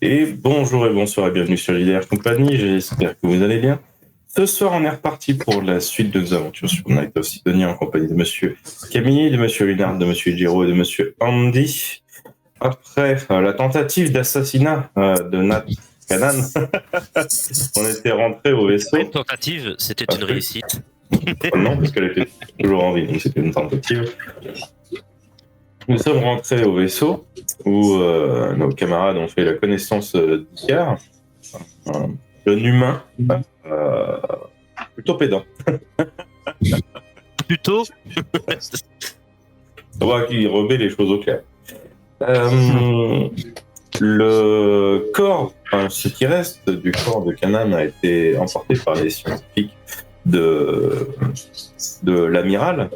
Et bonjour et bonsoir et bienvenue sur l'IDR Company, j'espère que vous allez bien. Ce soir, on est reparti pour la suite de nos aventures sur Night of Sidonia en compagnie de Monsieur Camille, de Monsieur Linard, de Monsieur Giro et de Monsieur Andy. Après la tentative d'assassinat de Nat Kanan, on était rentré au vaisseau. Une tentative, c'était une réussite. Non, parce qu'elle était toujours en vie, donc c'était une tentative. Nous sommes rentrés au vaisseau où nos camarades ont fait la connaissance d'Icar, un jeune humain plutôt pédant. Plutôt Qui remet les choses au clair. Le corps, ce qui reste du corps de Kanan a été emporté par les scientifiques de l'amiral,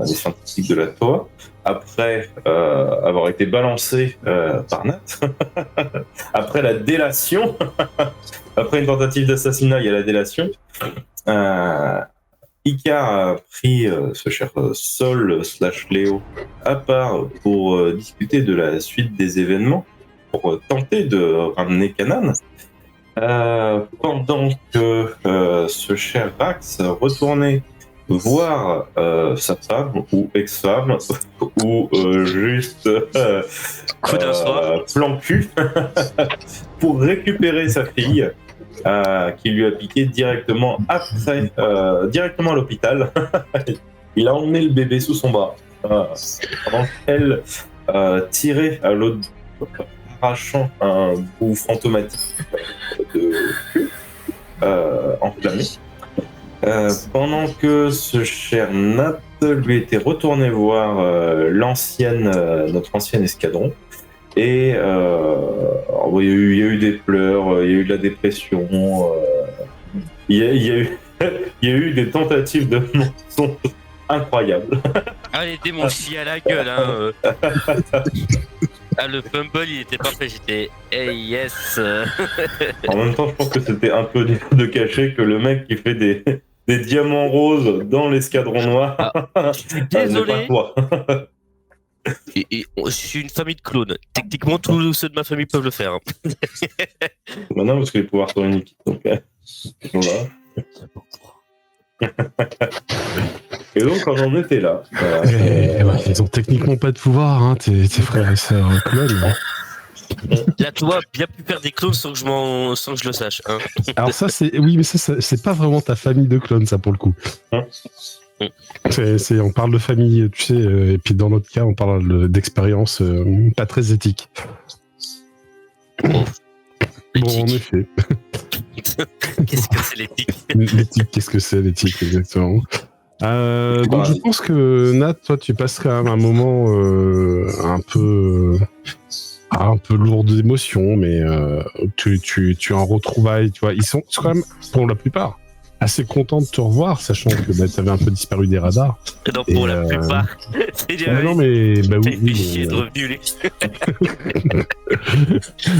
les scientifiques de la TOA, après avoir été balancé par Nat, après la délation, après une tentative d'assassinat, il y a la délation. Icar a pris ce cher Sol / Léo à part pour discuter de la suite des événements, pour tenter de ramener Kanan. Pendant que ce cher Rax retournait voir sa femme ou ex-femme ou juste plan cul pour récupérer sa fille qui lui a piqué directement après, directement à l'hôpital. Il a emmené le bébé sous son bras pendant qu'elle tirait à l'autre arrachant un bout fantomatique de cul enflammé. Pendant que ce cher Nat lui était retourné voir notre ancien escadron. Et il y a eu des pleurs, il y a eu de la dépression, il y a eu des tentatives de mensonges incroyables. Ah, les démons chient à la gueule, hein. Ah, le fumble, il était parfait, j'étais hey yes. En même temps, je pense que c'était un peu dur de cacher que le mec qui fait des diamants roses dans l'escadron noir, désolé. n'est pas toi. Je suis une famille de clones. Techniquement, tous ceux de ma famille peuvent le faire. Maintenant, parce que les pouvoirs sont uniques. Donc, voilà. Et donc, quand on était là... ils ont techniquement pas de pouvoir, hein, tes frères et sœurs clones. Hein. Là, tu vois, bien pu faire des clones sans que je le sache. Hein. Alors ça, oui, mais ça, c'est pas vraiment ta famille de clones, ça, pour le coup. Hein on parle de famille, tu sais, et puis dans notre cas, on parle d'expérience pas très éthique. Bon, en effet. Qu'est-ce que c'est l'éthique ? L'éthique, qu'est-ce que c'est l'éthique, exactement. Donc je pense que Nat, toi, tu passes quand même un moment un peu lourd d'émotions, mais tu es en retrouvailles, tu vois. Ils sont quand même, pour la plupart, assez contents de te revoir, sachant que tu avais un peu disparu des radars. Non, pour la plupart. Non, mais oui. Chier de revenu, lui.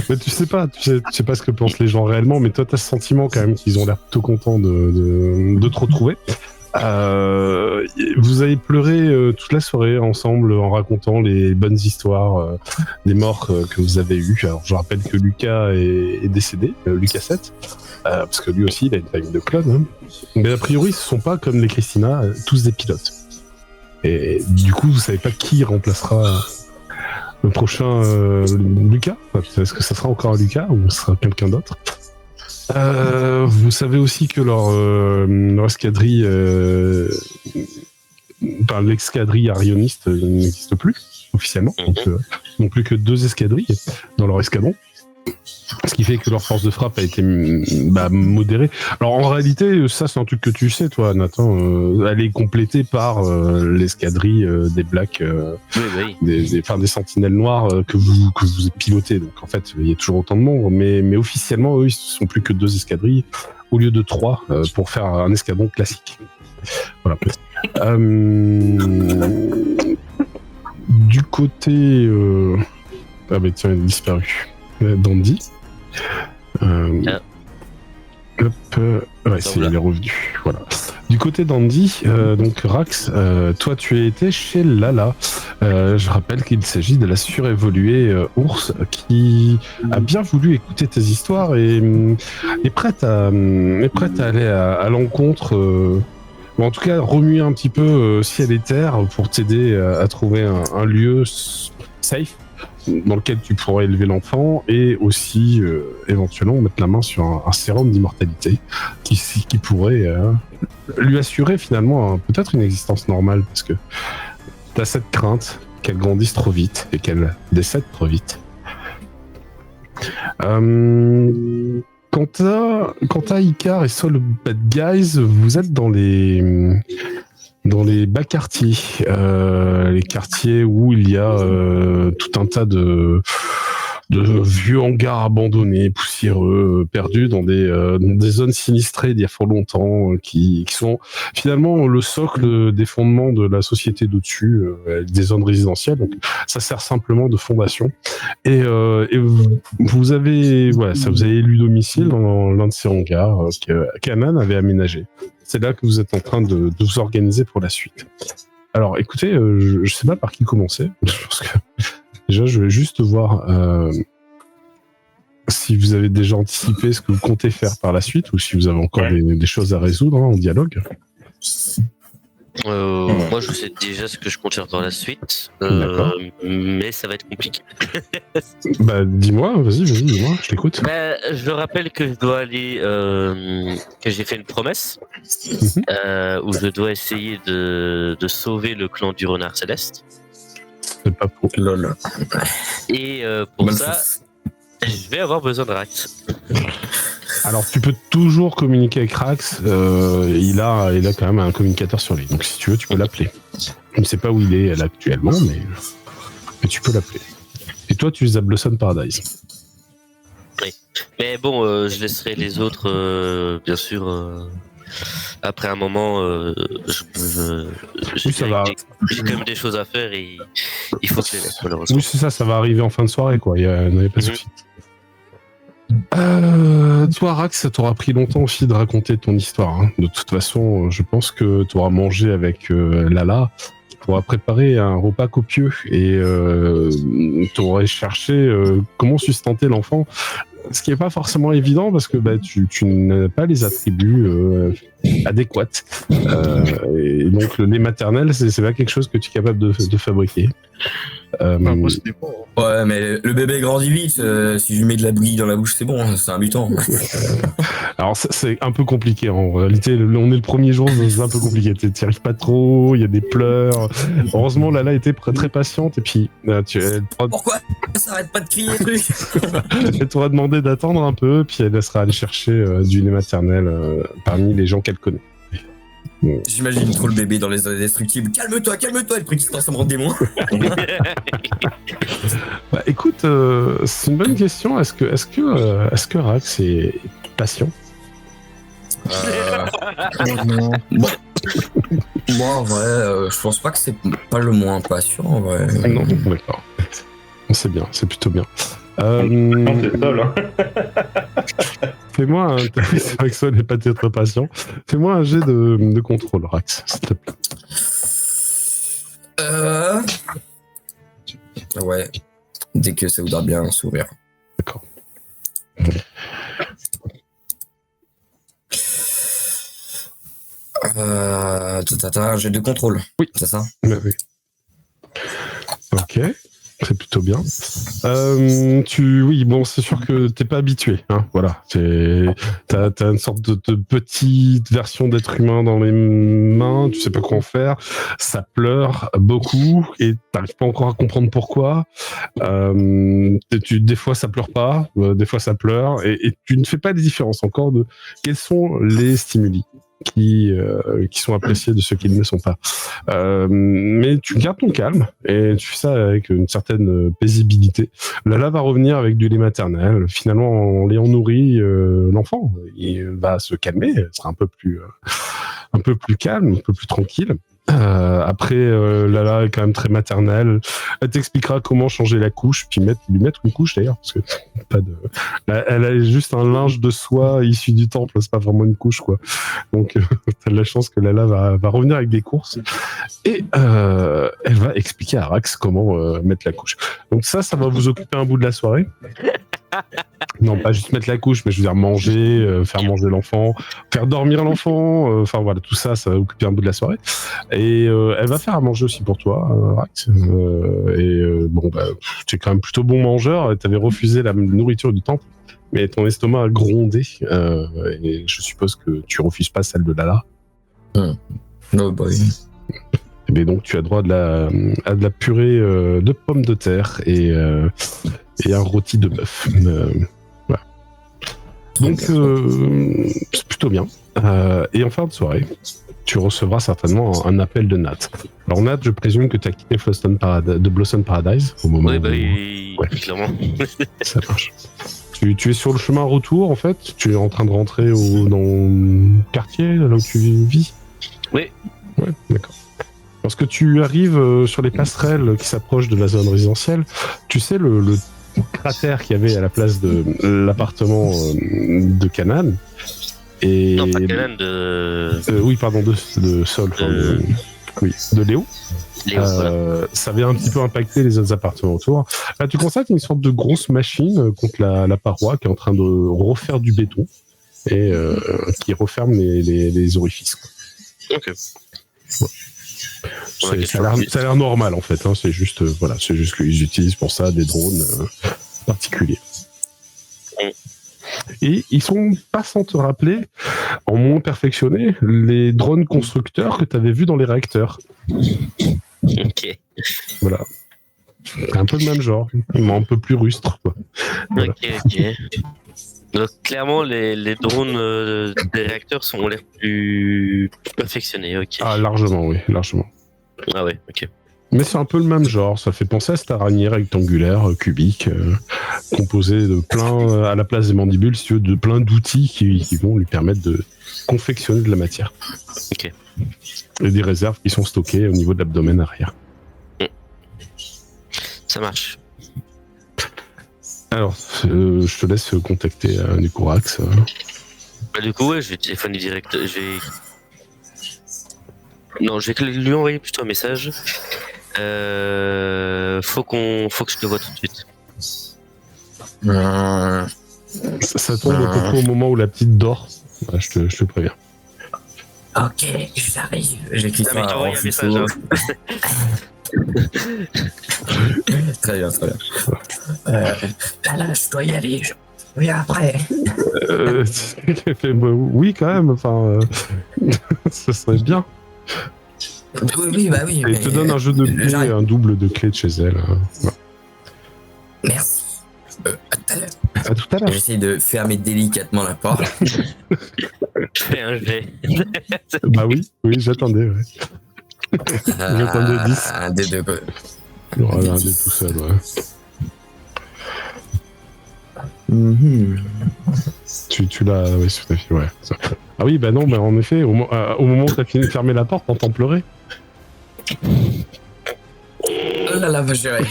Mais tu sais pas ce que pensent les gens réellement, mais toi, t'as ce sentiment quand même qu'ils ont l'air plutôt contents de te retrouver. Vous avez pleuré toute la soirée ensemble en racontant les bonnes histoires des morts que vous avez eues. Alors je rappelle que Lucas est décédé, Lucas 7, parce que lui aussi il a une famille de clones. Hein. Mais a priori ce sont pas comme les Christina, tous des pilotes. Et du coup vous savez pas qui remplacera le prochain Lucas. Est-ce que ça sera encore Lucas ou ce sera quelqu'un d'autre? Vous savez aussi que leur escadrille, l'excadrille arioniste n'existe plus officiellement, donc non plus que 2 escadrilles dans leur escadron, ce qui fait que leur force de frappe a été modérée. Alors en réalité, ça c'est un truc que tu sais toi, Nathan, elle est complétée par l'escadrille des Blacks, des sentinelles noires que vous pilotez. Donc en fait, il y a toujours autant de monde, mais officiellement, eux, ils ne sont plus que 2 escadrilles au lieu de 3 pour faire un escadron classique. Voilà. Du côté... Ah bah tiens, il a disparu. Dandy. Hop, il est revenu. Voilà. Du côté d'Andy, donc Rax, toi tu as été chez Lala. Je rappelle qu'il s'agit de la surévoluée ours qui a bien voulu écouter tes histoires et est prête à aller à l'encontre, ou en tout cas remuer un petit peu ciel et terre pour t'aider à trouver un lieu safe dans lequel tu pourrais élever l'enfant et aussi éventuellement mettre la main sur un sérum d'immortalité qui pourrait lui assurer finalement peut-être une existence normale, parce que t'as cette crainte qu'elle grandisse trop vite et qu'elle décède trop vite. Quant à Icar et Soul Bad Guys, vous êtes dans les bas quartiers, les quartiers où il y a tout un tas de vieux hangars abandonnés, poussiéreux, perdus dans des zones sinistrées d'il y a fort longtemps, qui sont finalement le socle des fondements de la société d'au-dessus, des zones résidentielles. Donc ça sert simplement de fondation. Et vous avez élu domicile dans l'un de ces hangars qu'Anan avait aménagé. C'est là que vous êtes en train de vous organiser pour la suite. Alors écoutez, je sais pas par qui commencer. Je pense que déjà, je vais juste voir si vous avez déjà anticipé ce que vous comptez faire par la suite ou si vous avez encore des choses à résoudre en dialogue. Moi, je sais déjà ce que je compte faire par la suite, mais ça va être compliqué. Bah, dis-moi, dis-moi, je t'écoute. Je rappelle que je dois aller, que j'ai fait une promesse où je dois essayer de sauver le clan du Renard Céleste. C'est pas pour lol. Et pour ça, je vais avoir besoin de Rax. Alors, tu peux toujours communiquer avec Rax. Il a quand même un communicateur sur lui. Donc, si tu veux, tu peux l'appeler. Je ne sais pas où il est là, actuellement, mais tu peux l'appeler. Et toi, tu es à Blossom Paradise. Oui. Mais bon, je laisserai les autres, bien sûr. Après un moment, j'ai quand même des choses à faire et il faut que je les laisse, malheureusement. Oui, c'est ça, ça va arriver en fin de soirée, quoi. Il n'y a pas de souci. Toi, Rax, ça t'aura pris longtemps aussi de raconter ton histoire. Hein. De toute façon, je pense que tu auras mangé avec Lala, qui pourra préparer un repas copieux et tu aurais cherché comment sustenter l'enfant. Ce qui n'est pas forcément évident parce que tu n'as pas les attributs adéquats. Et donc le lait maternel, c'est pas quelque chose que tu es capable de fabriquer. Moi, ça dépend. Ouais, mais le bébé grandit vite. Si je lui mets de la bouillie dans la bouche, c'est bon, c'est un mutant. Alors c'est un peu compliqué en réalité. On est le premier jour, c'est un peu compliqué. Tu n'y arrives pas trop, il y a des pleurs. Heureusement, Lala était très patiente et puis Pourquoi ça arrête pas de crier, truc. Elle t'aura demandé d'attendre un peu, puis elle sera allée chercher du lait maternel parmi les gens qu'elle connaît. J'imagine trop le bébé dans les indestructibles. Calme-toi, le truc qui se transforme en démon. Bah, écoute, c'est une bonne question. Est-ce que Rax est patient? Non. Bon. Moi, en vrai, je pense pas que c'est pas le moins patient, en vrai. Non, d'accord. C'est bien, c'est plutôt bien. Non, c'est seul, hein. Fais-moi c'est vrai que ça n'est pas être patient. Fais-moi un jet de contrôle, Rax, s'il te plaît. Ouais. Dès que ça voudra bien s'ouvrir. D'accord. Un jet de contrôle. Oui. C'est ça? Oui. Ok. C'est plutôt bien. Oui, bon, c'est sûr que t'es pas habitué, hein. Voilà. T'as une sorte de petite version d'être humain dans les mains. Tu sais pas quoi en faire. Ça pleure beaucoup et t'arrives pas encore à comprendre pourquoi. Des fois ça pleure pas, des fois ça pleure et tu ne fais pas les différences encore de quels sont les stimuli qui sont appréciés de ceux qui ne le sont pas. Mais tu gardes ton calme et tu fais ça avec une certaine paisibilité. Lala va revenir avec du lait maternel. Finalement, en l'ayant nourri, l'enfant, il va se calmer, il sera un peu plus calme, un peu plus tranquille. Après, Lala est quand même très maternelle. Elle t'expliquera comment changer la couche, puis lui mettre une couche d'ailleurs, parce que pas de. Elle a juste un linge de soie issu du temple, c'est pas vraiment une couche, quoi. Donc, t'as de la chance que Lala va revenir avec des courses et elle va expliquer à Arax comment mettre la couche. Donc ça va vous occuper un bout de la soirée. Non, pas juste mettre la couche, mais je veux dire manger, faire manger l'enfant, faire dormir l'enfant, enfin voilà, tout ça va occuper un bout de la soirée. Et elle va faire à manger aussi pour toi, Rax. Bon, bah, tu es quand même plutôt bon mangeur, tu avais refusé la nourriture du temple, mais ton estomac a grondé, et je suppose que tu refuses pas celle de Lala. No boy. Et bien donc tu as droit à de la purée de pommes de terre et un rôti de bœuf. Voilà. Donc c'est plutôt bien. Et en fin de soirée, tu recevras certainement un appel de Nat. Alors Nat, je présume que tu as quitté de Blossom Paradise au moment où... Oui, clairement. Ça marche. Tu es sur le chemin retour en fait. Tu es en train de rentrer dans le quartier, là où tu vis. Oui. Ouais, d'accord. Lorsque tu arrives sur les passerelles qui s'approchent de la zone résidentielle, tu sais le cratère qu'il y avait à la place de l'appartement de Canaan. Et... Non, pas Canaan, oui, pardon, de Sol. De Léo. Voilà. Ça avait un petit peu impacté les autres appartements autour. Là, tu constates une sorte de grosse machine contre la paroi qui est en train de refaire du béton et qui referme les orifices. Ok. Ouais. Ça a l'air normal en fait. Hein. C'est juste qu'ils utilisent pour ça des drones particuliers. Et ils sont pas sans te rappeler, en moins perfectionnés, les drones constructeurs que tu avais vus dans les réacteurs. Ok. Voilà. C'est un peu le même genre, mais un peu plus rustre. Quoi. Voilà. Ok. Donc clairement, les drones des réacteurs ont l'air plus perfectionnés. Ok. Ah, largement, oui, largement. Ah ouais, ok. Mais c'est un peu le même genre, ça fait penser à cette araignée rectangulaire, cubique, composée de plein, à la place des mandibules, si tu veux, de plein d'outils qui vont lui permettre de confectionner de la matière. Ok. Et des réserves qui sont stockées au niveau de l'abdomen arrière. Ça marche. Alors, je te laisse contacter du Corax. Bah, du coup, ouais, je vais téléphoner direct. Non, je vais lui envoyer plutôt un message. Faut que je te voie tout de suite. Ça tombe à peu près au moment où la petite dort. Ouais, je te préviens. Ok, j'arrive. J'écris ça en en message. Très bien. Là, je dois y aller. Je reviens après. Oui, quand même. Enfin, ça serait bien. Oui, bah oui. Et il te donne un jeu de clés, un double de clés de chez elle. Ouais. Merci. À tout à l'heure. À tout à l'heure. J'essaie de fermer délicatement la porte. Fais un jet. Bah oui, j'attendais. Ouais. J'attendais 10. Un des deux. Ouais, un des tout seul, ouais. Tu l'as, oui, tout à fait, ouais. Ah oui, bah non, bah en effet, au moment où t'as fini de fermer la porte, t'entends pleurer. Oh là là, va gérer.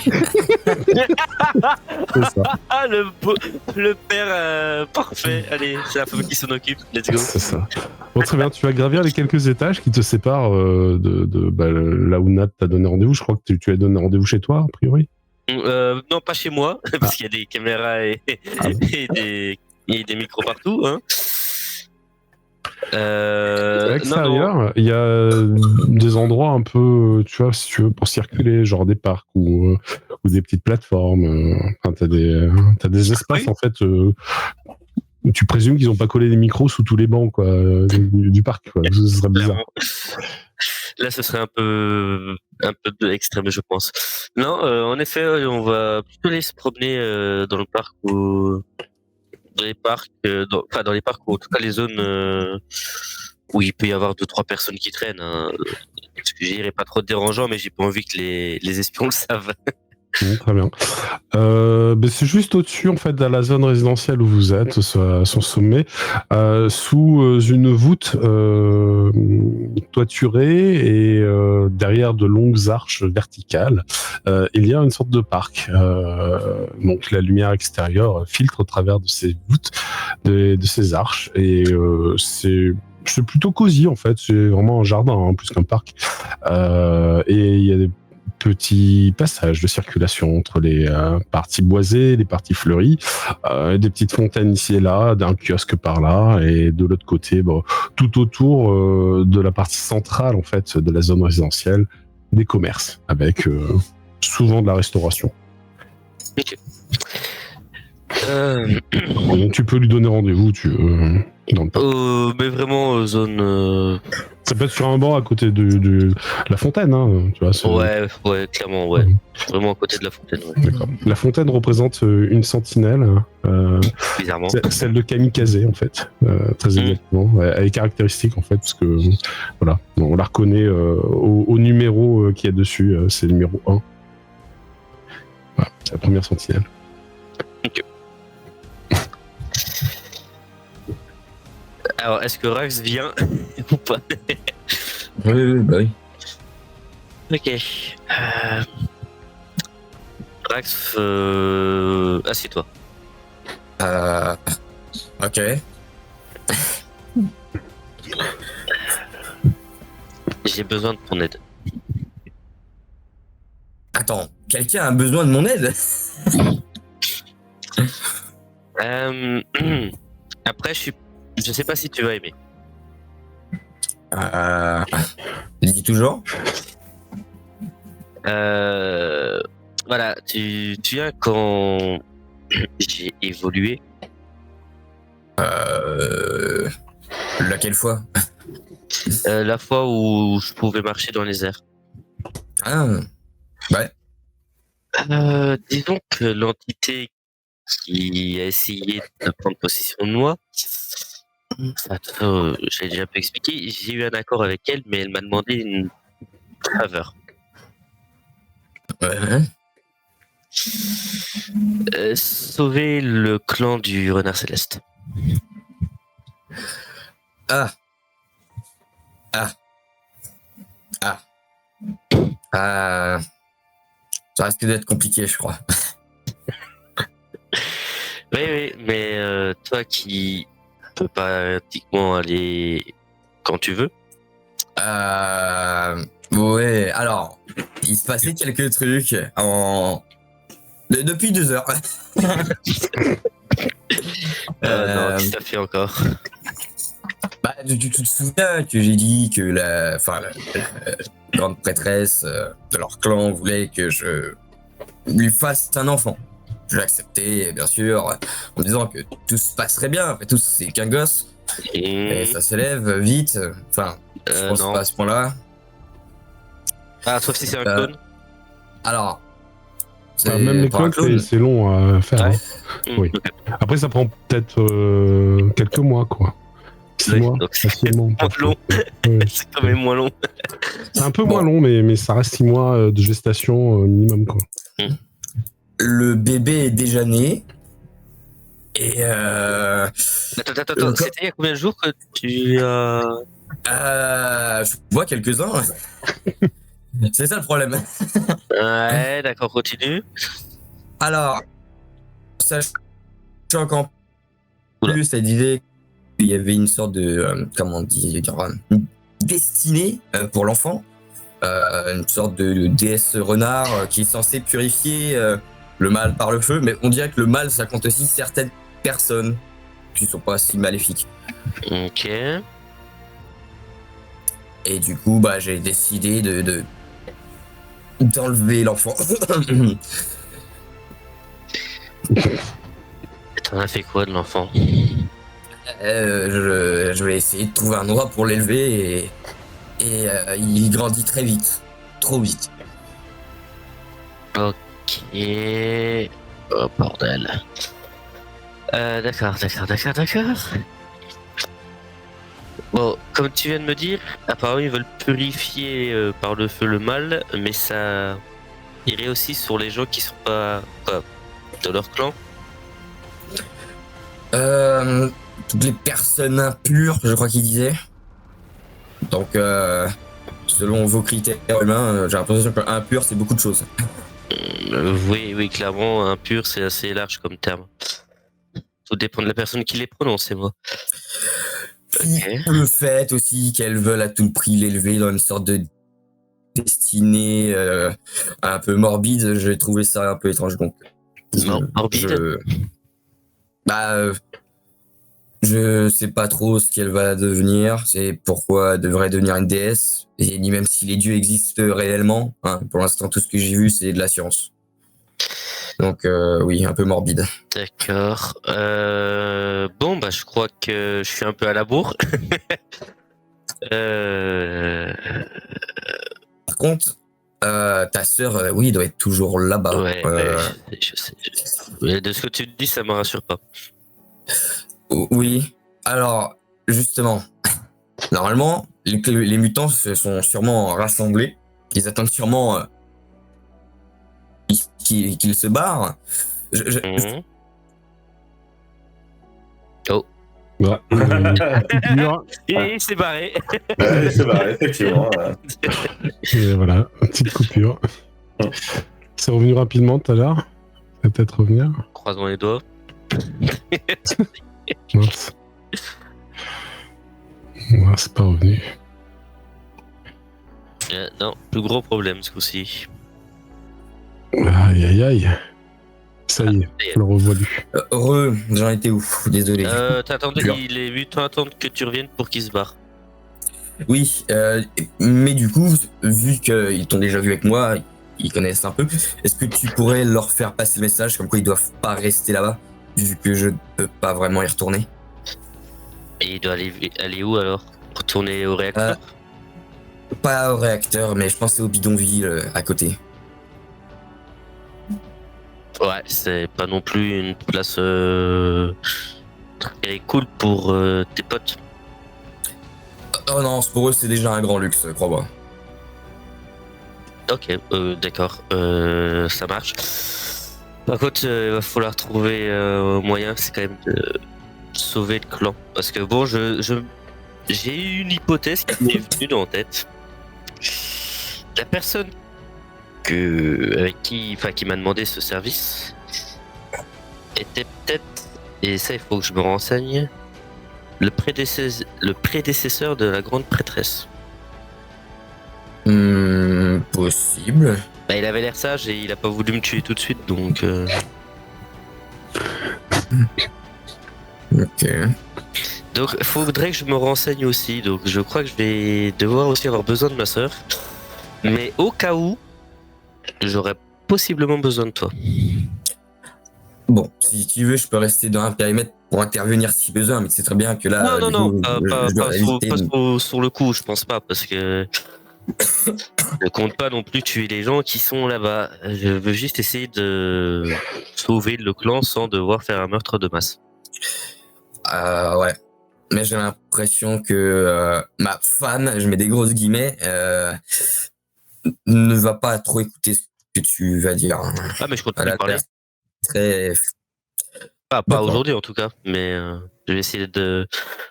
C'est ça. Ah, le père parfait. Allez, c'est la femme qui s'en occupe. Let's go. C'est ça. Bon, très bien, tu vas gravir les quelques étages qui te séparent de là où Nat t'a donné rendez-vous. Je crois que tu as donné rendez-vous chez toi, a priori. Non, pas chez moi, parce qu'il y a des caméras et des micros partout. Hein. À l'extérieur, il y a des endroits un peu, tu vois, si tu veux, pour circuler, genre des parcs ou des petites plateformes. Enfin, t'as des espaces, en fait, où tu présumes qu'ils n'ont pas collé des micros sous tous les bancs, quoi, du parc, quoi. Ce serait bizarre. Là, ce serait un peu extrême, je pense. Non, en effet, on va plutôt aller se promener dans le parc ou dans les parcs, dans les parcs ou en tout cas les zones où il peut y avoir 2-3 personnes qui traînent. Hein. Parce que je dirais pas trop dérangeant, mais j'ai pas envie que les espions le savent. Très bien. C'est juste au-dessus en fait de la zone résidentielle où vous êtes, à son sommet, sous une voûte toiturée et derrière de longues arches verticales, il y a une sorte de parc. Donc la lumière extérieure filtre au travers de ces voûtes, de ces arches, et c'est plutôt cosy en fait. C'est vraiment un jardin hein, plus qu'un parc. Et il y a des petits passages de circulation entre les parties boisées, les parties fleuries, des petites fontaines ici et là, d'un kiosque par là, et de l'autre côté, tout autour de la partie centrale en fait de la zone résidentielle, des commerces avec souvent de la restauration. Ok. Donc tu peux lui donner rendez-vous, tu veux, dans le parc. Mais vraiment zone. Ça peut être sur un banc à côté de la fontaine, hein, tu vois. Ouais, clairement, ouais. Vraiment à côté de la fontaine. Ouais. D'accord. La fontaine représente une sentinelle, Bizarrement. celle de Kamikaze en fait, très exactement. Elle est caractéristique en fait parce que voilà, on la reconnaît au numéro qu'il y a dessus, c'est le numéro 1. Voilà, c'est la première sentinelle. Ok. Alors, est-ce que Rax vient ou pas? Oui, bah oui. Ok. Rax, assieds-toi. Ok. J'ai besoin de ton aide. Attends, quelqu'un a besoin de mon aide? Après, je sais pas si tu vas aimer. Dis toujours. Voilà, tu viens quand j'ai évolué. Laquelle fois? La fois où je pouvais marcher dans les airs. Ah, ouais. Disons que l'entité qui a essayé de prendre possession de moi, j'ai déjà pu expliquer, j'ai eu un accord avec elle, mais elle m'a demandé une faveur. Ouais. Sauver le clan du Renard Céleste. Ça risque d'être compliqué, je crois. Oui, mais toi qui peux pratiquement aller quand tu veux. Ouais, alors, il se passait quelques trucs depuis 2 heures. Non, tout à fait encore. Bah, tu te souviens que j'ai dit que la grande prêtresse de leur clan voulait que je lui fasse un enfant. Je l'ai accepté, bien sûr, en disant que tout se passerait bien. Après tout, c'est qu'un gosse. Et ça s'élève vite. Enfin, je pense non. pas à ce point-là. Ah, sauf si c'est un clone. Alors, même les clones, c'est long à faire. Ouais. Hein. Oui. Après, ça prend peut-être quelques mois, quoi. 6 mois, donc facilement. moins long. Ouais. C'est quand même moins long. C'est un peu moins long, mais ça reste 6 mois de gestation minimum, quoi. Le bébé est déjà né. Et Attends, c'était il y a combien de jours que tu je vois quelques-uns. C'est ça le problème. Ouais, d'accord, continue. Alors, ça choque en plus cette idée qu'il y avait une sorte de, comment dire, une destinée pour l'enfant. Une sorte de déesse renard qui est censée purifier le mal par le feu. Mais on dirait que le mal, ça compte aussi certaines personnes qui sont pas si maléfiques. Ok. Et du coup, bah, j'ai décidé d'enlever l'enfant. T'en as fait quoi de l'enfant? Je vais essayer de trouver un endroit pour l'élever et il grandit très vite. Trop vite. Ok. Oh bordel. D'accord. Bon, comme tu viens de me dire, apparemment ils veulent purifier par le feu le mal, mais ça irait aussi sur les gens qui sont pas de leur clan. Toutes les personnes impures, je crois qu'il disait. Donc, selon vos critères humains, j'ai l'impression que impur, c'est beaucoup de choses. Oui, clairement, impur, c'est assez large comme terme. Tout dépend de la personne qui les prononce, c'est moi. Puis, le fait aussi qu'elles veulent à tout prix l'élever dans une sorte de destinée un peu morbide, j'ai trouvé ça un peu étrange. Donc, Non, morbide. Je sais pas trop ce qu'elle va devenir, c'est pourquoi elle devrait devenir une déesse, et ni même si les dieux existent réellement. Hein, pour l'instant, tout ce que j'ai vu, c'est de la science. Donc, oui, un peu morbide. D'accord. Bon, bah, je crois que je suis un peu à la bourre. Par contre, ta sœur, oui, doit être toujours là-bas. Ouais, je sais. Mais de ce que tu te dis, ça me rassure pas. Oui. Alors, justement, normalement, les mutants se sont sûrement rassemblés. Ils attendent sûrement qu'ils se barrent. Mhm. Ouais, coupure. Et il s'est barré. Ouais, c'est vrai, effectivement. Et voilà, petite coupure. C'est revenu rapidement tout à l'heure. Ça va peut-être revenir. Croisons les doigts. Mince. Ouais, c'est pas revenu. Non, plus gros problème ce coup-ci. Aïe aïe aïe. Ça y est, je le revois lu. Heureux, j'en étais où? Désolé. T'attendais, Dur. les mutants attendent que tu reviennes pour qu'ils se barrent. Oui, mais du coup, vu qu'ils t'ont déjà vu avec moi, ils connaissent un peu, est-ce que tu pourrais leur faire passer le message comme quoi ils doivent pas rester là-bas, vu que je ne peux pas vraiment y retourner? Et il doit aller où alors? Retourner au réacteur? Pas au réacteur, mais je pensais au bidonville à côté. Ouais, c'est pas non plus une place très cool pour tes potes. Oh non, pour eux c'est déjà un grand luxe, crois-moi. Ok, d'accord, ça marche. Par contre, il va falloir trouver un moyen, c'est quand même de sauver le clan. Parce que bon, j'ai eu une hypothèse qui m'est venue en tête. La personne qui m'a demandé ce service était peut-être, et ça il faut que je me renseigne, le prédécesseur de la grande prêtresse. Possible. Bah, il avait l'air sage et il a pas voulu me tuer tout de suite, donc. Ok. Donc, faudrait que je me renseigne aussi. Donc, je crois que je vais devoir aussi avoir besoin de ma sœur. Mais au cas où, j'aurais possiblement besoin de toi. Bon, si tu veux, je peux rester dans un périmètre pour intervenir si besoin, mais c'est très bien que là, Non, je dois éviter pas sur le coup, je pense pas, parce que je compte pas non plus tuer les gens qui sont là-bas. Je veux juste essayer de sauver le clan sans devoir faire un meurtre de masse. Ouais. Mais j'ai l'impression que ma fan, je mets des grosses guillemets, ne va pas trop écouter ce que tu vas dire. Ah, mais je Elle continue a de parler. l'air très... Pas D'accord. aujourd'hui en tout cas, mais je vais essayer de,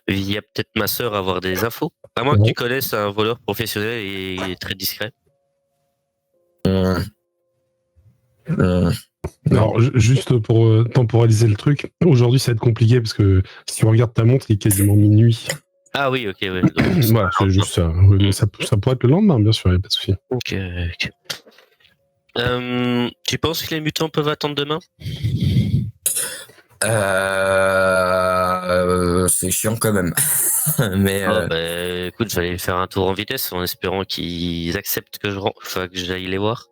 via peut-être ma sœur, avoir des infos. À moins que tu connaisses un voleur professionnel et très discret. Alors, juste pour temporaliser le truc, aujourd'hui ça va être compliqué parce que si tu regardes ta montre, il est quasiment minuit. Ah oui, ok, ouais. Donc, Voilà, c'est juste ça. Oui, mais ça pourrait être le lendemain, bien sûr, il n'y a pas de souci. Ok. Tu penses que les mutants peuvent attendre demain? C'est chiant quand même. Mais Écoute, je vais aller faire un tour en vitesse en espérant qu'ils acceptent que que j'aille les voir.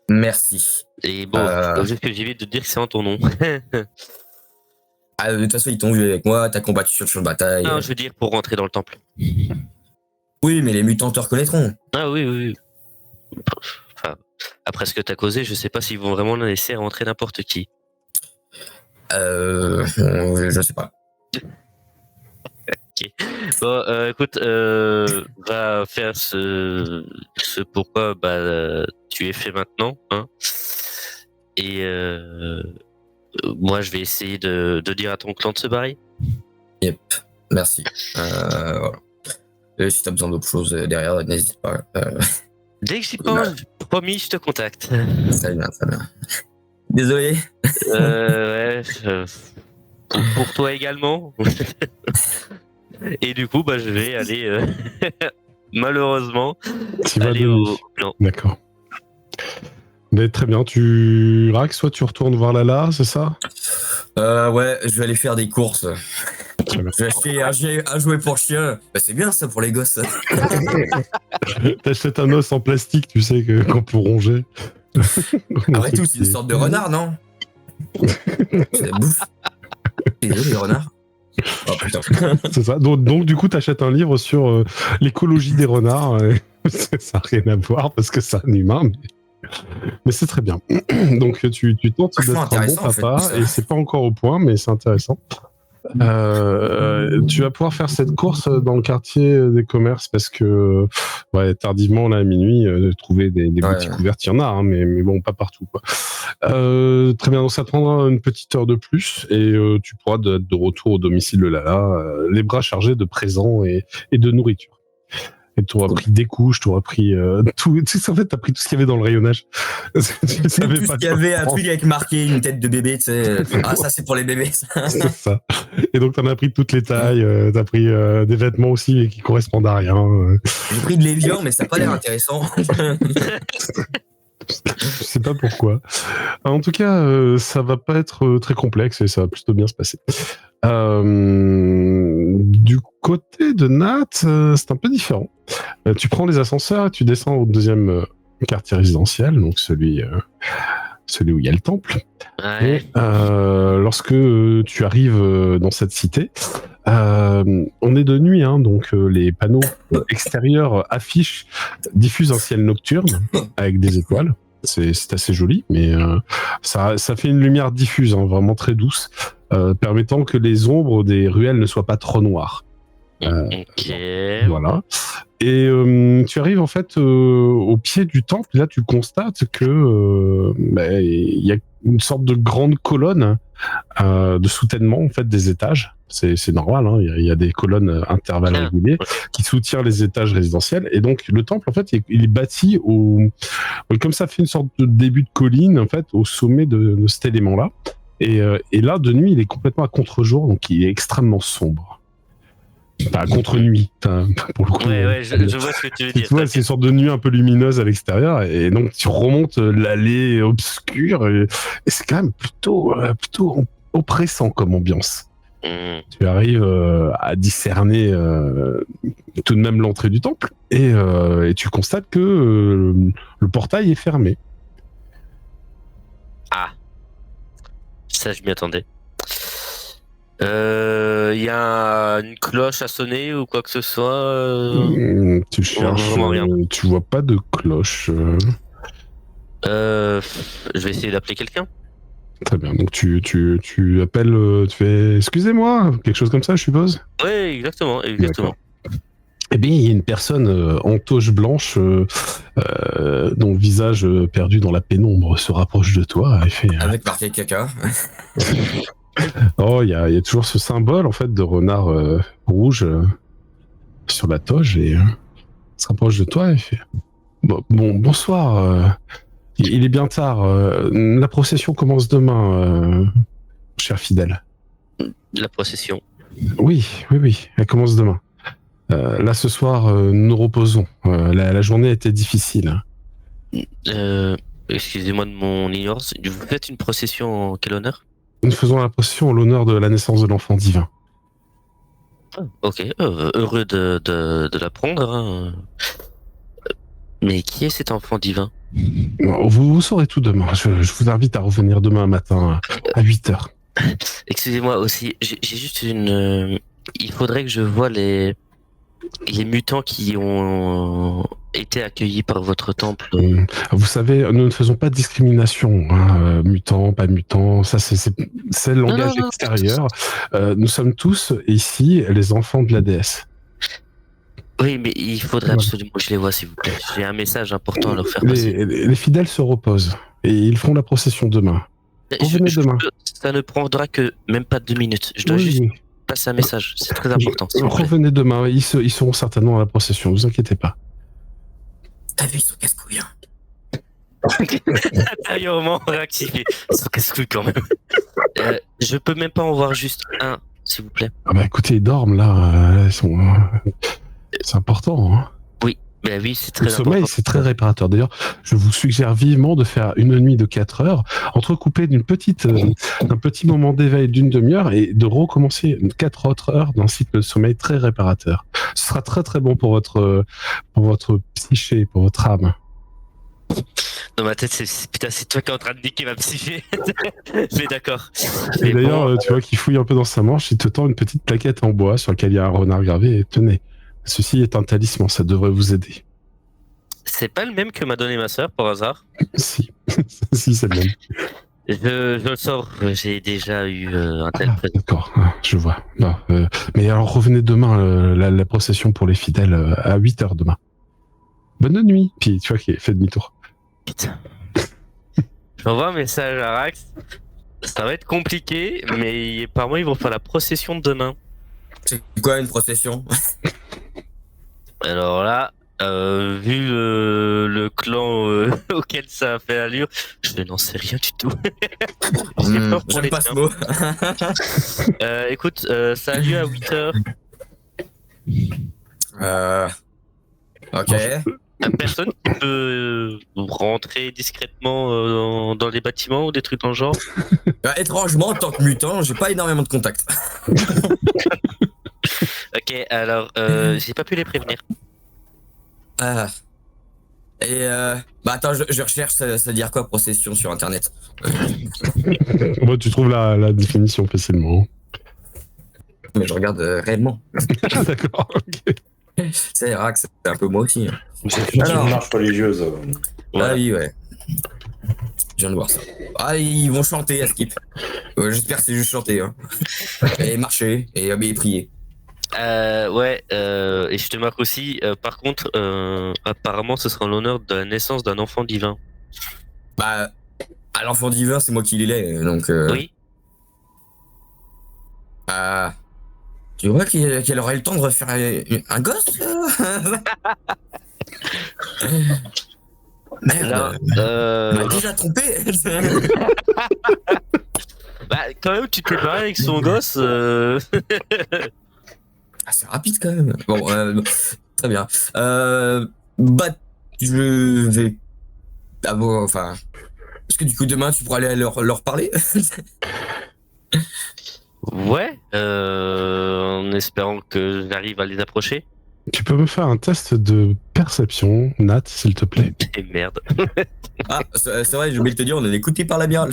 merci. Et bon, faut juste que j'évite de dire que c'est en ton nom. De toute façon, ils t'ont vu avec moi, t'as combattu sur le champ de bataille. Non, je veux dire pour rentrer dans le temple. Oui, mais les mutants te reconnaîtront. Ah oui. Enfin, après ce que t'as causé, je sais pas s'ils vont vraiment laisser rentrer n'importe qui. Je sais pas. Ok. Bon, écoute, va faire ce pourquoi tu es fait maintenant. Hein. Et moi, je vais essayer de dire à ton clan de se barrer. Yep, merci. Voilà. Et si t'as besoin d'autre chose derrière, n'hésite pas. Dès que j'y pense, promis, je te contacte. Ça vient. Désolé. Ouais, pour toi également. Et du coup, je vais aller, malheureusement, Tu vas aller donner. au clan. D'accord. Mais très bien, Rax, toi tu retournes voir Lala, c'est ça? Ouais, je vais aller faire des courses. Très bien. Je vais acheter un jouet pour chien. C'est bien ça pour les gosses. T'achètes un os en plastique, tu sais, qu'on peut ronger. Après tout, c'est une sorte de renard, non? C'est la bouffe. Désolé, les renards. Oh putain. C'est ça. Donc du coup, t'achètes un livre sur l'écologie des renards. Ça n'a rien à voir parce que c'est un humain. Mais c'est très bien. Donc tu tentes d'être un bon papa en fait, et c'est pas encore au point, mais c'est intéressant. Tu vas pouvoir faire cette course dans le quartier des commerces parce que tardivement là à minuit trouver des boutiques ouvertes, il y en a, hein, mais bon, pas partout, quoi. Très bien, donc ça te prendra une petite heure de plus et tu pourras être de retour au domicile de Lala, les bras chargés de présents et de nourriture. Et tu auras pris des couches, tu auras pris tout. Tu sais, en fait, tu as pris tout ce qu'il y avait dans le rayonnage. Tout ce qu'il y avait, un truc avec marqué une tête de bébé, tu sais. Ah, ça, c'est pour les bébés. C'est ça. Et donc, tu en as pris toutes les tailles. Tu as pris des vêtements aussi, mais qui correspondent à rien. J'ai pris de l'évian, mais ça n'a pas l'air intéressant. Je sais pas pourquoi. En tout cas, ça va pas être très complexe et ça va plutôt bien se passer. Du côté de Nat, c'est un peu différent. Tu prends les ascenseurs et tu descends au deuxième quartier résidentiel, donc celui où il y a le temple. Ouais. Et lorsque tu arrives dans cette cité, on est de nuit, hein, donc les panneaux extérieurs diffusent un ciel nocturne avec des étoiles. C'est assez joli, mais ça fait une lumière diffuse, hein, vraiment très douce, permettant que les ombres des ruelles ne soient pas trop noires. Ok. Voilà. Et tu arrives en fait au pied du temple. Là, tu constates que il y a une sorte de grande colonne de soutènement en fait des étages. C'est normal. Hein, il y a des colonnes intervalles réguliers qui soutiennent les étages résidentiels. Et donc le temple en fait il est bâti comme ça fait une sorte de début de colline en fait au sommet de cet élément là. Et là de nuit il est complètement à contre-jour, donc il est extrêmement sombre. Pas contre-nuit, pour le coup. Ouais, je vois ce que tu veux dire. C'est une sorte de nuit un peu lumineuse à l'extérieur, et donc tu remontes l'allée obscure, et c'est quand même plutôt oppressant comme ambiance. Tu arrives à discerner tout de même l'entrée du temple, et tu constates que le portail est fermé. Ah, ça je m'y attendais. Il y a une cloche à sonner ou quoi que ce soit. Tu cherches, tu vois pas de cloche. Je vais essayer d'appeler quelqu'un. Très bien, donc tu appelles, tu fais excusez-moi, quelque chose comme ça, je suppose. Oui, exactement. D'accord. Eh bien, il y a une personne en toge blanche, dont le visage perdu dans la pénombre se rapproche de toi. Et fait, avec marqué caca. Oh, il y a toujours ce symbole en fait de renard rouge sur la toge et se rapproche de toi et fait bonsoir. Il est bien tard. La procession commence demain, cher fidèle. La procession. Oui, elle commence demain. Là, ce soir, nous reposons. La journée a été difficile. Excusez-moi de mon ignorance. Vous faites une procession en quel honneur? Nous faisons la procession en l'honneur de la naissance de l'enfant divin. Ok, heureux de l'apprendre. Hein. Mais qui est cet enfant divin? Vous saurez tout demain. Je vous invite à revenir demain matin à 8h. Excusez-moi aussi, j'ai juste une... Il faudrait que je voie les mutants qui ont été accueillis par votre temple. Vous savez, nous ne faisons pas de discrimination. Hein, mutant, pas mutant, ça c'est le langage extérieur. Nous sommes tous ici les enfants de la déesse. Oui, mais il faudrait Voilà. absolument que je les vois, s'il vous plaît. J'ai un message important à leur faire passer. Les fidèles se reposent et ils feront la procession demain. Revenez demain. Ça ne prendra que même pas 2 minutes. Je dois Oui, juste oui. passer un message. C'est très important, s'il vous plaît. Revenez demain. Ils seront certainement à la procession. Ne vous inquiétez pas. T'as vu, ils sont casse-couilles. Hein. Intérieurement réactivé. C'est casse-couille quand même. Je peux même pas en voir juste un, s'il vous plaît. Ah bah écoutez, ils dorment là. Ils sont. C'est important. Hein. Ben oui, c'est très Le sommeil, important. c'est très réparateur. D'ailleurs, je vous suggère vivement de faire une nuit de 4 heures, entrecoupée d'un petit moment d'éveil d'une demi-heure et de recommencer 4 autres heures d'un cycle de sommeil très réparateur. Ce sera très très bon pour votre psyché, pour votre âme. Dans ma tête, putain, c'est toi qui es en train de niquer ma psyché. Mais d'accord. Et Mais d'ailleurs, bon, tu vois qu'il fouille un peu dans sa manche, il te tend une petite plaquette en bois sur laquelle il y a un renard gravé et tenez. Ceci est un talisman, ça devrait vous aider. c'est pas le même que m'a donné ma sœur, par hasard. Si, si c'est le même. Je le sors, j'ai déjà eu un tel présent. D'accord, je vois. Non, mais alors revenez demain, la procession pour les fidèles à 8h demain. Bonne nuit. Puis tu vois qu'il fait demi-tour. Putain. J'envoie un message à Rax. Ça va être compliqué, mais apparemment ils vont faire la procession de demain. C'est quoi une procession? Alors là, vu le clan auquel ça a fait allure, je n'en sais rien du tout. J'ai peur pour J'aime les pas ce tiens. mot. Écoute, ça a lieu à 8h. Ok. Personne qui peut rentrer discrètement dans les bâtiments ou des trucs dans le genre. Étrangement, en tant que mutant, j'ai pas énormément de contacts. Ok, alors j'ai pas pu les prévenir. Bah attends, je recherche, ça veut dire quoi procession sur internet? Moi, tu trouves la définition facilement. Mais je regarde réellement. Ah, d'accord, ok. C'est Rax, c'est un peu moi aussi. Hein. C'est une Alors. marche religieuse. Voilà. Ah oui, ouais. Je viens de voir ça. Ah, ils vont chanter à Skip. J'espère que c'est juste chanter. Hein. Et marcher, et prier. Ouais, et je te marque aussi, par contre, apparemment ce sera en l'honneur de la naissance d'un enfant divin. Bah, à l'enfant divin, c'est moi qui l'ai, donc... Oui. Tu vois qu'elle aurait le temps de refaire un gosse Merde, Là, elle m'a déjà trompé. bah, quand même, tu t'es barré avec son gosse. Ah, c'est rapide quand même. Bon, très bien. Bah, je vais... Ah bon, enfin... Est-ce que du coup, demain, tu pourras aller leur parler? Ouais, en espérant que j'arrive à les approcher. Tu peux me faire un test de perception, Nat, s'il te plaît. Et merde. Ah, c'est vrai, j'ai oublié de te dire, on est écouté par la biale.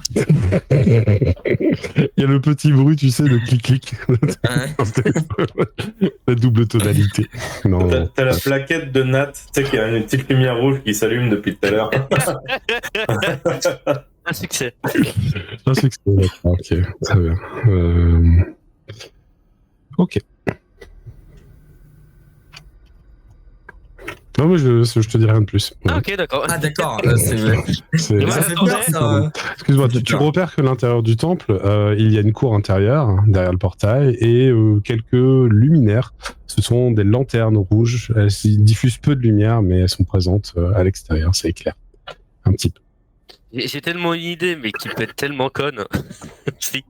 Il y a le petit bruit, tu sais, de clic-clic. La double tonalité. Non. T'as la plaquette de Nat, tu sais qu'il y a une petite lumière rouge qui s'allume depuis tout à l'heure. Un succès. Un succès, d'accord. Ok, très bien. Ok. Non, mais je te dis rien de plus. Ah, ok, d'accord. Ah, d'accord. C'est- Ouais, Ça fait peur, ça. Excuse-moi, tu repères que l'intérieur du temple, il y a une cour intérieure, hein, derrière le portail, et quelques luminaires. Ce sont des lanternes rouges. Elles diffusent peu de lumière, mais elles sont présentes à l'extérieur, ça éclaire. Un petit peu. J'ai tellement une idée, mais qui peut être tellement conne. Si.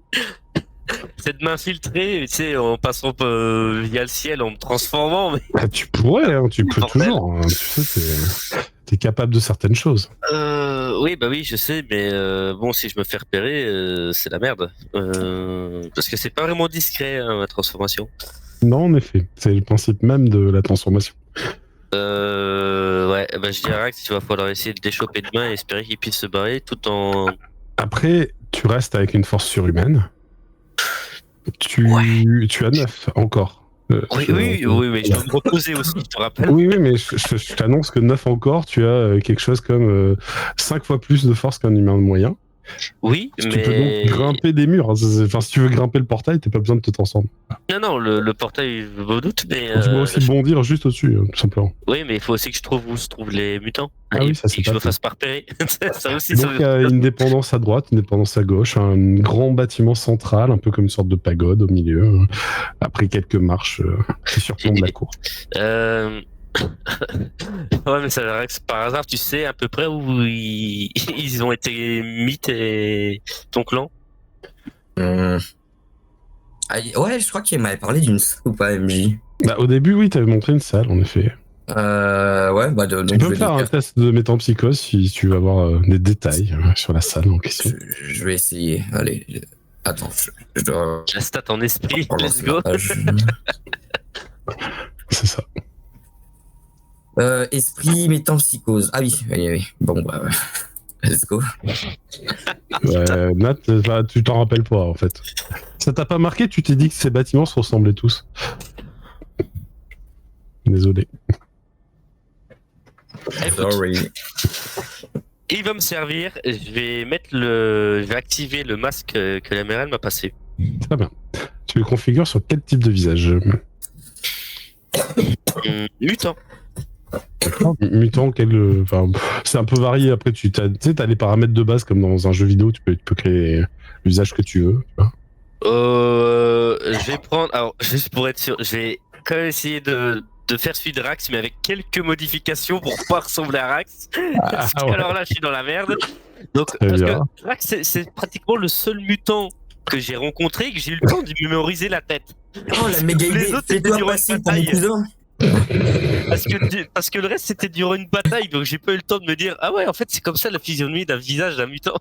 C'est de m'infiltrer, tu sais, en passant via le ciel, en me transformant. Mais... Ah, tu pourrais, hein, tu peux Bordel. toujours. Hein, tu sais, t'es capable de certaines choses. Oui, bah oui, je sais, mais bon, si je me fais repérer, c'est la merde. Parce que c'est pas vraiment discret, hein, ma transformation. Non, en effet. C'est le principe même de la transformation. Ouais, bah je dirais qu'il va falloir essayer de déchoper demain et espérer qu'il puisse se barrer tout en... Après, tu restes avec une force surhumaine. Tu as 9 encore. Oui, mais je dois me reposer aussi, je te rappelle. Oui, mais je t'annonce que 9 encore, tu as quelque chose comme 5 fois plus de force qu'un humain moyen. Oui, Tu mais... peux donc grimper des murs. Enfin, si tu veux grimper le portail, t'as pas besoin de te transformer. Non, le portail, je me doute, mais... Tu peux aussi bondir juste au-dessus, tout simplement. Oui, mais il faut aussi que je trouve où se trouvent les mutants. Ah oui, ça, c'est et que je pas me faux. fasse pas repérer. Ça aussi, Donc, il y a une dépendance à droite, une dépendance à gauche, un grand bâtiment central, un peu comme une sorte de pagode au milieu. Après quelques marches qui surplombent la cour. Ouais, mais ça veut dire que par hasard, tu sais à peu près où ils ont été mis ton clan. Ah, ouais, je crois qu'il m'avait parlé d'une salle ou pas, MJ. Bah, au début, oui, t'avais montré une salle, en effet. Ouais, bah Tu donc peux me faire un test de métempsychose si tu veux avoir des détails sur la salle en question. Je vais essayer. Allez, attends, je dois. La stat en esprit, relancer let's go. la page. C'est ça. Esprit métempsychose. Ah oui, oui. Bon, bah, ouais. Let's go. Ouais, Nat, bah, tu t'en rappelles pas en fait. Ça t'a pas marqué? Tu t'es dit que ces bâtiments se ressemblaient tous? Désolé. Sorry. Il va me servir. Je vais activer le masque que la MRL m'a passé. Très bien. Tu le configures sur quel type de visage? Mutant. D'accord. Mutant, enfin, c'est un peu varié. Après, tu sais, t'as les paramètres de base comme dans un jeu vidéo. Tu peux créer l'usage que tu veux. Tu vois. Je vais prendre. Alors, juste pour être sûr, je vais quand même essayer de faire celui de Rax, mais avec quelques modifications pour pas ressembler à Rax. Parce que ouais. alors là, je suis dans la merde. Donc, Très parce bien. que Rax, c'est pratiquement le seul mutant que j'ai rencontré et que j'ai eu le temps de mémoriser la tête. Oh, la méga Les idée. autres, c'était Fais-toi durant une passer pour mon bataille. cousin. Parce que le reste c'était durant une bataille, donc j'ai pas eu le temps de me dire ah ouais en fait c'est comme ça la physionomie d'un visage d'un mutant.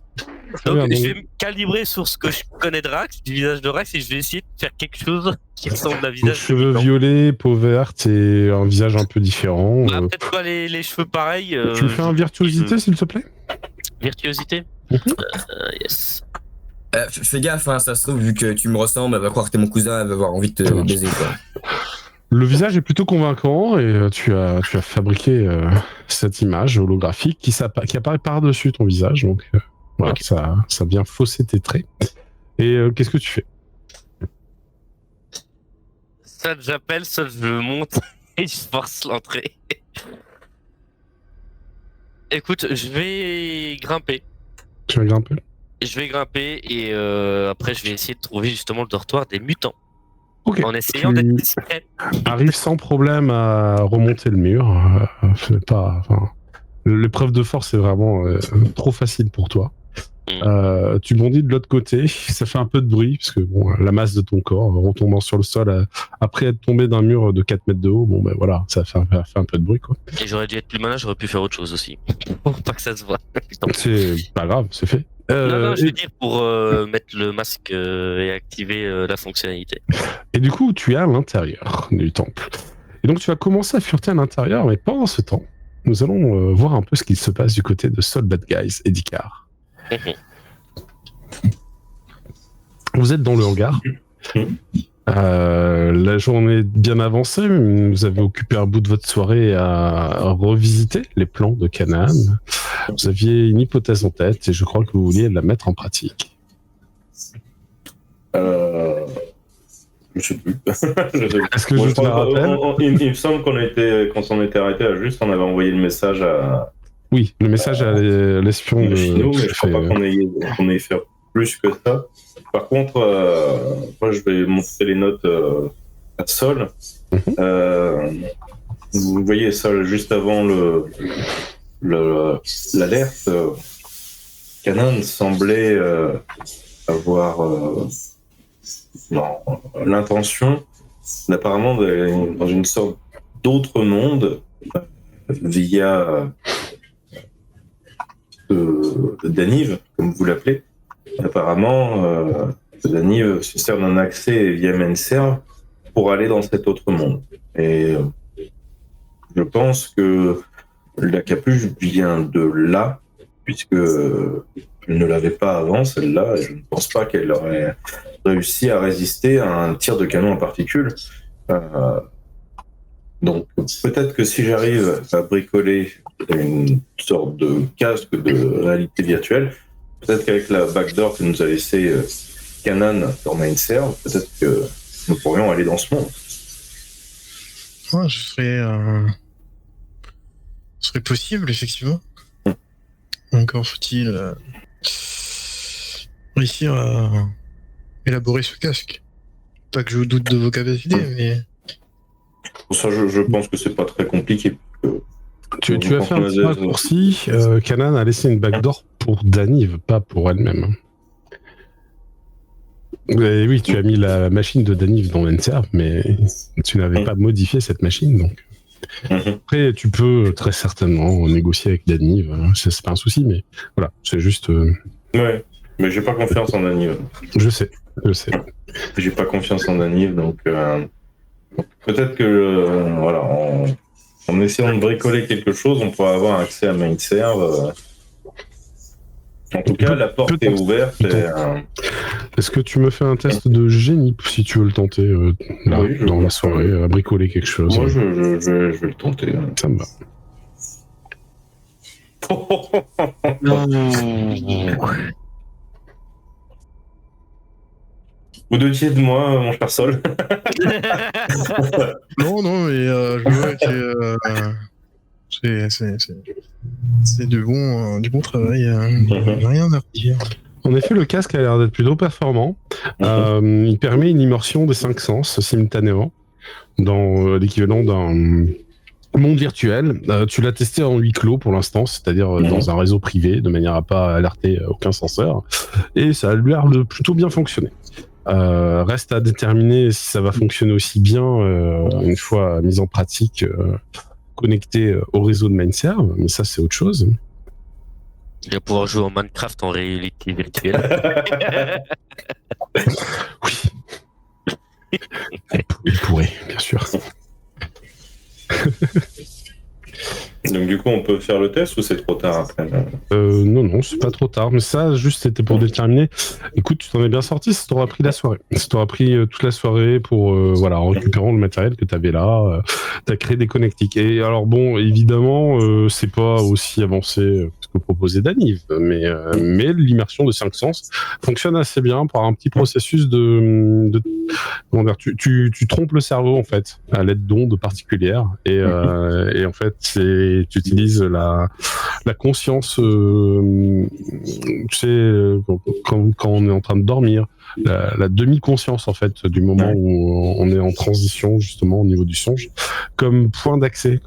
Donc bien, je vais me calibrer sur ce que je connais de Rax, du visage de Rax, et je vais essayer de faire quelque chose qui ressemble à un Donc, visage de cheveux mutant. violets, peau verte et un visage un peu différent. Bah, peut-être pas les cheveux pareils. Tu me fais un virtuosité s'il te plaît? Virtuosité. Mhm. Yes. Fais gaffe, hein, ça se trouve, vu que tu me ressembles, elle va croire que t'es mon cousin, elle va avoir envie de te baiser, quoi. Le visage est plutôt convaincant et tu as fabriqué cette image holographique qui apparaît par-dessus ton visage. Donc voilà, Okay. ça vient fausser tes traits. Et qu'est-ce que tu fais? Soit j'appelle, soit je monte et je force l'entrée. Écoute, je vais grimper. Tu vas grimper? Je vais grimper et après je vais essayer de trouver justement le dortoir des mutants. Ok. En essayant d'être discret. Arrive sans problème à remonter le mur. L'épreuve de force est vraiment trop facile pour toi. Tu bondis de l'autre côté, ça fait un peu de bruit, parce que bon, la masse de ton corps retombant sur le sol après être tombé d'un mur de 4 mètres de haut, bon ben voilà, ça fait un peu de bruit quoi. Et j'aurais dû être plus malin, j'aurais pu faire autre chose aussi. Pour pas que ça se voit. C'est pas grave, c'est fait. Non, je veux dire pour mettre le masque et activer la fonctionnalité. Et du coup, tu es à l'intérieur du temple. Et donc, tu vas commencer à fureter à l'intérieur, mais pendant ce temps, nous allons voir un peu ce qu'il se passe du côté de Soul Bad Guys et d'Icar. Vous êtes dans le hangar. La journée est bien avancée. Vous avez occupé un bout de votre soirée à revisiter les plans de Canaan. Vous aviez une hypothèse en tête et je crois que vous vouliez la mettre en pratique. Je sais plus. Est-ce que je te la rappelle? Il me semble qu'on s'en était arrêté à juste, on avait envoyé le message à... Oui, le message à l'espion de Chino, mais je crois pas qu'on ait fait plus que ça. Par contre, moi je vais montrer les notes à Sol. Vous voyez Sol juste avant l'alerte. Canaan semblait avoir l'intention d'apparemment d'aller dans une sorte d'autre monde via Daniv, comme vous l'appelez. Apparemment, Daniv se sert d'un accès via Menserve pour aller dans cet autre monde. Et je pense que la capuche vient de là, puisque elle ne l'avait pas avant, celle-là, et je ne pense pas qu'elle aurait réussi à résister à un tir de canon en particules. Donc peut-être que si j'arrive à bricoler une sorte de casque de réalité virtuelle, peut-être qu'avec la backdoor que nous a laissé Kanan dans Mindserve, peut-être que nous pourrions aller dans ce monde. Ouais, ce serait possible, effectivement. Encore faut-il réussir à élaborer ce casque. Pas que je doute de vos capacités, mais... Pour ça, je pense que c'est pas très compliqué. Tu as fait un petit raccourci. Kanan a laissé une backdoor pour Daniv, pas pour elle-même. Et oui, tu as mis la machine de Daniv dans Mindserve, mais tu n'avais pas modifié cette machine, donc... Après, tu peux très certainement négocier avec Daniv, c'est pas un souci, mais voilà, c'est juste... Ouais, mais j'ai pas confiance en Daniv. Je sais. J'ai pas confiance en Daniv, donc peut-être que voilà, en essayant de bricoler quelque chose, on pourra avoir accès à Mindserve. En tout cas, la porte est ouverte. Est-ce que tu me fais un test de génie si tu veux le tenter là, oui, dans la soirée, à bricoler quelque chose? Moi, je vais le tenter. Ça me va. Vous doutiez de moi, mon cher Sol. Non, mais je vois que c'est du bon travail. Rien à redire. En effet, le casque a l'air d'être plutôt performant. Il permet une immersion des 5 sens simultanément dans l'équivalent d'un monde virtuel. Tu l'as testé en huis clos pour l'instant, c'est-à-dire dans un réseau privé, de manière à pas alerter aucun censeur. Et ça a l'air de plutôt bien fonctionner. Reste à déterminer si ça va fonctionner aussi bien une fois mis en pratique, connecté au réseau de Mindserve, mais ça c'est autre chose. Il va pouvoir jouer en Minecraft en réalité virtuelle. Oui. Il pourrait, bien sûr. Donc du coup, on peut faire le test ou c'est trop tard après? Non, c'est pas trop tard. Mais ça, juste, c'était pour déterminer. Écoute, tu t'en es bien sorti, ça t'aura pris la soirée. Ça t'aura pris toute la soirée pour, voilà, en récupérant le matériel que t'avais là, t'as créé des connectiques. Et alors bon, évidemment, c'est pas aussi avancé que ce que proposait Daniv, mais l'immersion de 5 sens fonctionne assez bien par un petit processus de comment dire, tu trompes le cerveau en fait à l'aide d'ondes particulières et en fait tu utilises la conscience, tu sais, quand on est en train de dormir, la demi-conscience en fait du moment où on est en transition justement au niveau du songe, comme point d'accès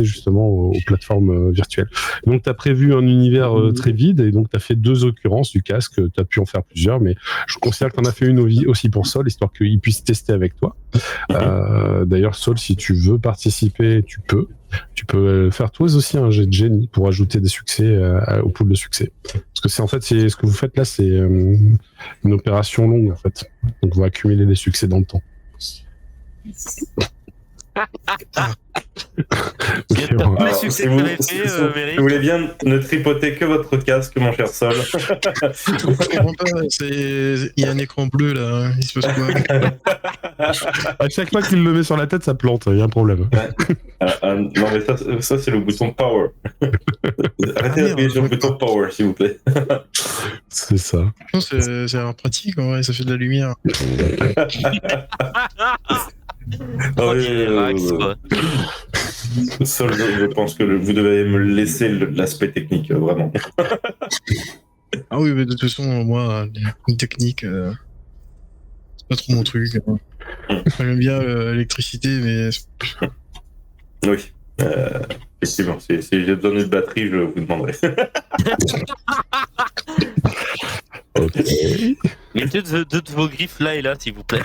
justement aux plateformes virtuelles. Donc tu as prévu un univers très vide et donc tu as fait 2 occurrences du casque, tu as pu en faire plusieurs, mais je considère que tu en as fait une aussi pour Sol, histoire qu'il puisse tester avec toi. D'ailleurs Sol, si tu veux participer, tu peux faire toi aussi un jet de génie pour ajouter des succès au pool de succès. Parce que c'est ce que vous faites là, c'est une opération longue en fait. Donc on va accumuler les succès dans le temps. Okay, alors, si vous voulez bien ne tripoter que votre casque, mon cher Sol. Je comprends pas, il y a un écran bleu là, il se passe quoi? À chaque fois qu'il le met sur la tête, ça plante, il y a un problème. Non mais ça c'est le bouton power. Arrêtez d'appuyer sur le bouton power s'il vous plaît. C'est ça. Non, c'est pratique en vrai, ça fait de la lumière. Sol, je pense que vous devez me laisser l'aspect technique, vraiment. Ah oui, mais de toute façon, moi, une technique, c'est pas trop mon truc. J'aime bien l'électricité, mais... Oui, effectivement, si j'ai besoin d'une batterie, je vous demanderai. Okay. Mettez deux de vos griffes là et là, s'il vous plaît.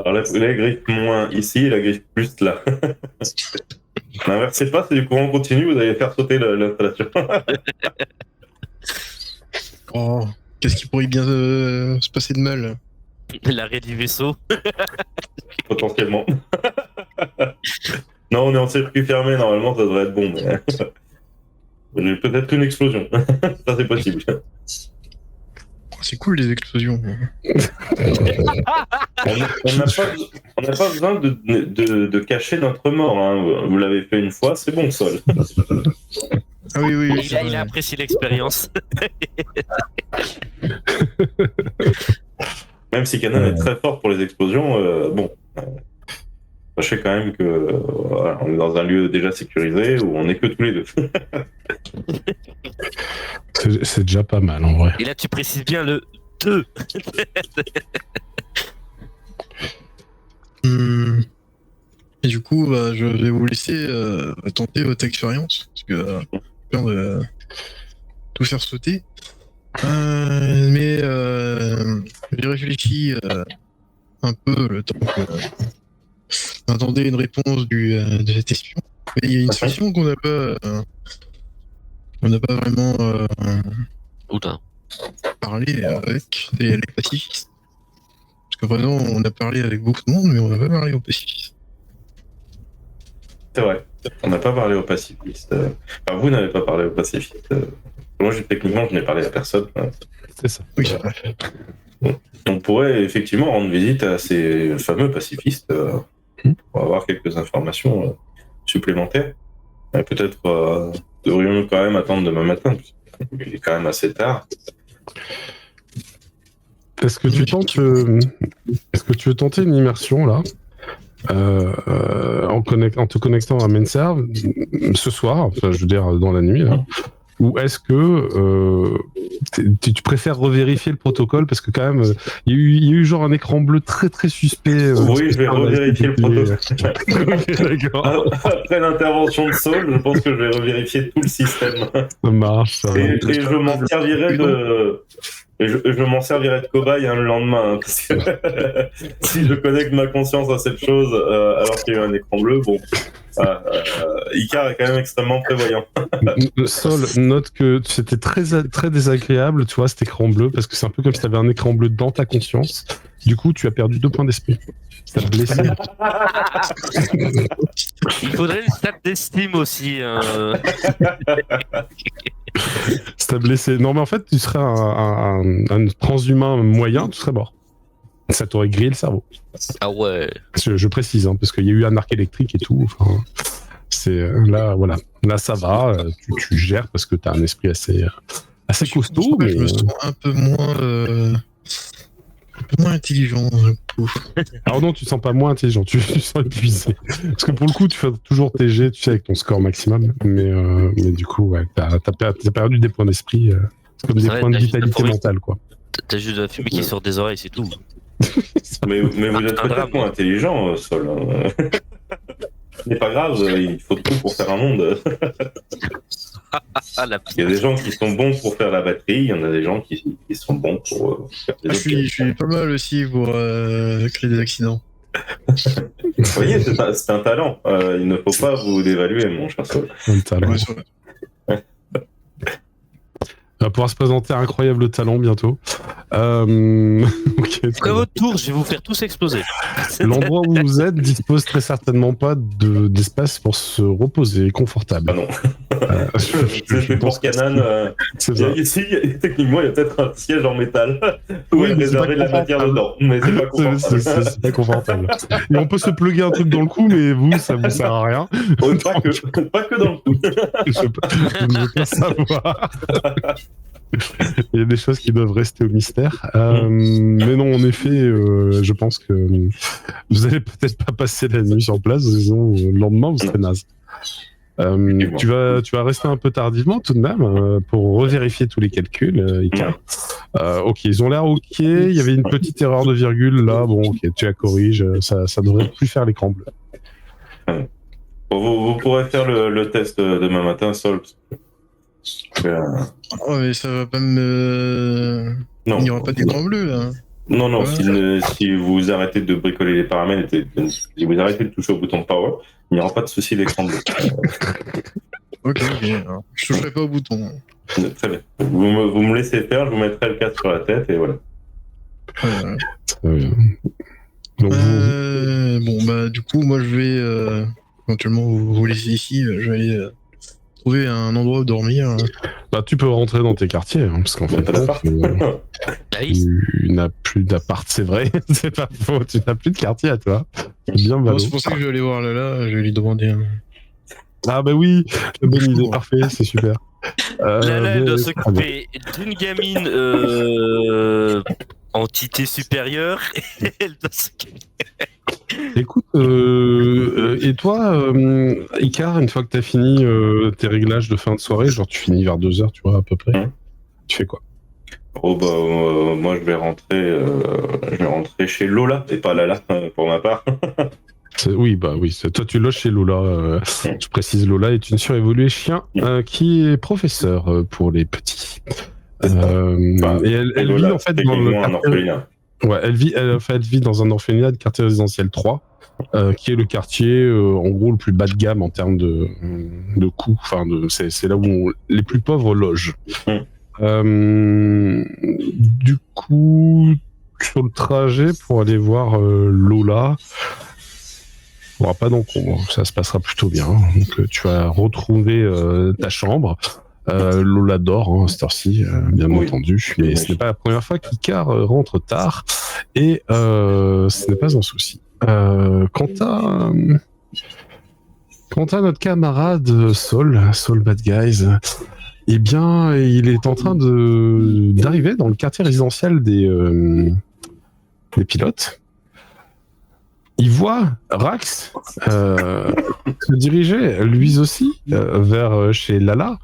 Alors la griffe moins ici et la griffe plus là. N'inversez pas, c'est du courant continu, vous allez faire sauter l'installation. Oh, qu'est-ce qui pourrait bien se passer de mal? L'arrêt du vaisseau. Potentiellement. Non, on est en circuit fermé, normalement ça devrait être bon, mais... peut-être une explosion. Ça c'est possible. C'est cool les explosions. On n'a pas besoin de cacher notre mort. Hein. Vous l'avez fait une fois, c'est bon, Sol. Ah oui, oui, oui. Il a apprécié l'expérience. Même si Canon est très fort pour les explosions, bon. Sachez quand même que voilà, on est dans un lieu déjà sécurisé où on n'est que tous les deux. C'est déjà pas mal en vrai. Et là, tu précises bien le 2. Et du coup, bah, je vais vous laisser tenter votre expérience, parce que peur de tout faire sauter. Mais j'ai réfléchi un peu le temps que j'attendais une réponse de cette question. Mais il y a une solution qu'on n'a pas vraiment Oula. parlé avec les pacifistes. Parce que vraiment, on a parlé avec beaucoup de monde, mais on n'a pas parlé aux pacifistes. C'est vrai. On n'a pas parlé aux pacifistes. Enfin, vous n'avez pas parlé aux pacifistes. Moi, techniquement, je n'ai parlé à personne. C'est ça. Oui, c'est vrai. On pourrait effectivement rendre visite à ces fameux pacifistes pour avoir quelques informations supplémentaires. Et peut-être devrions-nous quand même attendre demain matin. Il est quand même assez tard. Est-ce que tu tentes est-ce que tu veux tenter une immersion là en te connectant à Mainserve ce soir, enfin je veux dire dans la nuit là, ou est-ce que tu préfères revérifier le protocole parce que quand même il y a eu genre un écran bleu très très suspect. Oui, je vais revérifier le protocole. Okay, d'accord. Après l'intervention de Saul, je pense que je vais revérifier tout le système. Ça marche. Ça et je m'en servirai de... Et je m'en servirai de cobaye le lendemain, parce que si je connecte ma conscience à cette chose alors qu'il y a eu un écran bleu, bon, Icar est quand même extrêmement prévoyant. Sol, note que c'était très désagréable, tu vois, cet écran bleu, parce que c'est un peu comme si tu avais un écran bleu dans ta conscience. Du coup, tu as perdu 2 points d'esprit. Ça te blessé. Il faudrait une stat d'estime aussi. Ça t'a blessé. Non, mais en fait, tu serais un transhumain moyen, tu serais mort. Ça t'aurait grillé le cerveau. Ah ouais. Je précise, hein, parce qu'il y a eu un arc électrique et tout. Enfin, c'est là, voilà. Là, ça va. Tu gères parce que t'as un esprit assez costaud. Mais... Je me sens un peu moins intelligent. Alors non, tu te sens pas moins intelligent, tu te sens épuisé. Parce que pour le coup, tu fais toujours tes jets, tu sais, avec ton score maximum. Mais du coup, ouais, t'as perdu des points d'esprit. C'est comme des points de vitalité mentale, quoi. T'as juste de la fumée qui sort des oreilles, c'est tout. mais vous êtes peut-être moins intelligent, Sol. Ce n'est pas grave, il faut tout pour faire un monde. Il y a des gens qui sont bons pour faire la batterie, il y en a des gens qui sont bons pour faire des je suis pas mal aussi pour créer des accidents. Vous voyez, c'est un talent. Il ne faut pas vous dévaluer, mon cher Sol. Un talent. On va pouvoir se présenter un incroyable talent bientôt. Okay, après votre tour, je vais vous faire tous exploser. L'endroit où vous êtes dispose très certainement pas d'espace pour se reposer confortable. Ah non. C'est pour Canon. Techniquement, il y a peut-être un siège en métal où est réservé de la matière dedans. Mais c'est pas confortable. C'est pas confortable. Et on peut se plugger un truc dans le cou, mais vous, ça vous sert à rien. Pas que dans le cou. Je ne veux pas savoir. Il y a des choses qui doivent rester au mystère. Mais non, en effet, je pense que vous allez peut-être pas passer la nuit sur place, sinon le lendemain, vous serez naze. Tu vas rester un peu tardivement tout de même pour revérifier tous les calculs, Icar. Ok, ils ont l'air ok. Il y avait une petite erreur de virgule là. Bon, ok, tu la corriges. Ça devrait plus faire l'écran bleu. Vous pourrez faire le test demain matin, Sol. Oh, mais ça va pas me. Non. Il n'y aura pas d'écran bleu là. Non, Ouais. si vous arrêtez de bricoler les paramètres et si vous arrêtez de toucher au bouton power, il n'y aura pas de souci d'écran bleu. Ok. Alors, je toucherai pas au bouton. Très bien. Vous me laissez faire, je vous mettrai le casque sur la tête et voilà. Très bien. Donc, Bon, bah, du coup, moi je vais éventuellement vous laisser ici. Je vais aller trouver un endroit où dormir. bah, tu peux rentrer dans tes quartiers, hein, parce qu'en fait, Pas d'appart. tu n'as plus d'appart, c'est vrai, c'est pas faux, tu n'as plus de quartier à toi. C'est bien Bon, ballot. c'est pour ça que je vais aller voir Lala, je vais lui demander Ah bah oui, la bonne idée, parfait, c'est super. Lala, elle mais- doit très bien. s'occuper d'une gamine entité supérieure et elle doit s'occuper. Écoute, et toi, Icar, une fois que t'as fini tes réglages de fin de soirée, genre tu finis vers 2h, tu vois, à peu près, tu fais quoi? Oh bah moi je vais rentrer chez Lola et pas Lala pour ma part. Oui, bah oui, toi tu loges chez Lola. Je précise, Lola est une surévoluée chien qui est professeur pour les petits. Et elle Lola, vit en fait dans le techniquement un quartier... orphelinat. Ouais, elle vit dans un orphelinat de quartier résidentiel 3, qui est le quartier en gros le plus bas de gamme en termes de coûts. Enfin, c'est là où les plus pauvres logent. Du coup, sur le trajet pour aller voir Lola, il n'y aura pas d'encombre, ça se passera plutôt bien. Donc tu vas retrouver ta chambre. Lola dort à cette heure-ci, bien entendu, mais ce n'est pas la première fois qu'Icar rentre tard, et ce n'est pas un souci. Quant à notre camarade Sol Bad Guys, eh bien, il est en train d'arriver dans le quartier résidentiel des pilotes. Il voit Rax se diriger, lui aussi, vers chez Lala.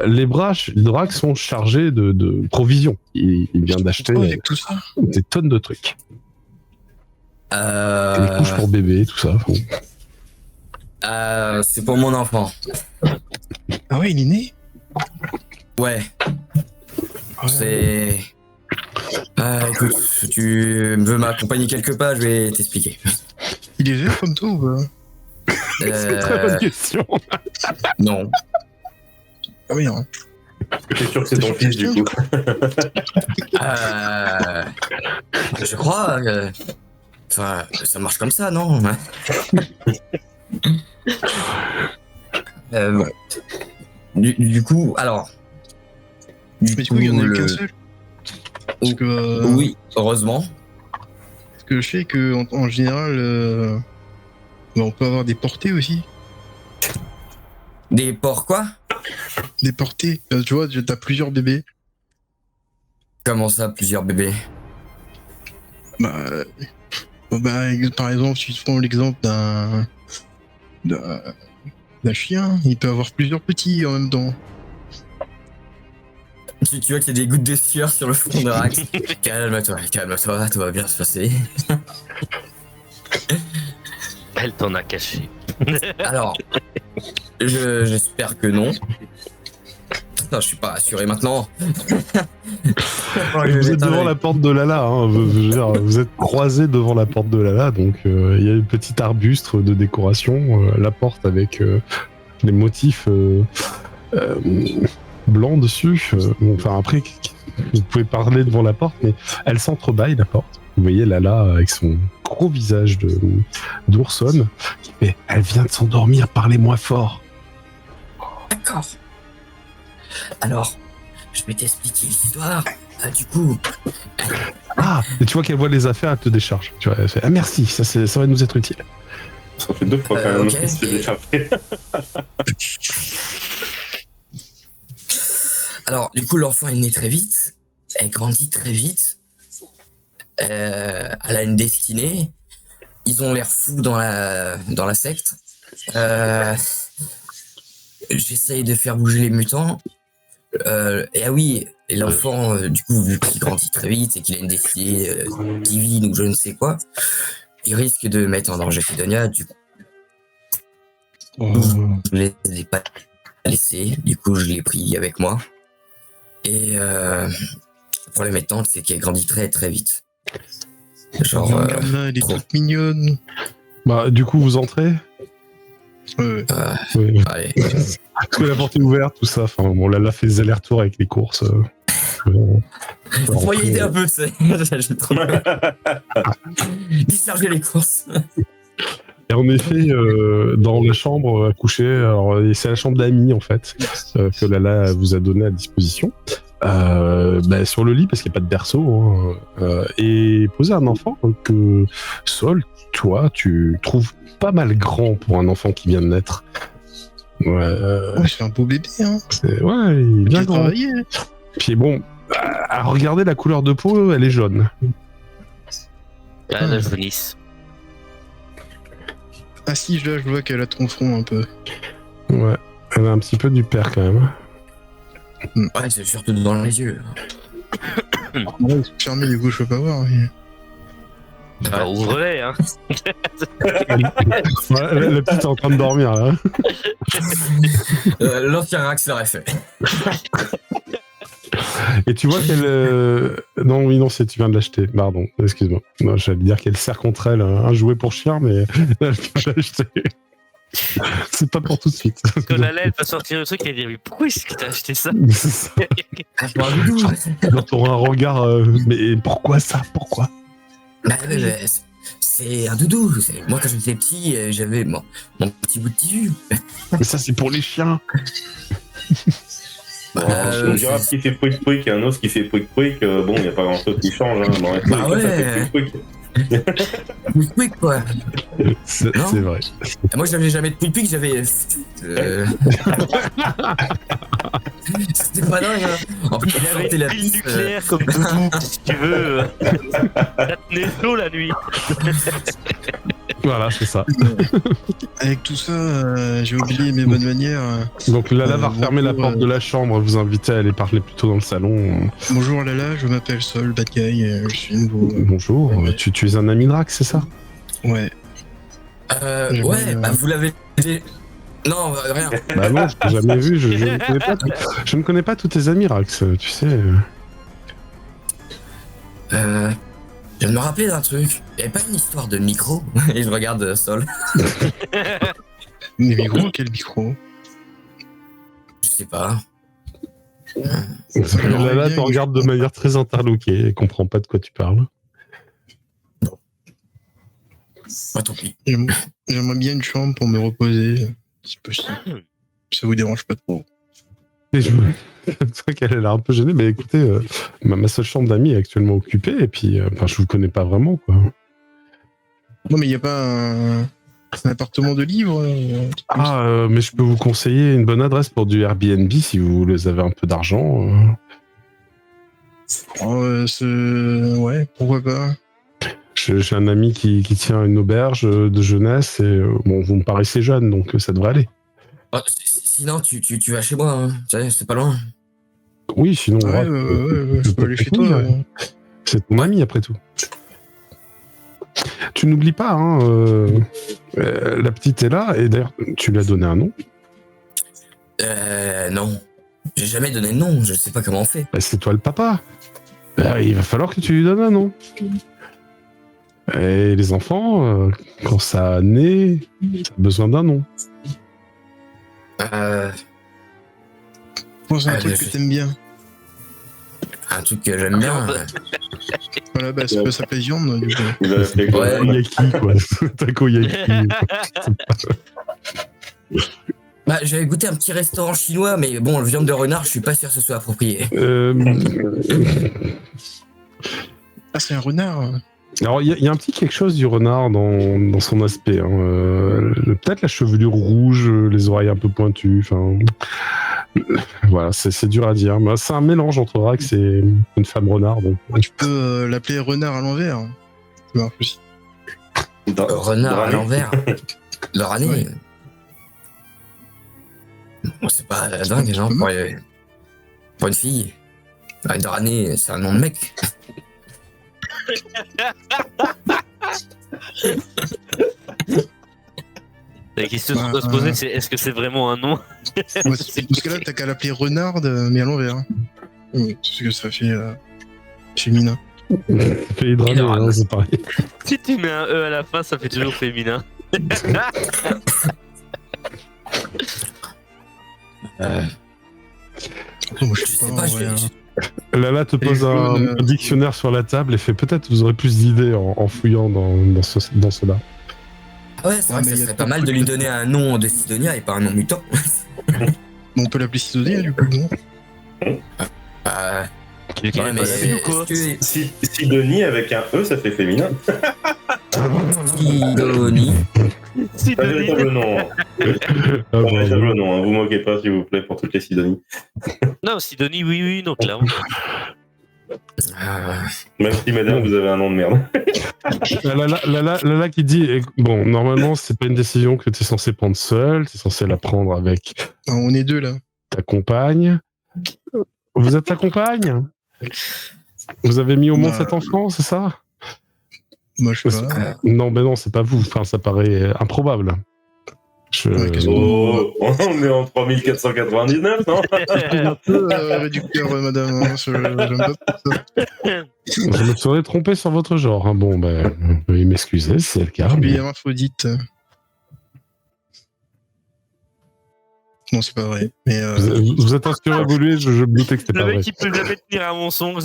Les bras de Rax sont chargés de provisions. Il vient d'acheter tout ça. des tonnes de trucs. Des couches pour bébé, tout ça. C'est pour mon enfant. Ah ouais, il est né. Ouais. C'est... écoute, si tu veux m'accompagner quelque part, je vais t'expliquer. Il est vert comme toi ou pas? C'est une très bonne question. Non. Ah oui, non. T'es sûr que c'est ton fils du coup? Je crois. Enfin, ça marche comme ça, non? Bon. Du coup, alors. Mais du coup, il y en a eu qu'un seul. Parce que, oui, heureusement. Parce que je sais que en général, on peut avoir des portées aussi. Des porcs quoi? Des portées. Tu vois, t'as plusieurs bébés. Comment ça, plusieurs bébés? Bah, par exemple, si tu prends l'exemple d'un chien, il peut avoir plusieurs petits en même temps. Tu vois qu'il y a des gouttes de sueur sur le front de Rax. Calme-toi, tout va bien se passer. Elle t'en a caché. Alors, j'espère que non. Non, je suis pas assuré maintenant. Vous êtes devant la porte de Lala, hein. Je veux dire, vous êtes croisés devant la porte de Lala, donc il y a une petite arbuste de décoration, la porte avec les motifs blancs dessus. Enfin après, vous pouvez parler devant la porte, mais elle s'entrebâille la porte. Vous voyez Lala avec son gros visage d'oursonne qui fait « Elle vient de s'endormir, parlez-moi fort !» D'accord. Alors, je vais t'expliquer l'histoire. Du coup... Ah, et tu vois qu'elle voit les affaires, elle te décharge. Tu vois, elle fait « Ah merci, ça va nous être utile. » Ça fait 2 fois quand même ok. que c'est déjà fait. Alors, du coup, l'enfant est né très vite. Elle grandit très vite. Elle a une destinée. Ils ont l'air fous dans la secte. J'essaye de faire bouger les mutants. Et ah oui, et l'enfant, du coup, vu qu'il grandit très vite et qu'il a une destinée divine ou je ne sais quoi, il risque de mettre en danger Sidonia. Du coup, je ne les ai pas laissés. Du coup, je l'ai pris avec moi. Et le problème étant, c'est qu'elle grandit très très vite. Genre. Regarde-là, elle est toute mignonne. Bah, du coup, vous entrez. Ouais. Oui. Allez. Parce que la porte est ouverte, tout ça. Enfin, bon, Lala fait des allers-retours avec les courses. Vous pourriez aider un peu, tu sais. J'ai trop discharger les courses. Et en effet, dans la chambre à coucher, alors c'est la chambre d'amis en fait, que Lala vous a donné à disposition. Sur le lit, parce qu'il n'y a pas de berceau, et poser un enfant que Sol, toi, tu trouves pas mal grand pour un enfant qui vient de naître. Ouais, c'est un beau bébé, hein. Ouais, il est bien Bien grand. travaillé. Puis bon, à regarder la couleur de peau, elle est jaune. Ah, la jaunisse. Ah si, je vois qu'elle a ton front un peu. Ouais, elle a un petit peu du père quand même. Ouais, c'est surtout dans les yeux. Ouais, c'est fermé, du coup, je peux pas voir. Mais... Bah, ouvre-les, hein. Ouais, la petite est en train de dormir là. L'ancien Rax l'aurait fait. Et tu vois qu'elle. Non, oui, non, c'est tu viens de l'acheter. Pardon, excuse-moi. Non, j'allais dire qu'elle sert contre elle un jouet pour chien, mais elle vient d'acheter. C'est pas pour tout de suite. Quand la elle va sortir le truc, elle va dire, mais pourquoi est-ce que t'as acheté ça? C'est ça. Pour un doudou. Là, t'auras un regard. Mais pourquoi ça? Pourquoi? Bah, c'est un doudou. Moi, quand j'étais petit, j'avais mon petit bout de tissu. Mais ça, c'est pour les chiens. Un girafe qui fait pouic pouic et un os qui fait pouic pouic, bon, il n'y a pas grand chose qui change. Hein, dans les Bah trucs, ça ouais. fait pouic pouic. Quick, quoi. C'est Non. vrai. Moi, j'avais jamais de pouic, j'avais. C'était pas dingue, hein. En plus, Il avait sortait une la pile piste. nucléaire comme doudou, si tu veux. Ça tenait chaud la nuit. Voilà, c'est ça. Avec tout ça, j'ai oublié mes bonnes manières. Donc Lala va refermer la bonjour, porte de la chambre, vous inviter à aller parler plutôt dans le salon. Bonjour Lala, je m'appelle Sol, bad guy, je suis nouveau. Bonjour, Ouais. tu es un ami Drax, c'est ça? Ouais. Ouais, bah, vous l'avez. Non, rien. Bah non, je t'ai jamais vu, je ne connais pas tous tes amis Drax, tu sais. Je viens de me rappeler d'un truc. Y'avait pas une histoire de micro? Et je regarde Sol. Des micros, quel micro? Je sais pas. Lala te regarde de manière très interloquée et comprend pas de quoi tu parles. Bah, tant pis. J'aimerais bien une chambre pour me reposer, si possible. Ça vous dérange pas trop? Et je vois qu'elle a l'air un peu gênée, mais écoutez, ma seule chambre d'amis est actuellement occupée, et puis, je vous connais pas vraiment, quoi. Non, mais y a pas un appartement de livres Mais je peux vous conseiller une bonne adresse pour du Airbnb si vous avez un peu d'argent. Ouais, pourquoi pas? J'ai un ami qui tient une auberge de jeunesse, et bon, vous me paraissez jeune, donc ça devrait aller. Oh, sinon, tu vas chez moi, hein. C'est pas loin. Oui, sinon, Ouais, je peux aller chez toi. oui, c'est ton ami après tout. Tu n'oublies pas, hein, la petite est là, et d'ailleurs, tu lui as donné un nom. Non. J'ai jamais donné de nom, je sais pas comment on fait. Bah, c'est toi le papa. Bah, il va falloir que tu lui donnes un nom. Et les enfants, quand ça naît, ça a besoin d'un nom. Pense à un Ouais, truc je- que t'aimes bien. Un truc que j'aime bien. Voilà, bah, ça peut s'appeler viande, du coup. Il va l'appeler quoi? Ouais. Yaki, quoi. Taco Yaki. Bah, j'avais goûté un petit restaurant chinois, mais bon, le viande de renard, je suis pas sûr que ce soit approprié. Ah, c'est un renard. Alors, il y a un petit quelque chose du renard dans son aspect. Hein. Peut-être la chevelure rouge, les oreilles un peu pointues. Enfin, voilà, c'est dur à dire. Mais c'est un mélange entre Drax et une femme renard. Donc. Tu peux l'appeler renard à l'envers. Ça marche aussi. Renard à Drané. l'envers. Leur année. Ouais. Bon, c'est pas dingue, genre, pour une fille. Dorané, c'est un nom de mec. La question qu'on doit se poser, c'est est-ce que c'est vraiment un nom? Ouais, dans ce cas-là, t'as qu'à l'appeler renard, mais à l'envers. Oui, parce que ça fait féminin. Ça fait hydraner, Énorme. hein, c'est pareil. Si tu mets un E à la fin, ça fait toujours féminin. Oh, moi, je Je sais sais pas, pas, ouais, hein. Lala te pose jaune, un dictionnaire sur la table et fait peut-être vous aurez plus d'idées en fouillant dans cela. Ouais, c'est vrai Ouais, que mais ça y a serait pas pas mal de de truc lui de- donner un nom de Sidonia et pas un nom mutant. On peut l'appeler Sidonia, du coup, non? Tu veux qu'elle Ouais, ait mais pas la vie ou quoi? est-ce que Si Denis avec un E, ça fait féminin. Sidonie. Pas véritable nom. Ah, Pas bravo. véritable nom, hein. Vous moquez pas, s'il vous plaît, pour toutes les Sidonies. Non, Sidonie, oui, non, clairement. Même si, madame, vous avez un nom de merde. Lala qui dit bon, normalement, c'est pas une décision que tu es censé prendre seul, tu es censé la prendre avec Ah, on est deux là. ta compagne. Vous êtes ta compagne? Vous avez mis au monde Bah, cet enfant, c'est ça? Moi, je sais pas. Non, ben non, c'est pas vous. Enfin, ça paraît improbable. Ouais, qu'est-ce que- Oh, on est en 3499, non? Un peu réducteur, madame. Hein, j'aime pas ça. Je me serais trompé sur votre genre. Hein. Bon, ben, veuillez m'excuser si c'est le cas. Je suis mais- hermaphrodite. Non, c'est pas vrai. Mais Vous êtes un surévolué, je me doutais que c'était Le pas mec vrai. qui peut jamais tenir un mensonge.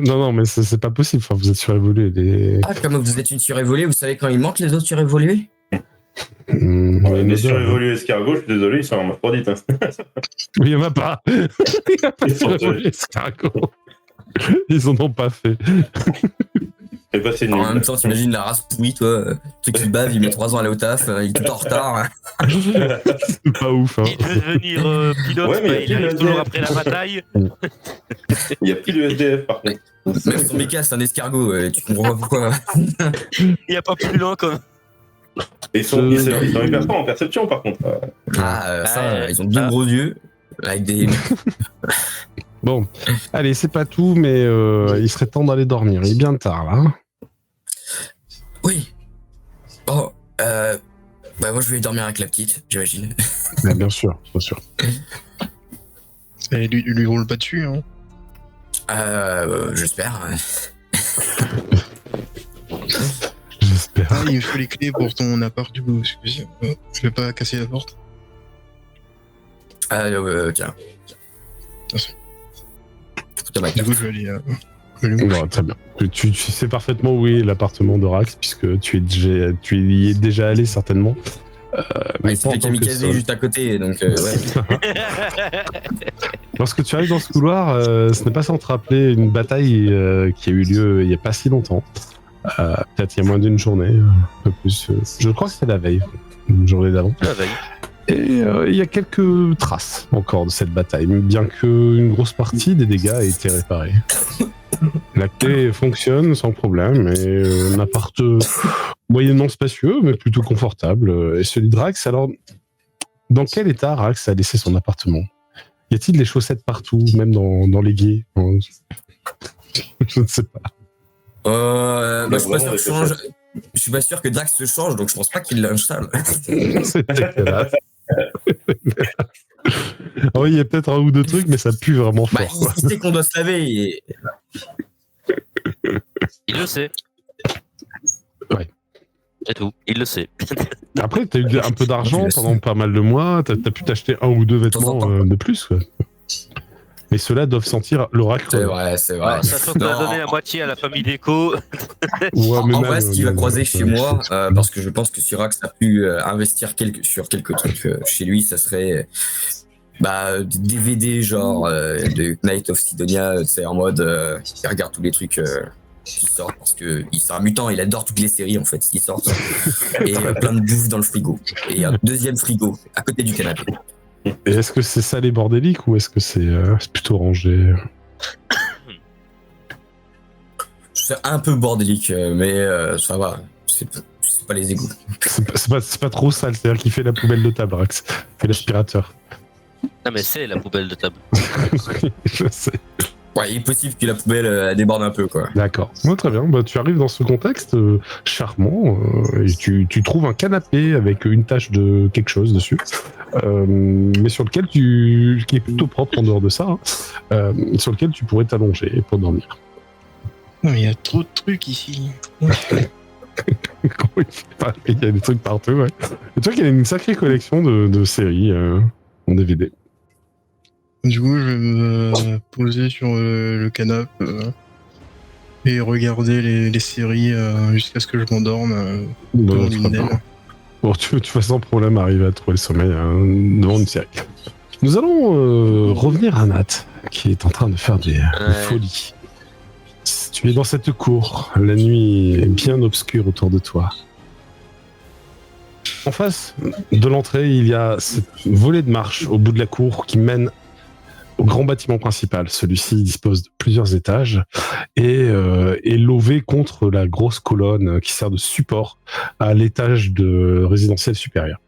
Non, mais c'est pas possible. Enfin, vous êtes surévolué. Les... Ah, comme vous êtes une surévoluée, vous savez quand il manque les autres surévolués? Les surévolués escargots, je suis désolé, ils sont hermaphrodites. Hein. Oui, il n'y en a pas. Il n'y a pas de surévolué escargot. Ils en ont pas fait. C'est pas c'est En nul. même temps, t'imagines la race pourrie, toi. Truc qui bave, il met 3 ans à aller au taf, il est tout en retard. Hein. C'est pas ouf. Hein. Il devait devenir pilote, Ouais, mais bah, il y a il arrive plus toujours de- après la bataille. Il n'y a plus de SDF, par contre. Même son méca, c'est un escargot, tu comprends pas pourquoi. Il n'y a pas plus lent comme. Ils sont hyper forts en perception, par contre. Ils ont deux gros yeux, avec des. Bon, allez, c'est pas tout, mais il serait temps d'aller dormir. Il est bien tard, là. Hein. Oui. Oh, bah moi je vais dormir avec la petite, j'imagine. Mais bien sûr, bien sûr. et lui roule pas dessus. Hein. J'espère. J'espère. Ah, il me faut les clés pour ton appart du coup. Excusez. Je vais pas casser la porte. Tiens. Merci. Putain, ma Du coup, carte. je vais aller. Je vais aller me coucher. Bon, très bien. Tu sais parfaitement où est l'appartement de Rax, puisque tu y es déjà allé, certainement. Ouais, pas c'est en le tant que kamikaze seul. juste à côté, donc ouais. Lorsque tu arrives dans ce couloir, ce n'est pas sans te rappeler une bataille qui a eu lieu il n'y a pas si longtemps. Peut-être il y a moins d'une journée, un peu plus. Je crois que c'était la veille, une journée d'avant. La veille. Et il y a quelques traces encore de cette bataille, bien qu'une grosse partie des dégâts ait été réparée. La clé fonctionne sans problème, et un appart moyennement spacieux, mais plutôt confortable. Et celui de Rax, alors, dans quel état Rax a laissé son appartement? Y a-t-il des chaussettes partout, même dans l'évier? Je ne sais pas. Moi, je suis pas vraiment sûr des que je suis pas sûr que Drax se change, donc je pense pas qu'il linge sale. C'est dégueulasse. Ah oui, il y a peut-être un ou deux trucs, mais ça pue vraiment Bah, fort. Quoi. il sait qu'on doit se laver. Et... Il le sait. Ouais. C'est tout, il le sait. Après, t'as eu un peu d'argent Tu le pendant pas mal de mois, t'as pu t'acheter un ou deux vêtements temps en temps. de plus. Quoi. Et ceux-là doivent sentir l'oracle. C'est vrai, c'est vrai. Ah, sachant qu'on a Non, donné la moitié à la famille déco. Ouais, en mais vrai, même, ce qu'il va croiser chez moi, c'est- parce que je pense que Syrax a pu investir sur quelques trucs chez lui, ça serait des DVD genre de Knight of Sidonia, tu sais, en mode il regarde tous les trucs qui sortent parce que c'est un mutant, il adore toutes les séries en fait qui sortent et plein de bouffe dans le frigo et un deuxième frigo à côté du canapé. Et est-ce que c'est sale et bordélique ou est-ce que c'est plutôt rangé? C'est un peu bordélique, mais ça va, c'est pas les égouts. C'est pas trop sale, c'est-à-dire qu'il fait la poubelle de table, Rax. Il fait l'aspirateur. Non, mais c'est la poubelle de table. Je sais. Ouais, il est possible que la poubelle déborde un peu quoi. D'accord. Ouais, très bien. Bah, tu arrives dans ce contexte charmant et tu trouves un canapé avec une tache de quelque chose dessus, mais sur lequel qui est plutôt propre en dehors de ça, hein, sur lequel tu pourrais t'allonger pour dormir. Non, mais il y a trop de trucs ici. Il y a des trucs partout, ouais. Et tu vois qu'il y a une sacrée collection de séries en DVD. Du coup, je vais me poser sur le canapé et regarder les séries jusqu'à ce que je m'endorme Bon, devant tu l'une vas d'elles. pas- Bon, tu vas sans problème arriver à trouver le sommeil devant une série. Nous allons revenir à Nat, qui est en train de faire des folies. Tu es dans cette cour, la nuit est bien obscure autour de toi. En face de l'entrée, il y a cette volée de marche au bout de la cour qui mène au grand bâtiment principal. Celui-ci dispose de plusieurs étages et est lové contre la grosse colonne qui sert de support à l'étage de résidentiel supérieur.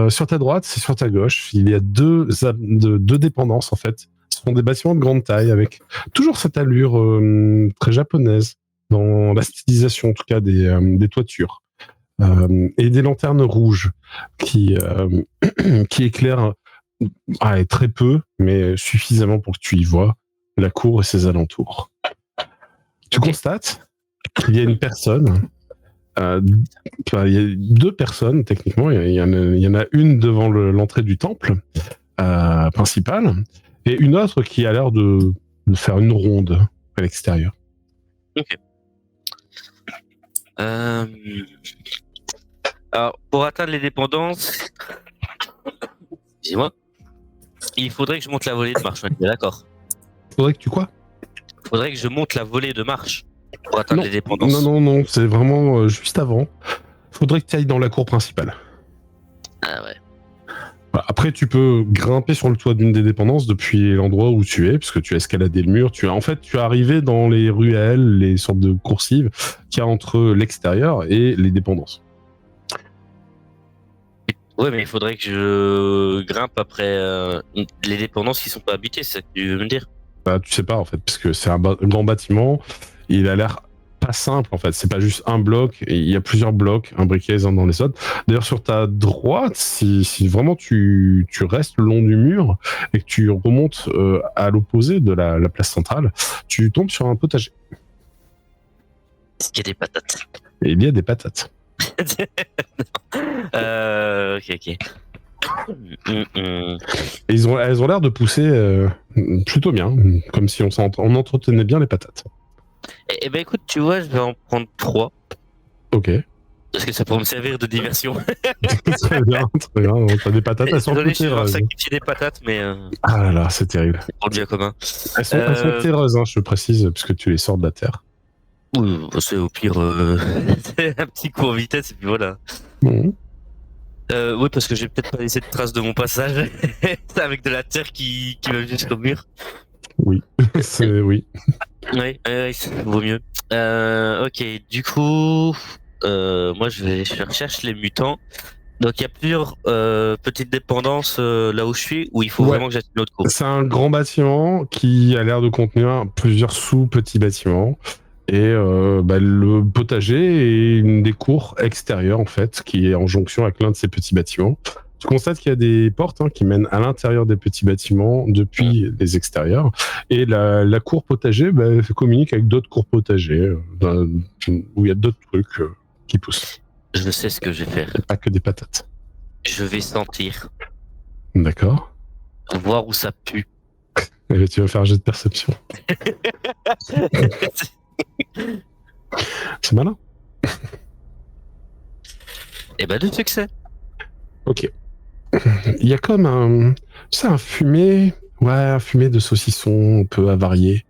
Sur ta droite, c'est sur ta gauche, il y a deux dépendances en fait. Ce sont des bâtiments de grande taille avec toujours cette allure très japonaise dans la stylisation en tout cas des toitures. Et des lanternes rouges qui éclairent très peu, mais suffisamment pour que tu y vois la cour et ses alentours. Tu constates qu'il y a une personne, il y a deux personnes techniquement, il y en a une devant l'entrée du temple principal et une autre qui a l'air de faire une ronde à l'extérieur. Ok. Alors, pour atteindre les dépendances, excusez-moi, il faudrait que je monte la volée de marche, on est bien d'accord. Faudrait que tu quoi ? Faudrait que je monte la volée de marche pour atteindre les dépendances. Non, c'est vraiment juste avant. Faudrait que tu ailles dans la cour principale. Ah ouais. Après, tu peux grimper sur le toit d'une des dépendances depuis l'endroit où tu es, parce que tu as escaladé le mur. Tu es arrivé dans les ruelles, les sortes de coursives qu'il y a entre l'extérieur et les dépendances. Ouais, mais il faudrait que je grimpe après les dépendances qui sont pas habitées, c'est ça que tu veux me dire? Bah, tu sais pas en fait, parce que c'est un grand bâtiment. Il a l'air pas simple en fait. C'est pas juste un bloc. Et il y a plusieurs blocs imbriqués les uns dans les autres. D'ailleurs, sur ta droite, si vraiment tu restes le long du mur et que tu remontes à l'opposé de la place centrale, tu tombes sur un potager. Est-ce qu'il y a des patates? Et il y a des patates. Ok. Et elles ont l'air de pousser plutôt bien, comme si on entretenait bien les patates. Eh ben écoute, tu vois, je vais en prendre 3. Ok. Parce que ça pourrait me servir de diversion. Très bien. T'as des patates, elles sont Désolé, je vais devoir terreuses. sacrifier des patates, mais Ah là là, c'est terrible. c'est pour le bien commun. Elles sont terreuses, je précise, puisque tu les sors de la terre. Oui, c'est au pire un petit coup en vitesse et puis voilà. Mmh. Oui, parce que j'ai peut-être pas laissé de traces de mon passage avec de la terre qui va jusqu'au mur. Oui, oui. Oui, vaut mieux. Ok, du coup, moi je recherche les mutants. Donc il y a plusieurs petites dépendances là où je suis, où il faut vraiment que j'atteigne une autre cour. C'est un grand bâtiment qui a l'air de contenir plusieurs sous-petits bâtiments. Et le potager est une des cours extérieures en fait, qui est en jonction avec l'un de ces petits bâtiments. Tu constates qu'il y a des portes qui mènent à l'intérieur des petits bâtiments depuis les extérieurs. Et la cour potager communique avec d'autres cours potagers où il y a d'autres trucs qui poussent. Je sais ce que je vais faire. Pas que des patates. Je vais sentir. D'accord. Voir où ça pue. Et tu vas faire un jet de perception. C'est malin. Et ben, de succès. Ok. Il y a comme un fumé, un fumé de saucisson un peu avarié.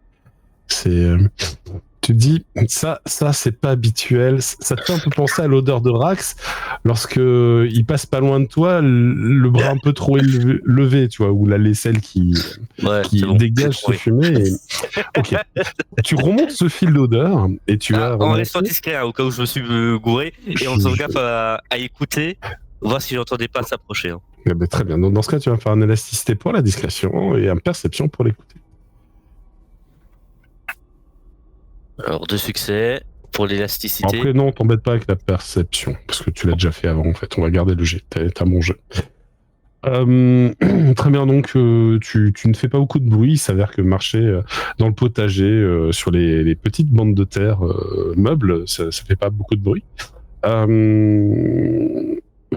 Tu te dis, ça c'est pas habituel. Ça te fait un peu penser à l'odeur de Rax lorsque il passe pas loin de toi, le bras un peu trop levé, tu vois, ou la l'aisselle qui dégage ce fumé. Ok. Tu remontes ce fil d'odeur et tu vas. En restant discret, au cas où je me suis gouré, et en faisant gaffe à écouter, voir si j'entends des pas s'approcher. Eh ben, très bien. Donc, dans ce cas, tu vas faire une élasticité pour la discrétion et une perception pour l'écouter. Alors, 2 succès pour l'élasticité. Après, non, t'embête pas avec la perception, parce que tu l'as déjà fait avant, en fait. On va garder le jet. T'as mon jeu. Très bien, donc tu ne fais pas beaucoup de bruit. Il s'avère que marcher dans le potager sur les petites bandes de terre meubles, ça fait pas beaucoup de bruit.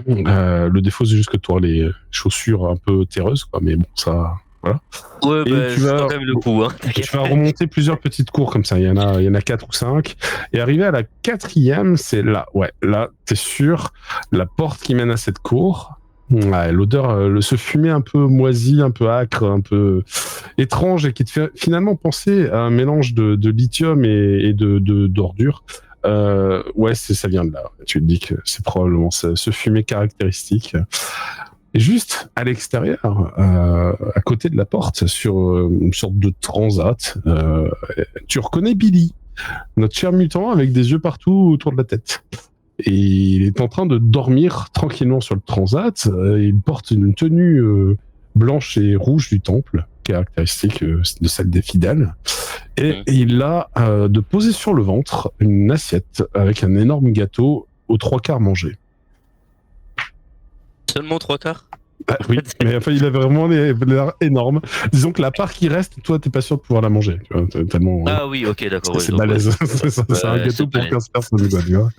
Le défaut, c'est juste que tu as les chaussures un peu terreuses, quoi, mais bon, ça... Voilà. Ouais, tu vas quand même le coup. Tu vas remonter plusieurs petites cours comme ça. Il y en a 4 ou 5. Et arrivé à la 4e, c'est là. Ouais, là, t'es sûr. La porte qui mène à cette cour. Ouais, l'odeur, ce fumet un peu moisi, un peu âcre, un peu étrange et qui te fait finalement penser à un mélange de lithium et d'ordures. Ouais, ça vient de là. Tu te dis que c'est probablement ce fumet caractéristique. Et juste à l'extérieur, à côté de la porte, sur une sorte de transat, tu reconnais Billy, notre cher mutant avec des yeux partout autour de la tête. Et il est en train de dormir tranquillement sur le transat. Il porte une tenue blanche et rouge du temple, caractéristique de celle des fidèles. Et il a de poser sur le ventre une assiette avec un énorme gâteau aux 3/4 mangé. Seulement 3/4? Bah, oui, mais enfin, il a vraiment l'air énorme. Disons que la part qui reste, toi, t'es pas sûr de pouvoir la manger. Tu vois, tellement, Ah oui, ok, d'accord. c'est ouais, balèze. C'est un gâteau pour 15 personnes, quoi, tu vois.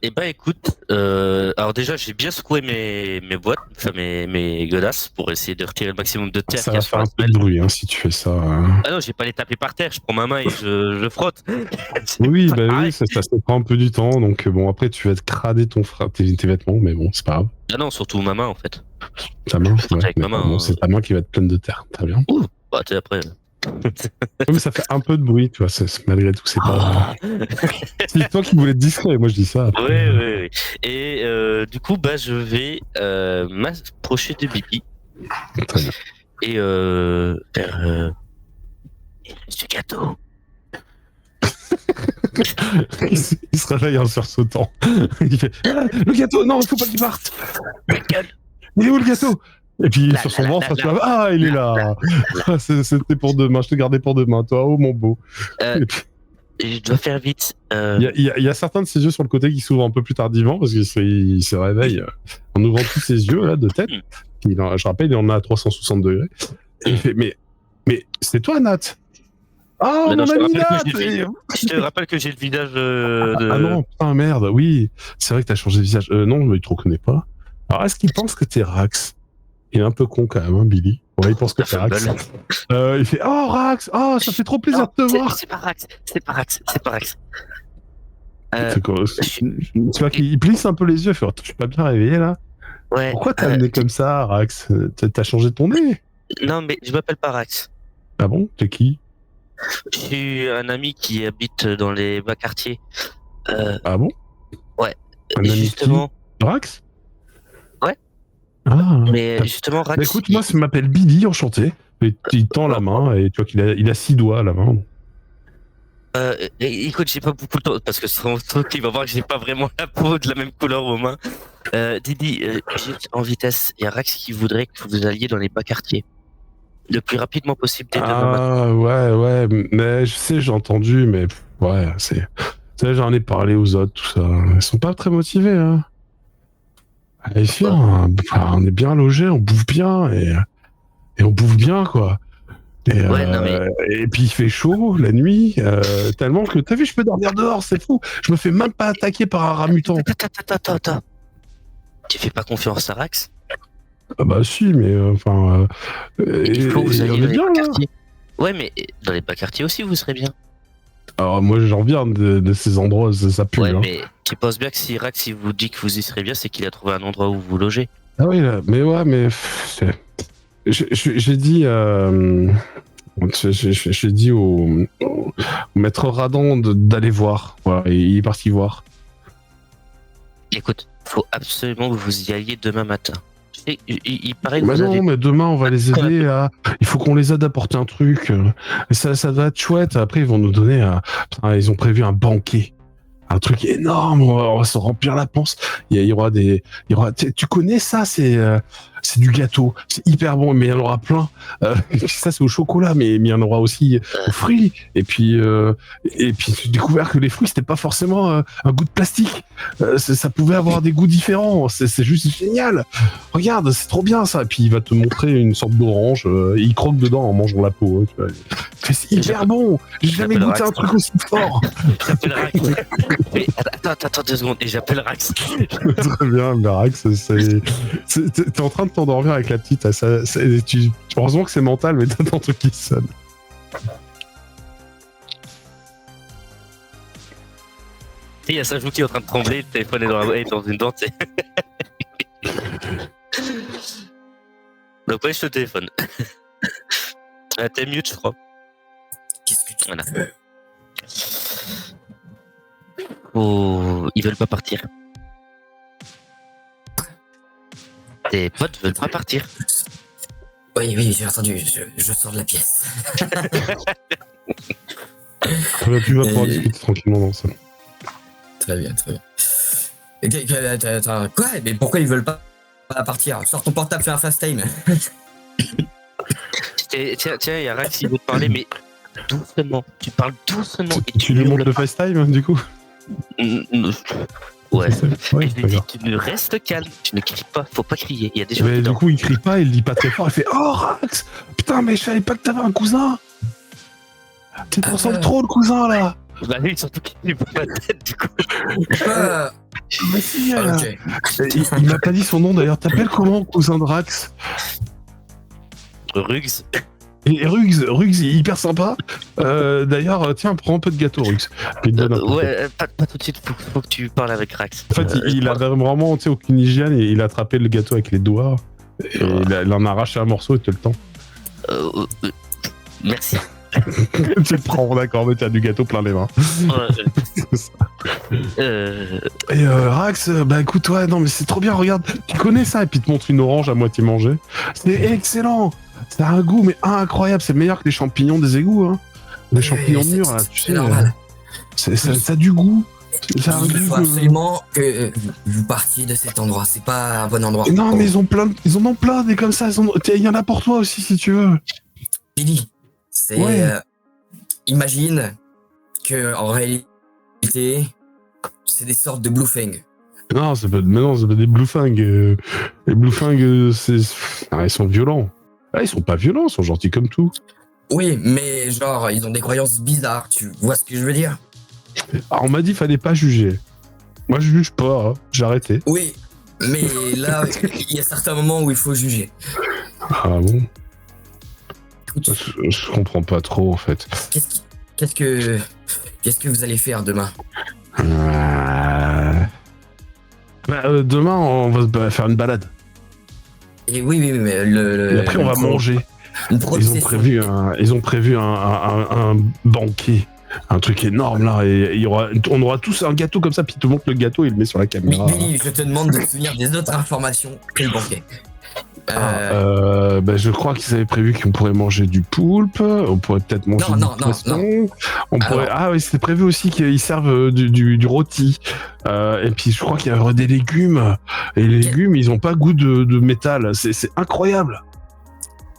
Et ben écoute, alors déjà j'ai bien secoué mes boîtes, enfin mes godasses pour essayer de retirer le maximum de terre Ça qu'il y a va sur faire la un peu de semelle. bruit, hein, si tu fais ça. Hein. Ah non, j'ai pas les taper par terre, je prends ma main et je frotte. Oui, bah pareil. oui, ça se prend un peu du temps. Donc, bon, après, tu vas te crader tes vêtements, mais bon, c'est pas grave. Ah non, surtout ma main en fait. Ta main, frotte avec ma main, bon, hein. c'est ta main qui va être pleine de terre. Très bien. Ouh, bah tu sais après. Oui, mais ça fait un peu de bruit, tu vois. Malgré tout, c'est pas. C'est toi qui voulais être discret. Moi, je dis ça. Oui, oui, oui. Et du coup, bah, je vais m'approcher de Bibi Très bien. et faire ce gâteau. Il se réveille en sursautant. Il fait le gâteau, non, il faut pas qu'il parte. Il est où le gâteau? Et puis sur son ventre, tu vois, ah, il est là. C'était pour demain, je te gardais pour demain, toi, oh mon beau. Et puis, Je dois faire vite. il y a certains de ses yeux sur le côté qui s'ouvrent un peu plus tardivement parce qu'il se réveille en ouvrant tous ses yeux là de tête. Je rappelle, il en a à 360 degrés. Et il fait, mais c'est toi, Nat? Ah, Mais non, mon ami Nat! Je te rappelle que j'ai le visage Ah non, putain, merde, oui. C'est vrai que t'as changé de visage. Non, mais il te reconnaît pas. Alors, est-ce qu'il pense que t'es Rax? Il est un peu con quand même, hein, Billy. Ouais, il pense que t'es Rax. Il fait, oh, Rax! Oh, ça fait trop plaisir de te voir! C'est pas Rax. Tu vois qu'il plisse un peu les yeux, il fait, oh, je suis pas bien réveillé là. Ouais. Pourquoi t'as amené comme ça, Rax? T'as changé ton nez? Non, mais je m'appelle pas Rax. Ah bon? T'es qui? Je suis un ami qui habite dans les bas quartiers. Ah bon? Ouais. Un ami justement. Qui? Rax? Ouais. Ah. Mais justement, Rax. Bah, écoute, moi, ça m'appelle Billy, enchanté. Et il tend la main et tu vois qu'il a 6 doigts à la main. Écoute, j'ai pas beaucoup de temps parce que son truc, il va voir que j'ai pas vraiment la peau de la même couleur aux mains. Didi, juste en vitesse, il y a Rax qui voudrait que vous alliez dans les bas quartiers le plus rapidement possible dès demain matin. Ah ouais, mais je sais, j'ai entendu, mais ouais, tu sais, j'en ai parlé aux autres, tout ça. Ils sont pas très motivés, hein. Ici, on est bien logés, on bouffe bien et on bouffe bien, quoi. Et, Ouais, non, mais... et puis il fait chaud la nuit, tellement que t'as vu, je peux dormir dehors, c'est fou. Je me fais même pas attaquer par un rat mutant. Attends. Tu fais pas confiance à Rax? Ah bah si, mais enfin... il faut que vous alliez on est dans les bien, bas là. quartiers. Ouais, mais dans les bas quartiers aussi, vous serez bien. Alors moi, j'en reviens de ces endroits, ça pue. Ouais, hein. mais tu penses bien que si Rax il vous dit que vous y serez bien, c'est qu'il a trouvé un endroit où vous logez. Ah oui, là, mais ouais, mais... J'ai dit... J'ai dit au maître Radan d'aller voir. Voilà, et il est parti voir. Écoute, faut absolument que vous y alliez demain matin. Il paraît que Mais vous non, avez... mais demain, on va les aider à... Il faut qu'on les aide à porter un truc. Et ça va être chouette. Après, ils vont nous donner... Ils ont prévu un banquet. Un truc énorme. On va se remplir la panse. Il y aura des... Tu connais ça, c'est du gâteau. C'est hyper bon, mais il y en aura plein. Ça, c'est au chocolat, mais il y en aura aussi aux fruits. Et puis j'ai découvert que les fruits, c'était pas forcément un goût de plastique. Ça pouvait avoir des goûts différents. C'est juste génial. Regarde, c'est trop bien ça. Et puis il va te montrer une sorte d'orange. Il croque dedans en mangeant la peau. Tu vois. C'est hyper bon. J'ai jamais goûté un truc aussi fort. J'appelle Rax. Mais attends 2 secondes et j'appelle Rax. Très bien, mais Rax, t'es en train de t'endormir avec la petite. Heureusement que c'est mental, mais t'as ton truc qui sonne. Il y a sa joue qui est en train de trembler, le téléphone est dans une dent. Donc ouais, je te téléphone. T'es mute, je crois. Qu'est-ce que Voilà. Oh, ils veulent pas partir. Tes potes veulent pas partir. Oui, j'ai entendu, je sors de la pièce. Tu vas pouvoir discuter tranquillement dans le salon. Très bien. Attends, quoi? Mais pourquoi ils veulent pas partir? Sors ton portable, fais un fast time. Tiens, il y a Rax qui veut te parler, mais doucement. Tu parles doucement. Et Tu lui montres le FaceTime, du coup? Ouais. Ouais, Et je lui dis, tu ne restes calme, tu ne cries pas, faut pas crier. Il y a des gens Mais qui du dorment. coup, il crie pas, il dit pas très fort, il fait Oh Rax! Putain, mais je savais pas que t'avais un cousin! Tu te ressembles trop, le cousin, là! Bah oui, surtout qu'il n'est pas la tête, du coup. Mais si, Ok. il m'a pas dit son nom d'ailleurs. T'appelles comment, cousin de Rax? Rugs. Et Rugs, il est hyper sympa. D'ailleurs, tiens, prends un peu de gâteau, Rugs. Il te donne un peu. Ouais, pas tout de suite, faut que tu parles avec Rax. En fait, il a vraiment, tu sais, aucune hygiène et il a attrapé le gâteau avec les doigts. Et il en a arraché un morceau et te le tend. Merci. Tu le prends, d'accord, mais t'as du gâteau plein les mains. Et Rax, bah écoute, ouais, non, mais c'est trop bien, regarde, tu connais ça, et puis il te montre une orange à moitié mangée. C'est excellent! Ça a un goût, mais incroyable, c'est meilleur que les champignons des égouts, hein. Les champignons de mur, là, tu sais. C'est normal. Ça a du goût. Ça a un Il faut goût. absolument que vous partiez de cet endroit. C'est pas un bon endroit. Non, mais ils en ont plein des comme ça. Il y en a pour toi aussi, si tu veux. Billy, c'est. Ouais. Imagine que en réalité, c'est des sortes de Bluefang. Non, c'est pas des Bluefang. Les Bluefang, ils sont violents. Ah, ils sont pas violents, ils sont gentils comme tout. Oui, mais genre, ils ont des croyances bizarres. Tu vois ce que je veux dire? Alors, on m'a dit fallait pas juger. Moi, je juge pas, hein. J'ai arrêté. Oui, mais là, il y a certains moments où il faut juger. Ah bon? Écoute, Je comprends pas trop, en fait. qu'est-ce que vous allez faire demain? Demain, on va faire une balade. Et oui, mais Et après, on va manger. Une Ils ont procession. prévu un banquet. Un truc énorme, là. Et on aura tous un gâteau comme ça, puis tu montres le gâteau et il le met sur la caméra. Billy, je te demande de te souvenir des autres informations que le banquet. Je crois qu'ils avaient prévu qu'on pourrait manger du poulpe, on pourrait peut-être manger du poisson. Ah oui, c'était prévu aussi qu'ils servent du rôti. Et puis je crois qu'il y aurait des légumes. Et les légumes, ils ont pas goût de métal. C'est incroyable.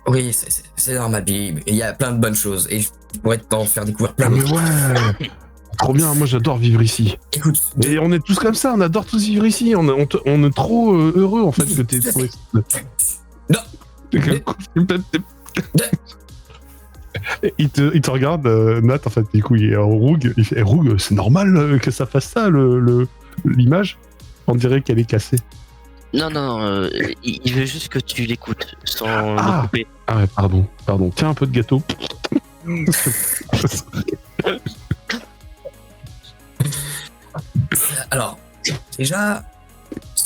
Oui, c'est normal, Billy. Il y a plein de bonnes choses et je pourrais t'en faire découvrir plein Mais d'autres. ouais, trop bien. Moi, j'adore vivre ici. Écoute, Et on est tous comme ça. On adore tous vivre ici. On est trop heureux en fait que t'es trouvé. Non. Il te regarde, Nat, en fait, du coup, il est en Roug. Il fait Roug, c'est normal que ça fasse ça, l'image. On dirait qu'elle est cassée. Non, il veut juste que tu l'écoutes sans le couper. Ah ouais, pardon. Tiens un peu de gâteau. alors, déjà,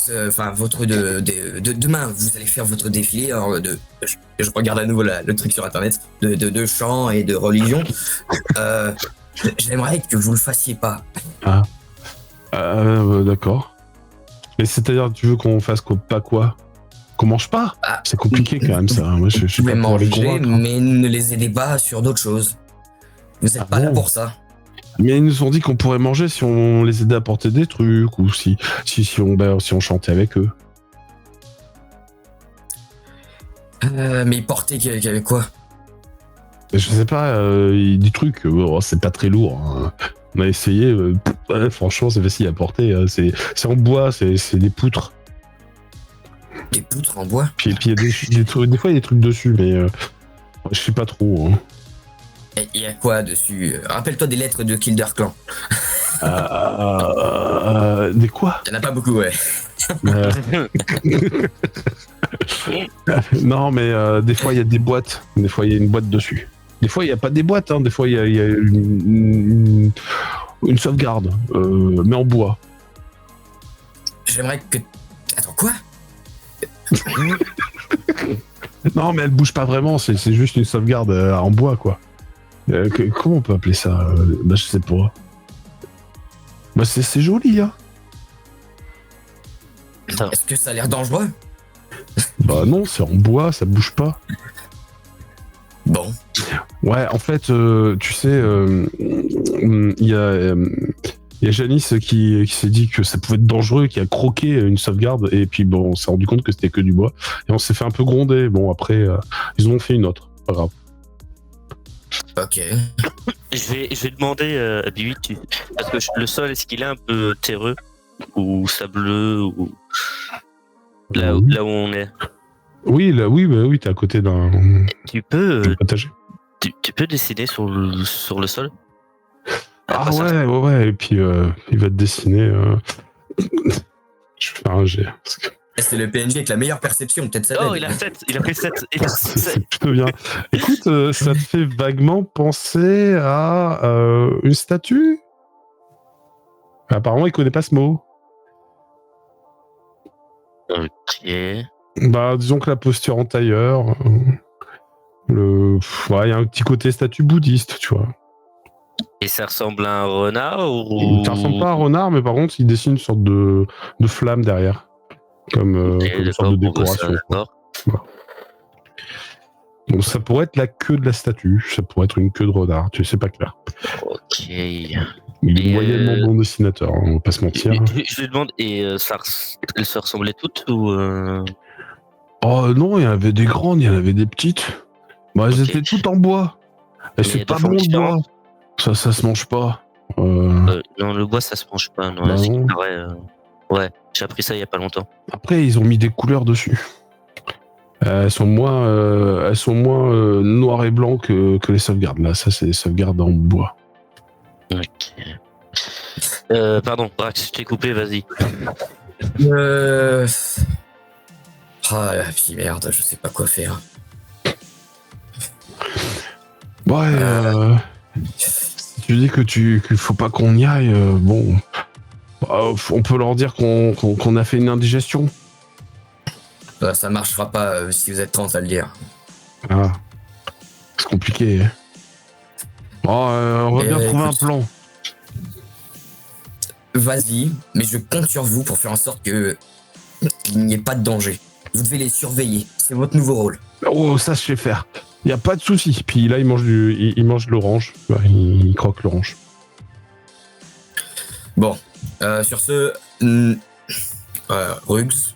demain, vous allez faire votre défilé. Alors, je regarde à nouveau le truc sur internet de chant et de religion. J'aimerais que vous le fassiez pas. D'accord. Mais c'est-à-dire, tu veux qu'on fasse pas quoi? Qu'on mange pas? C'est compliqué quand même ça. Moi, je suis Vous pas pouvez pour les manger, convaincre. mais ne les aidez pas sur d'autres choses. Vous n'êtes pas là bon pour ça. Mais ils nous ont dit qu'on pourrait manger si on les aidait à porter des trucs ou si on chantait avec eux. Mais porter quoi? Je sais pas, des trucs, c'est pas très lourd. Hein. On a essayé, franchement, c'est facile à porter. Hein. C'est en bois, c'est des poutres. Des poutres en bois? Puis il y a des trucs, des fois il y a des trucs dessus, mais je sais pas trop. Hein. Il y a quoi dessus? Rappelle-toi des lettres de Kilder Clan. Des quoi? Il y en a pas beaucoup, ouais. Non, mais des fois il y a des boîtes. Des fois il y a une boîte dessus. Des fois il n'y a pas des boîtes. Hein. Des fois il y a une sauvegarde, mais en bois. J'aimerais que... Attends, quoi? Non, mais elle bouge pas vraiment. C'est juste une sauvegarde en bois, quoi. Comment on peut appeler ça Bah, je sais pas. Bah, c'est joli, hein. Est-ce que ça a l'air dangereux? Bah, non, c'est en bois, ça bouge pas. Bon. Ouais, en fait, tu sais, il y a Janice qui s'est dit que ça pouvait être dangereux, qui a croqué une sauvegarde, et puis bon, on s'est rendu compte que c'était que du bois, et on s'est fait un peu gronder. Bon, après, ils en ont fait une autre, pas grave. Ok. Je vais demander à Bibi, parce que le sol, est-ce qu'il est un peu terreux ou sableux ou là où on est? Oui, là, oui, t'es à côté d'un Tu peux potager. tu peux dessiner sur le sol? Ah ouais, et puis il va te dessiner. Je vais faire un jet. C'est le PNJ avec la meilleure perception, peut-être ça. Oh, il a 7, il a fait 7. C'est plutôt bien. Écoute, ça te fait vaguement penser à une statue. Apparemment, il connaît pas ce mot. Ok. Bah, disons que la posture en tailleur, il y a un petit côté statue bouddhiste, tu vois. Et ça ressemble à un renard ou... Ça ressemble pas à un renard, mais par contre, il dessine une sorte de flamme derrière, comme une sorte de décoration. Donc ça pourrait être la queue de la statue, ça pourrait être une queue de renard, tu sais, c'est pas clair. Ok. Il est moyennement bon dessinateur, hein, on va pas se mentir. Je lui demande, et elles se ressemblaient toutes ou Oh non, il y en avait des grandes, il y en avait des petites. Bah, elles étaient toutes en bois. Et c'est pas bon le bois. Ça se mange pas. Non, le bois, ça se mange pas. Non, bah non. Ouais, j'ai appris ça il y a pas longtemps. Après, ils ont mis des couleurs dessus. Elles sont moins noir et blanc que les sauvegardes. Là, ça, c'est des sauvegardes en bois. Ok. Pardon, Brax, je t'ai coupé, vas-y. Ah, puis merde, je sais pas quoi faire. Ouais, si tu dis qu'il faut pas qu'on y aille, bon, on peut leur dire qu'on a fait une indigestion. Ça marchera pas si vous êtes 30 à le dire. Ah, c'est compliqué. Hein. On va bien trouver un plan. Vas-y, mais je compte sur vous pour faire en sorte qu'il n'y ait pas de danger. Vous devez les surveiller, c'est votre nouveau rôle. Oh, ça je sais faire. Y a pas de souci. Puis là, il mange de l'orange. Il croque l'orange. Bon, sur ce, Rugs.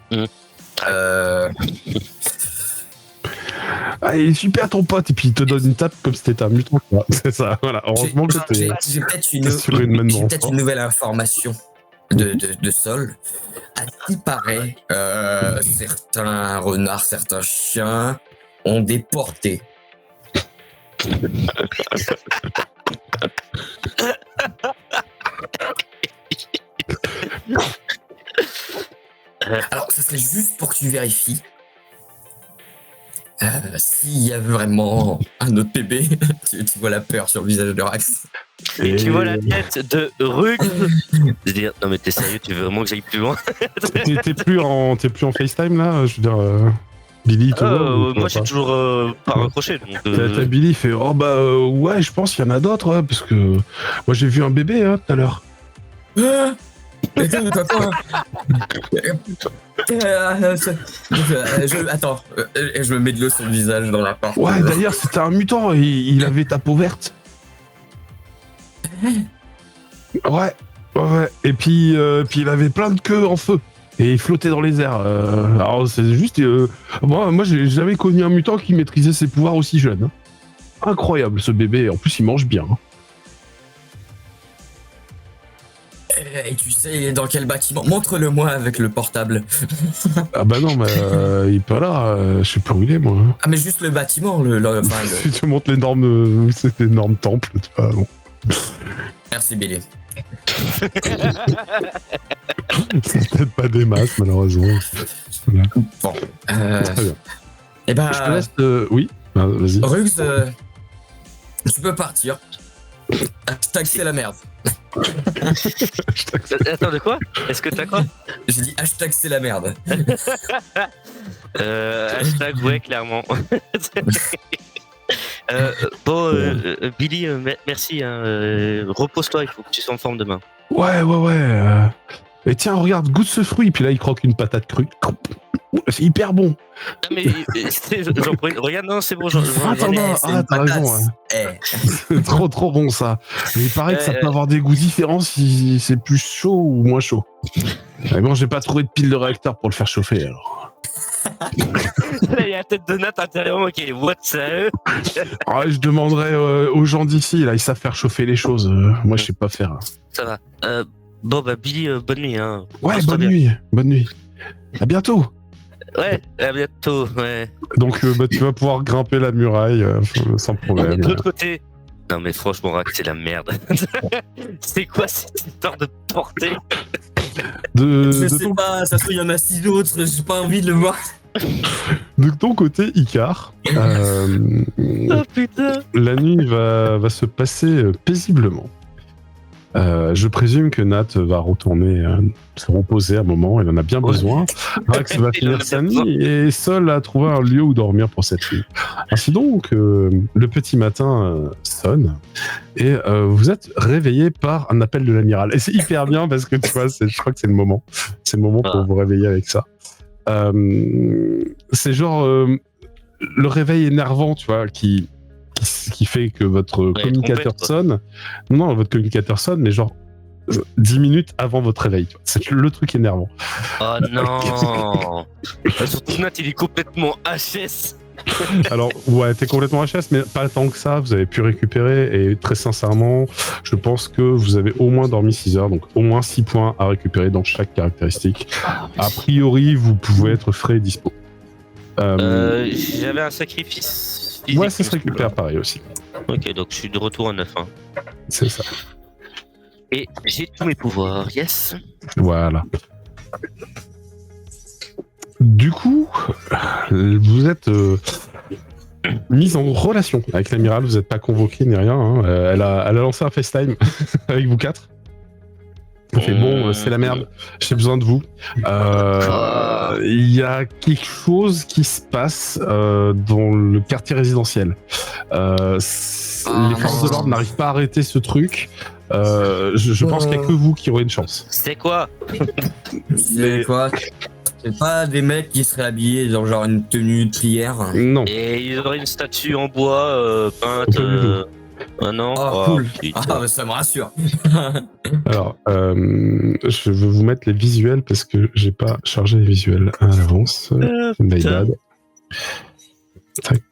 Ah, il est super ton pote, et puis il te donne une tape comme si t'étais un mutant. C'est ça, voilà. Heureusement que j'ai peut-être une nouvelle information de Sol. À ce qui paraît, certains renards, certains chiens ont déporté. Alors, ça serait juste pour que tu vérifies s'il y a vraiment un autre bébé. tu vois la peur sur le visage de Rax. Et tu vois la tête de Rug. Je veux dire, non mais t'es sérieux, tu veux vraiment que j'aille plus loin? T'es plus en FaceTime là? Je veux dire, Billy, te voit, moi j'ai toujours pas raccroché. T'as Billy fait, oh bah ouais, je pense qu'il y en a d'autres, ouais, parce que moi j'ai vu un bébé tout à l'heure. Attends, je me mets de l'eau sur le visage dans la porte. Ouais, d'ailleurs, c'était un mutant, il avait ta peau verte. Ouais. Et puis il avait plein de queues en feu. Et il flottait dans les airs. Alors, c'est juste. Moi, j'ai jamais connu un mutant qui maîtrisait ses pouvoirs aussi jeune. Hein. Incroyable, ce bébé. En plus, il mange bien. Hein. Et tu sais, il est dans quel bâtiment? Montre-le-moi avec le portable. Ah bah non, mais il est pas là. Je sais pas où il est, moi. Ah, mais juste le bâtiment. Si tu montres l'énorme temple, tu vois. Bon. Merci, Billy. C'est peut-être pas des masses, malheureusement. Voilà. Bon. Très bien. Eh ben. Je te laisse. Oui, vas-y. Rugs, tu peux partir. Hashtag c'est la merde. Attends, de quoi? Est-ce que t'as quoi? J'ai dit hashtag c'est la merde. Hashtag ouais, clairement. Billy, merci. Repose-toi, il faut que tu sois en forme demain. Ouais. Et tiens, regarde, goûte ce fruit. Puis là, il croque une patate crue. C'est hyper bon. Ah, mais j'en prends une. Regarde, non, c'est bon, j'en t'as raison. C'est trop bon ça. Mais il paraît que ça peut avoir des goûts différents si c'est plus chaud ou moins chaud. Mais bon, j'ai pas trouvé de pile de réacteur pour le faire chauffer alors. Il y a la tête de Nat intérieurement qui est what ça. Je demanderais aux gens d'ici, là, ils savent faire chauffer les choses. Moi, je sais pas faire. Ça va. Billy, bonne nuit. Hein. Ouais, bonne nuit. À bientôt. Ouais, à bientôt. Ouais. Donc, tu vas pouvoir grimper la muraille sans problème. De l'autre côté. Non, mais franchement, Rack, c'est la merde. C'est quoi cette histoire de portée? Je sais pas, ça se trouve, il y en a 6 autres, j'ai pas envie de le voir. De ton côté, Icar, Oh putain. la nuit va se passer paisiblement. Je présume que Nat va retourner se reposer un moment, il en a bien besoin. Rax va finir sa nuit et Sol a trouvé un lieu où dormir pour cette nuit. Ainsi donc, le petit matin sonne et vous êtes réveillé par un appel de l'amiral. Et c'est hyper bien parce que tu vois, je crois que c'est le moment. C'est le moment pour vous réveiller avec ça. C'est genre le réveil énervant, tu vois, qui fait que votre communicateur sonne. Non, votre communicateur sonne, mais genre 10 minutes avant votre réveil. C'est le truc énervant. Oh non. Surtout Nat, il est complètement HS. Alors, ouais, t'es complètement HS, mais pas tant que ça. Vous avez pu récupérer et très sincèrement, je pense que vous avez au moins dormi 6 heures, donc au moins 6 points à récupérer dans chaque caractéristique. A priori, vous pouvez être frais et dispo. J'avais un sacrifice. Ouais, ça se récupère pareil aussi. Ok, donc je suis de retour à 9. Hein. C'est ça. Et j'ai tous mes pouvoirs, yes. Voilà. Du coup, vous êtes mis en relation avec l'amiral, vous n'êtes pas convoqué ni rien. Hein. Elle a lancé un FaceTime avec vous 4. Elle fait bon, c'est la merde, j'ai besoin de vous. Il y a quelque chose qui se passe dans le quartier résidentiel. Les forces de l'ordre n'arrivent pas à arrêter ce truc. Je pense qu'il n'y a que vous qui aurez une chance. C'est quoi? C'est quoi? C'est pas des mecs qui seraient habillés dans genre une tenue de prière? Non. Et ils auraient une statue en bois peinte. Ah non. Oh, cool. Putain. Ah, ça me rassure. Alors, je vais vous mettre les visuels parce que j'ai pas chargé les visuels à l'avance. My bad. Tac.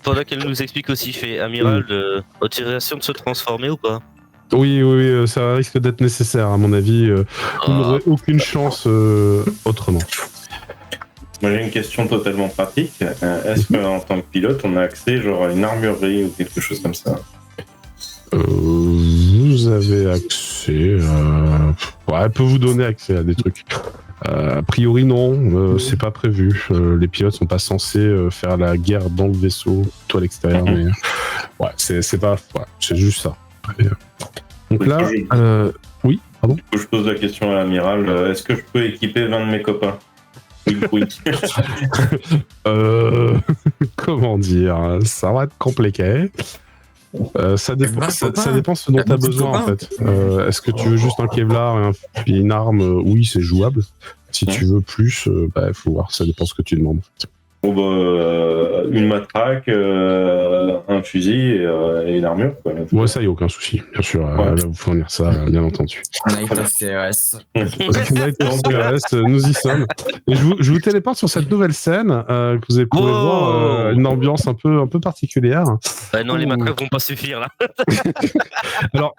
Pendant qu'elle nous explique aussi, fait amiral, autorisation de se transformer ou pas? Oui, ça risque d'être nécessaire à mon avis. Vous n'aurez aucune chance autrement. Moi j'ai une question totalement pratique. Est-ce qu'en tant que pilote, on a accès genre à une armurerie ou quelque chose comme ça? Vous avez accès elle peut vous donner accès à des trucs. A priori non, c'est pas prévu. Les pilotes sont pas censés faire la guerre dans le vaisseau, tout à l'extérieur, mais c'est pas... Ouais, c'est juste ça. Donc là... oui, pardon. Je pose la question à l'amiral, est-ce que je peux équiper l'un de mes copains? Oui. Comment dire, ça va être compliqué. Ça dépend ce dont tu as besoin en fait. Est-ce que tu veux juste un Kevlar et une arme? Oui, c'est jouable. Si tu veux plus, il faut voir, ça dépend ce que tu demandes. Bon, une matraque, un fusil et une armure. Quoi. Ouais, ça y a aucun souci, bien sûr. Elle va vous fournir ça, bien entendu. Night of CRS. Night of CRS, nous y sommes. Et je vous téléporte sur cette nouvelle scène que vous allez pouvoir voir une ambiance un peu particulière. Non, les matraques vont pas suffire là. Alors,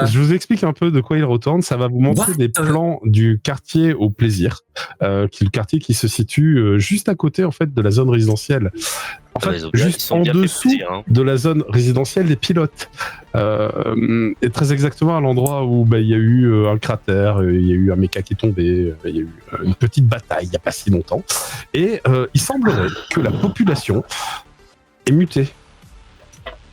je vous explique un peu de quoi il retourne. Ça va vous montrer des plans du quartier au plaisir, qui est le quartier qui se situe juste à côté en fait de la zone résidentielle. En fait, juste en dessous de la zone résidentielle des pilotes. Et très exactement à l'endroit où il y a eu un cratère, il y a eu un méca qui est tombé, il y a eu une petite bataille il n'y a pas si longtemps. Et il semblerait que la population est mutée.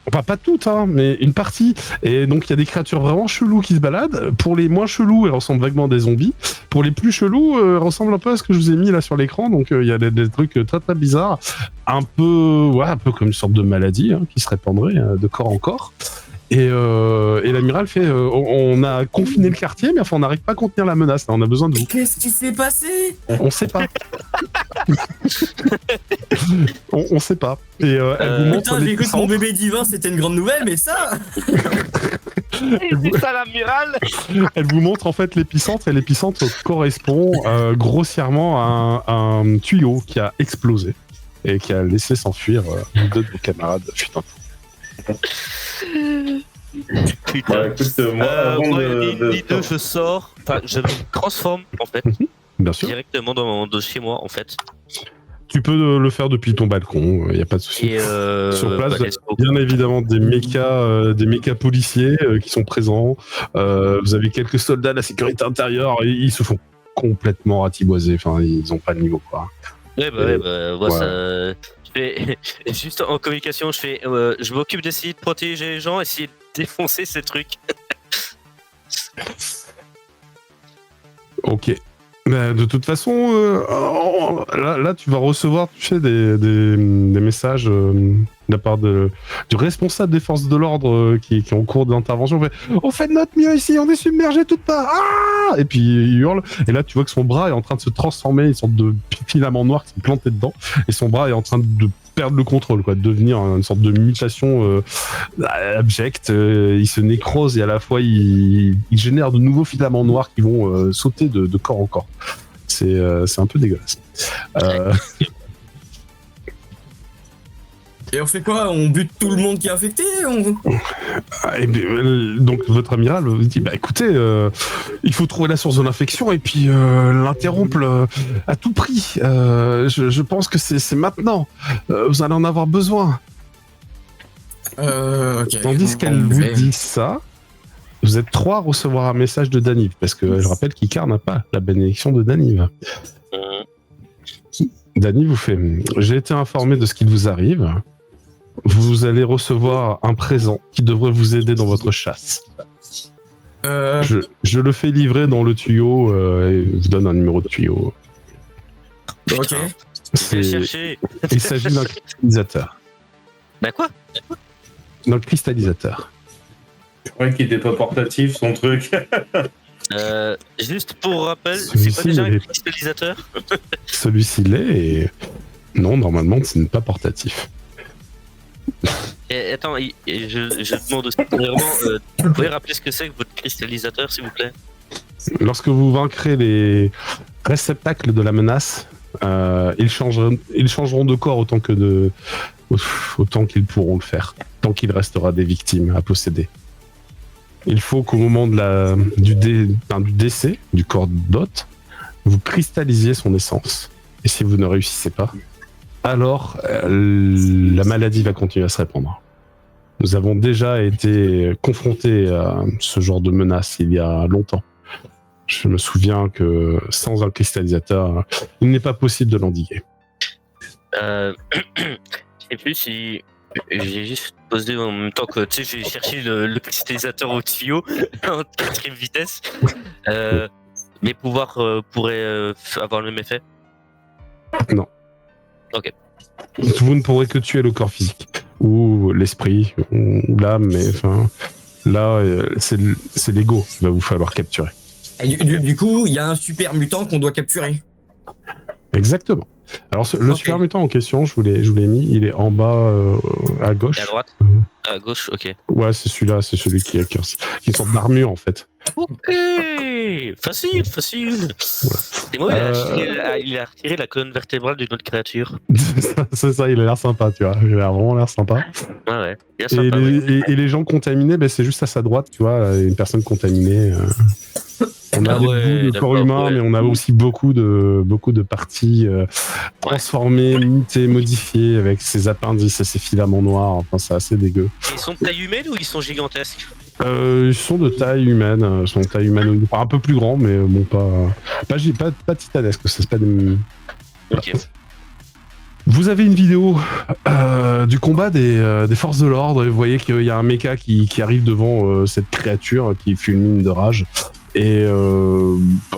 Enfin, pas toutes, hein, mais une partie. Et donc, il y a des créatures vraiment cheloues qui se baladent. Pour les moins chelous, elles ressemblent vaguement à des zombies. Pour les plus chelous, elles ressemblent un peu à ce que je vous ai mis là sur l'écran. Donc, il y a des trucs très très bizarres. Un peu comme une sorte de maladie qui se répandrait de corps en corps. Et l'amiral fait on a confiné le quartier, mais enfin, on n'arrive pas à contenir la menace. Là, on a besoin de vous. Qu'est-ce qui s'est passé? On sait pas. on sait pas. Et elle vous montre Putain, j'ai cru que l'épicentre. mon bébé divin c'était une grande nouvelle, mais ça. C'est ça l'amiral. Elle vous montre en fait l'épicentre, et l'épicentre correspond grossièrement à un tuyau qui a explosé et qui a laissé s'enfuir deux de vos camarades. Putain. Putain. Écoute, moi, avant Moi, de- ni deux, je sors. Enfin, je me transforme en fait Bien sûr. directement de chez moi en fait. Tu peux le faire depuis ton balcon, il n'y a pas de souci. Et Sur place, let's go. bien évidemment des mécas policiers qui sont présents. Vous avez quelques soldats de la sécurité intérieure, et ils se font complètement ratiboiser. Enfin, ils n'ont pas le niveau, quoi. Ouais, moi, Ouais. ça. Je fais juste en communication, je m'occupe d'essayer de protéger les gens, essayer de défoncer ces trucs. Ok. Mais de toute façon, là, tu vas recevoir, tu sais, des messages de la part du responsable des forces de l'ordre qui est en cours d'intervention. On fait de notre mieux ici, on est submergé toute part. Ah, et puis il hurle. Et là, tu vois que son bras est en train de se transformer, une sorte de filament noir qui s'est planté dedans. Et son bras est en train de perdre le contrôle, quoi, de devenir une sorte de mutation abjecte. Il se nécrose et à la fois il génère de nouveaux filaments noirs qui vont sauter de corps en corps. C'est un peu dégueulasse. Et on fait quoi? On bute tout le monde qui est infecté? Donc votre amiral vous dit écoutez, il faut trouver la source de l'infection et puis l'interrompre à tout prix. Je pense que c'est maintenant. Vous allez en avoir besoin. Ok. Tandis qu'elle vous dit ça, vous êtes 3 à recevoir un message de Daniv, parce que je rappelle qu'Icar n'a pas la bénédiction de Daniv. Daniv vous fait j'ai été informé de ce qu'il vous arrive. Vous allez recevoir un présent qui devrait vous aider dans votre chasse. Je le fais livrer dans le tuyau et vous donne un numéro de tuyau. Ok. Je vais chercher. Il s'agit d'un cristallisateur. Bah quoi? D'un cristallisateur. Je croyais qu'il était pas portatif, son truc. Juste pour rappel, c'est Celui-ci pas déjà un n'est- cristallisateur? Celui-ci l'est et non, normalement, ce n'est pas portatif. Et attends, je demande aussi vraiment, vous pouvez rappeler ce que c'est que votre cristallisateur, s'il vous plaît? Lorsque vous vaincrez les réceptacles de la menace, ils changeront de corps autant qu'ils pourront le faire, tant qu'il restera des victimes à posséder. Il faut qu'au moment du décès du corps d'hôte, vous cristallisiez son essence. Et si vous ne réussissez pas, alors la maladie va continuer à se répandre. Nous avons déjà été confrontés à ce genre de menace il y a longtemps. Je me souviens que sans un cristallisateur, il n'est pas possible de l'endiguer. Je sais plus si j'ai juste posé en même temps que tu sais, j'ai cherché le cristallisateur au tuyau en 4ème vitesse. Mes pouvoirs pourraient avoir le même effet. Non. Ok. Vous ne pourrez que tuer le corps physique ou l'esprit ou l'âme, mais enfin là c'est l'ego qu'il va vous falloir capturer. Et du coup, il y a un super mutant qu'on doit capturer. Exactement. Alors le Ok. super mutant en question, je vous l'ai mis, il est en bas à gauche. Et à droite? À gauche, ok. Ouais, c'est celui-là, c'est celui qui est une sorte d'armure en fait. Ok, facile. Et moi, il a retiré la colonne vertébrale d'une autre créature. C'est ça, il a l'air sympa, tu vois. Il a vraiment l'air sympa. Ouais. Il a Et, sympa, ouais. et les gens contaminés, ben, c'est juste à sa droite, tu vois, une personne contaminée. On a Ah des ouais, bouts de corps d'accord, humain, ouais. mais on a aussi beaucoup de parties transformées, mutées, modifiées, avec ses appendices et ses filaments noirs. Enfin, c'est assez dégueu. Ils sont de taille humaine ou ils sont gigantesques? Ils sont de taille humaine, ils sont de taille humanoïde. Enfin, un peu plus grands, mais bon, pas titanesque. C'est pas des... Ok. Vous avez une vidéo du combat des forces de l'ordre et vous voyez qu'il y a un mecha qui arrive devant cette créature qui fulmine de rage. Et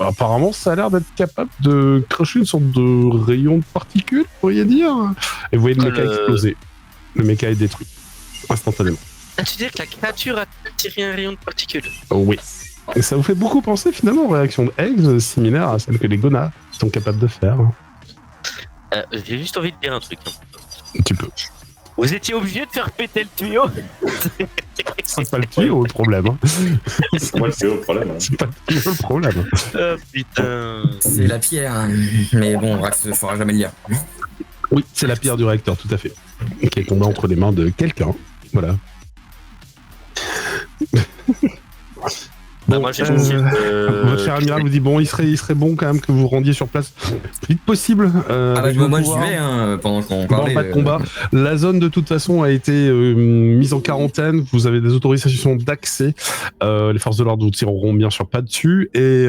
apparemment, ça a l'air d'être capable de cracher une sorte de rayon de particules, vous pourriez dire. Et vous voyez le mecha exploser. Le mecha est détruit instantanément. Tu dis que la créature a tiré un rayon de particules? Oui. Et ça vous fait beaucoup penser finalement aux réactions de Eggs similaires à celles que les Gonas sont capables de faire. J'ai juste envie de dire un truc. Tu peux. Vous étiez obligé de faire péter le tuyau? C'est pas le tuyau le problème. Hein. C'est moi le tuyau le problème. C'est pas le tuyau le problème. Oh putain. C'est la pierre, hein. Mais bon, Rax ne fera jamais le lire. Oui, c'est la pierre du réacteur, tout à fait. Qui est tombée entre les mains de quelqu'un. Voilà. Bon, moi, j'ai votre cher amiral vous dit bon, il serait bon quand même que vous rendiez sur place le vite possible. Moi j'y vais hein, pendant qu'on parlait. Pas de combat. La zone de toute façon a été mise en quarantaine. Vous avez des autorisations d'accès. Les forces de l'ordre vous tireront bien sûr pas dessus. Et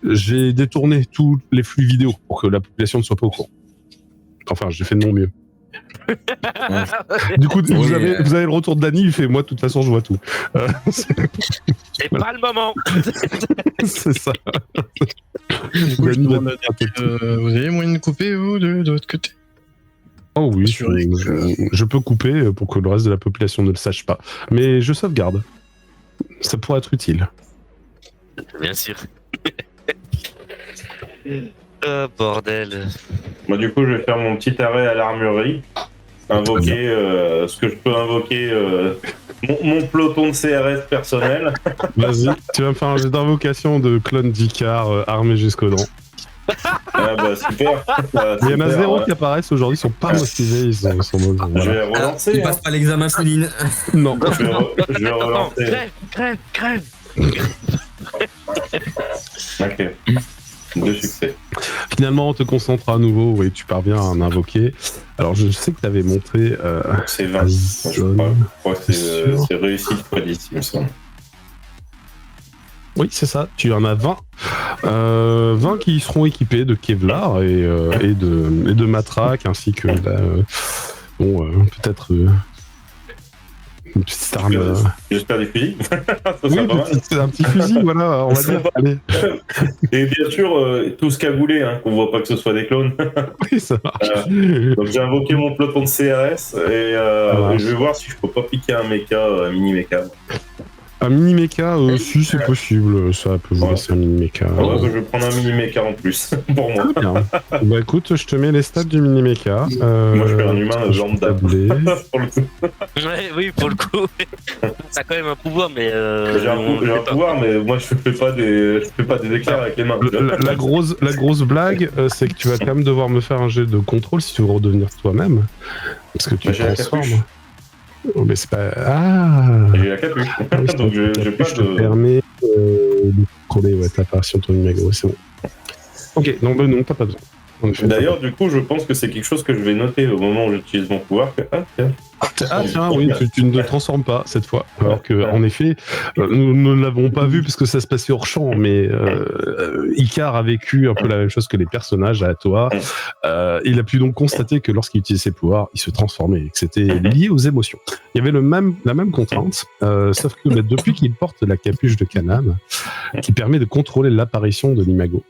j'ai détourné tous les flux vidéo pour que la population ne soit pas au courant. Enfin, j'ai fait de mon mieux. Du coup, vous avez le retour de Dany, il fait moi de toute façon je vois tout. C'est pas le moment. C'est ça. Vous avez moyen de couper vous de votre côté? Oh oui, je peux couper pour que le reste de la population ne le sache pas. Mais je sauvegarde. Ça pourrait être utile. Bien sûr. Oh, bordel. Moi, du coup, je vais faire mon petit arrêt à l'armurerie. Invoquer ce que je peux invoquer, mon peloton de CRS personnel. Vas-y, tu vas me faire un jet d'invocation de clone d'Icar armé jusqu'aux dents. Ah bah super. Il y en a zéro qui apparaissent aujourd'hui, ils sont pas motivés, ils sont mauvais. Je vais relancer. Il passe pas l'examen Céline. Non. Je vais relancer. Crève. Ok. 2 succès. Finalement, on te concentre à nouveau et tu parviens à en invoquer. Alors, je sais que tu avais montré. C'est 20. Je crois que c'est réussi x 10, il me semble. Oui, c'est ça. Tu en as 20. 20 qui seront équipés de Kevlar et de matraques ainsi que peut-être une petite arme. J'espère des fusils. Oui, c'est un petit fusil, voilà, on va dire. Allez. Et bien sûr, tout ce cagoulé, hein, qu'on voit pas que ce soit des clones. Oui, ça marche. Donc j'ai invoqué mon peloton de CRS et je vais voir si je peux pas piquer un mecha, un mini mecha. Un mini mecha, si c'est possible, ça peut vous laisser un mini mecha. Ouais, je vais prendre un mini mecha en plus pour moi. Bien. Bah écoute, je te mets les stats du mini mecha. Moi je suis un humain lambda. Pour le coup. Ouais, oui, pour le coup. Ça a quand même un pouvoir, mais. J'ai un pouvoir, mais moi je fais pas des éclairs avec les mains. La grosse blague, c'est que tu vas quand même devoir me faire un jet de contrôle si tu veux redevenir toi-même. Parce que tu transformes. Oh, mais c'est pas. Ah! J'ai la capuche. Donc j'ai pas je te permets de contrôler ta apparition de ton imago, c'est bon. Ok, non, t'as pas besoin. D'ailleurs, du coup, je pense que c'est quelque chose que je vais noter au moment où j'utilise mon pouvoir. Tiens, oui, tu ne te transformes pas cette fois. Alors que, en effet, nous ne l'avons pas vu parce que ça se passait hors champ, mais Icar a vécu un peu la même chose que les personnages à toi. Il a pu donc constater que lorsqu'il utilisait ses pouvoirs, il se transformait et que c'était lié aux émotions. Il y avait la même contrainte, sauf que depuis qu'il porte la capuche de Canaan, qui permet de contrôler l'apparition de l'imago,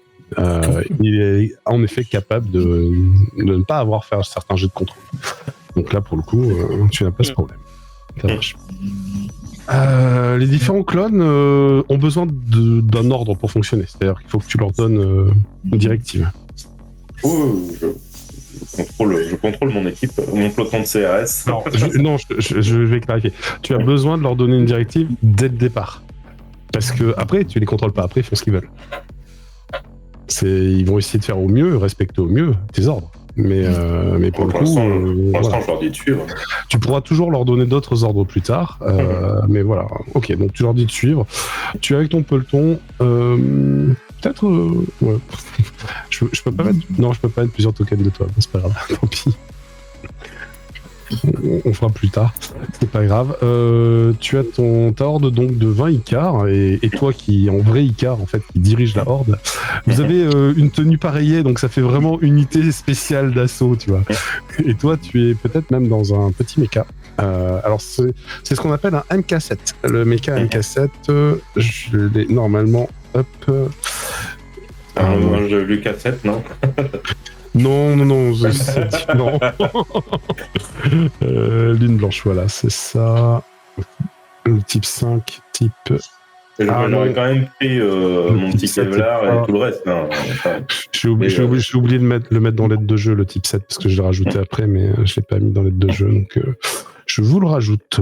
il est en effet capable de ne pas avoir fait un certain jeu de contrôle. Donc là, pour le coup, tu n'as pas ce problème. Ça marche. Les différents clones ont besoin d'un ordre pour fonctionner. C'est-à-dire qu'il faut que tu leur donnes une directive. Je contrôle mon équipe, mon peloton de CRS. Non, je vais clarifier. Tu as besoin de leur donner une directive dès le départ. Parce que après, tu les contrôles pas. Après, ils font ce qu'ils veulent. Ils vont essayer de faire au mieux, respecter au mieux tes ordres. Mais pour le coup, je leur dis de suivre. Tu pourras toujours leur donner d'autres ordres plus tard. Mais voilà. Ok, donc tu leur dis de suivre. Tu es avec ton peloton. Peut-être. Ouais. je peux pas mettre. Non, je peux pas mettre plusieurs tokens de toi. C'est pas grave. Tant pis. On fera plus tard. C'est pas grave. Tu as ta horde donc de 20 Icars et toi qui en vrai Icar en fait qui dirige la horde. Vous avez une tenue pareille donc ça fait vraiment unité spéciale d'assaut, tu vois. Et toi tu es peut-être même dans un petit mecha. Alors c'est ce qu'on appelle un MK7. Le mecha MK7, je l'ai normalement Moi j'ai lu 4-7, non? Non, non. Lune blanche, voilà, c'est ça. Le type 5, type... J'aurais quand même pris mon petit Kevlar et tout le reste. Non, j'ai oublié de le mettre dans l'aide de jeu, le type 7, parce que je l'ai rajouté après, mais je ne l'ai pas mis dans l'aide de jeu, donc je vous le rajoute.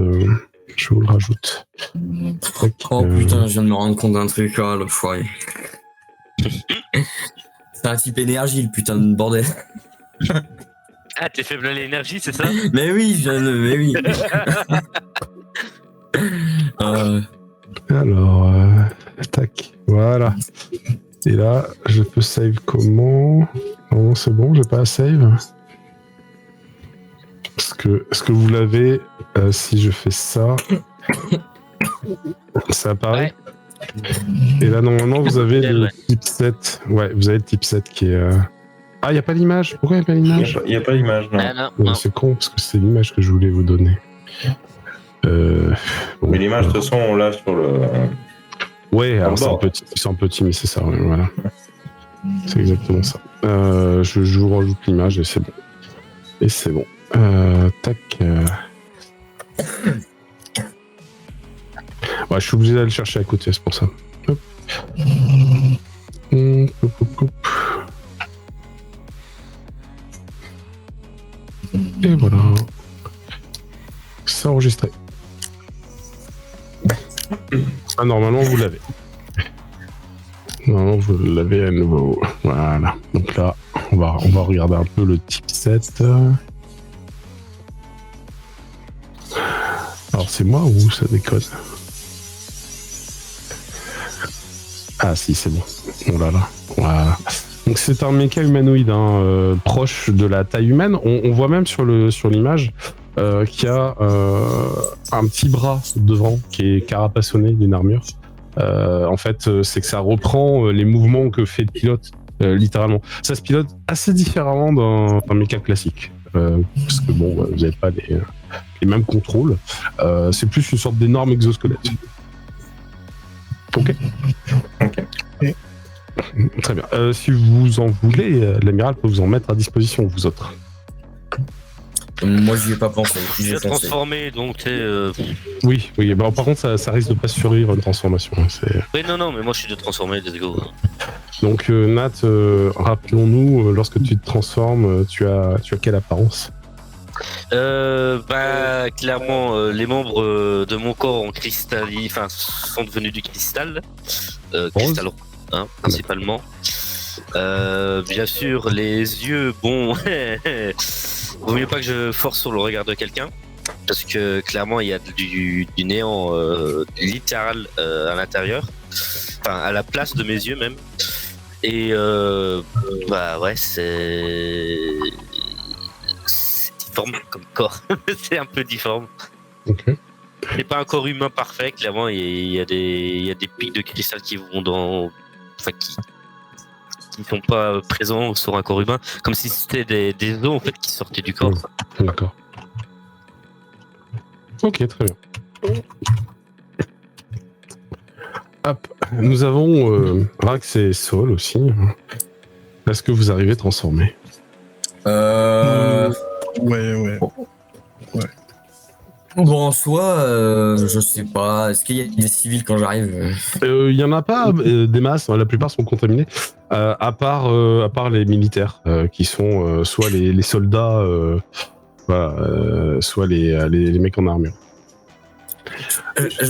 Oh putain, je viens de me rendre compte d'un truc, le foyer. C'est un type énergie, le putain de bordel. Ah, t'es faible à l'énergie, c'est ça? Mais oui, mais oui. Alors, tac, voilà. Et là, je peux save comment? Non, c'est bon, j'ai pas à save. Est-ce que vous l'avez si je fais ça? Ça apparaît? Ouais. Et là, normalement, vous avez le type 7. Ouais, vous avez le type 7 qui est... Ah, il n'y a pas l'image? Pourquoi il n'y a pas l'image? Il n'y a pas l'image, non. Ah, non. C'est con, parce que c'est l'image que je voulais vous donner. Mais l'image, de toute façon, on l'a sur le... Ouais, alors c'est un petit, mais c'est ça, ouais, voilà. C'est exactement ça. Je vous rajoute l'image et c'est bon. Tac. Ouais, je suis obligé d'aller le chercher à côté, c'est pour ça. Hop. Et voilà. C'est enregistré. Ah, normalement, vous l'avez. Normalement, vous l'avez à nouveau. Voilà. Donc là, on va regarder un peu le type 7. Alors, c'est moi ou ça déconne? Ah si, c'est bon. Oh là là. Voilà. Donc c'est un mecha humanoïde proche de la taille humaine. On voit même sur l'image qu'il y a un petit bras devant qui est carapaçonné d'une armure. En fait, c'est que ça reprend les mouvements que fait le pilote, littéralement. Ça se pilote assez différemment d'un mecha classique. Parce que bon, vous n'avez pas les mêmes contrôles. C'est plus une sorte d'énorme exosquelette. Ok. Très bien. Si vous en voulez, l'amiral peut vous en mettre à disposition, vous autres. Moi, j'y ai pas pensé. Je vais transformer, donc Oui. Bah, par contre, ça risque de pas survivre une transformation. Oui, non, mais moi je suis de transformer, let's go. Donc, Nat, rappelons-nous, lorsque tu te transformes, tu as quelle apparence? Clairement, les membres de mon corps sont devenus du cristal. Cristal, principalement. Bien sûr, les yeux, bon, vaut mieux pas que je force sur le regard de quelqu'un, parce que clairement, il y a du néant littéral à l'intérieur, enfin à la place de mes yeux même. Et ouais, c'est difforme comme corps. C'est un peu difforme. Okay. C'est pas un corps humain parfait, clairement. Il y a des pics de cristal qui vont dans, enfin qui sont pas présents sur un corps humain, comme si c'était des os en fait qui sortaient du corps. D'accord. Ok, très bien. Hop, nous avons Rax et Sol aussi. Est-ce que vous arrivez transformé? Ouais. Bon, en soi, je sais pas. Est-ce qu'il y a des civils quand j'arrive? Il y en a pas des masses. La plupart sont contaminés, à part les militaires qui sont soit les soldats, soit les mecs en armure.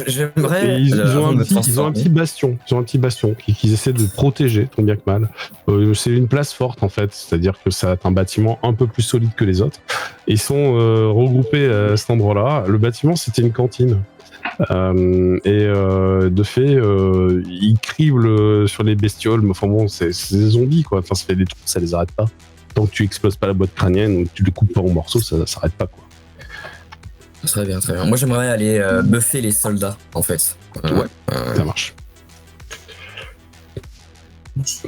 J'aimerais. Ils ont un petit bastion. Ils ont un petit bastion qu'ils essaient de protéger, tant bien que mal. C'est une place forte en fait, c'est-à-dire que ça a un bâtiment un peu plus solide que les autres. Ils sont regroupés à cet endroit-là. Le bâtiment, c'était une cantine. De fait, ils criblent sur les bestioles. Mais enfin bon, c'est des zombies quoi. Enfin, ça fait des trucs, ça les arrête pas. Tant que tu exploses pas la boîte crânienne ou que tu les coupes pas en morceaux, ça s'arrête pas quoi. Très bien, très bien. Moi, j'aimerais aller buffer les soldats, en fait. Ouais. Ça marche.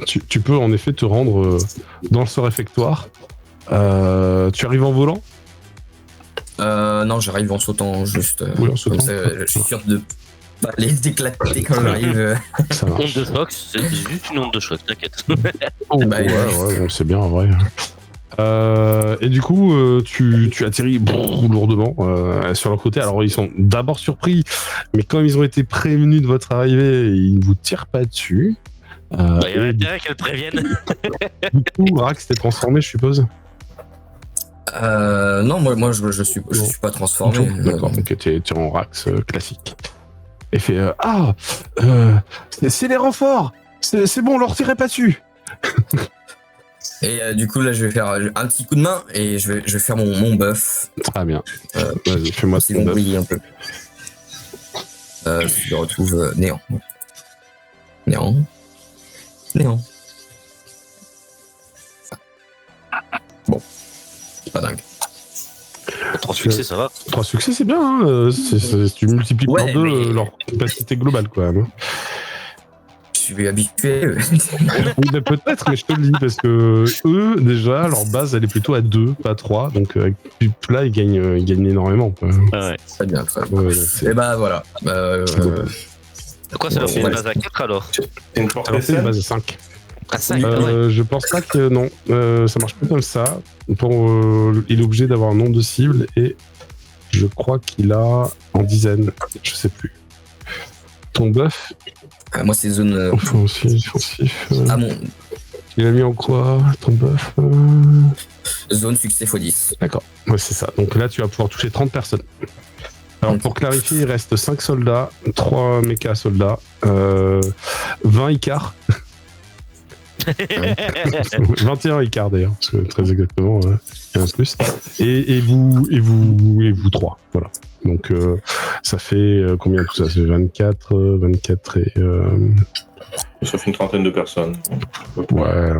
Tu peux en effet te rendre dans ce réfectoire. Tu arrives en volant? Non, j'arrive en sautant juste. Oui, en sautant. Comme ça, je suis sûr de pas les éclater quand j'arrive. Ça Onde marche. de choc, c'est juste une onde de choc, t'inquiète. Oh, Bah, ouais, c'est bien en vrai. Et du coup, tu atterris lourdement sur leur côté. Alors, ils sont d'abord surpris, mais comme ils ont été prévenus de votre arrivée, ils ne vous tirent pas dessus. Il y a Et intérêt qu'elle prévienne. du coup, Rax t'es transformé, je suppose. Non, moi je suis pas transformé. D'accord, donc tu es en Rax classique. Et fait c'est les renforts. C'est bon, leur tirez pas dessus. Et du coup, là, je vais faire un petit coup de main et je vais faire mon buff. Très bien. Vas-y, fais-moi Ils ton vont buff. briller un peu. Je le retrouve néant. Néant. Néant. Bon. Pas dingue. 3 succès, ça va. 3 succès, c'est bien. Hein. Tu multiplies Ouais, par 2 mais- leur capacité globale, quoi. Hein. Je suis habitué. Oui, mais peut-être, mais je te le dis, parce que eux, déjà, leur base, elle est plutôt à 2, pas 3. Donc là, ils gagnent énormément. Quoi. Ah ouais. Très bien, très bien. Ouais, c'est- Et bah voilà. Quoi, ça leur fait Ouais. une base à 4 alors? C'est une porte Alors, c'est une SL. base à 5. À 5 ouais. Je pense pas que non, ça marche pas comme ça. Il est obligé d'avoir un nombre de cibles et je crois qu'il a en dizaines, je sais plus. Ton buff, Moi, c'est zone. offensif. Ah, mon Il a mis en quoi ton buff zone succès x10. D'accord, ouais, c'est ça. Donc là, tu vas pouvoir toucher 30 personnes. Alors pour clarifier, il reste 5 soldats, 3 méca soldats, 20 Icars. 21 Icars d'ailleurs, parce que très exactement, il y en a plus. Et vous 3, voilà. Donc ça fait combien tout ça? Ça fait 24 et... Ça fait une trentaine de personnes. ouais...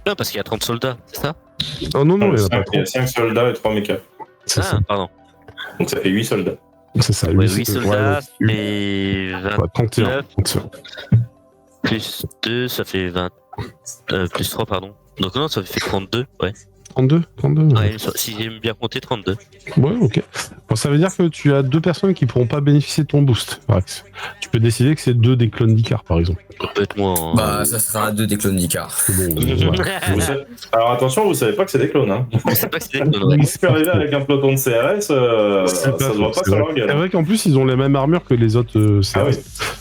Non, parce qu'il y a 30 soldats, c'est ça? Oh non, il n'y en a pas Il y a 30. 5 soldats et 3 mécas. C'est ça, Ah, pardon. Donc ça fait 8 soldats. c'est ça. Ouais, 8 8 soldats, et 31. 29. Plus 2, ça fait 20. Plus 3, pardon. Donc non, ça fait 32, ouais. 32 Ouais, si j'aime bien compter, 32. Ouais, ok. Bon, ça veut dire que tu as 2 personnes qui pourront pas bénéficier de ton boost, Rax. Tu peux décider que c'est 2 des clones d'Icar, par exemple. Peut-être moins. Bah, ça sera 2 des clones d'Icar. C'est bon, voilà. Alors attention, vous savez pas que c'est des clones. Hein. Je sais pas que c'est des clones, ouais. Si tu arrives avec un peloton de CRS, ça C'est se voit pas c'est sur vrai. leur gueule. C'est vrai qu'en plus, ils ont la même armure que les autres Ah oui.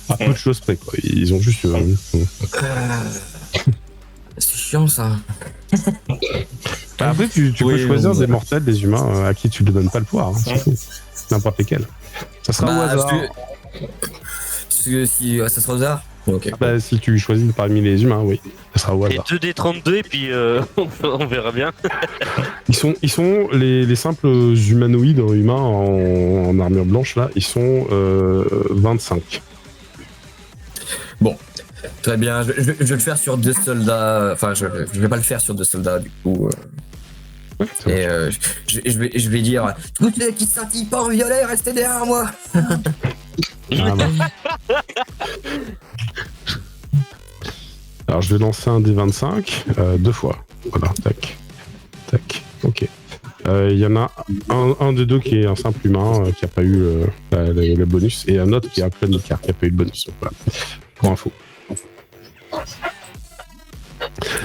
à peu de choses près, quoi. Ils ont juste... C'est chiant ça. Bah, après, tu Oui, peux choisir ouais. des mortels, des humains à qui tu ne donnes pas le pouvoir. Hein, c'est tout. N'importe lesquels. Ça sera au hasard. Parce que si ça sera au hasard. Ok. Bah, si tu choisis parmi les humains, oui. Ça sera au Et hasard. 2 des 32, et puis on verra bien. Ils sont les simples humanoïdes humains en armure blanche, là, ils sont 25. Très bien. Je vais le faire sur 2 soldats. Enfin, je vais pas le faire sur 2 soldats du coup. Ouais, ça Et marche. je vais dire toutes les qui scintillent pas en violet, restez derrière moi. Ah, bah. Alors je vais lancer un D25 2 fois. Voilà, tac. Tac, ok. Il y en a un des deux qui est un simple humain qui n'a pas eu le bonus et un autre qui est un clone d'Icar qui n'a pas eu le bonus. Donc, voilà. Pour info.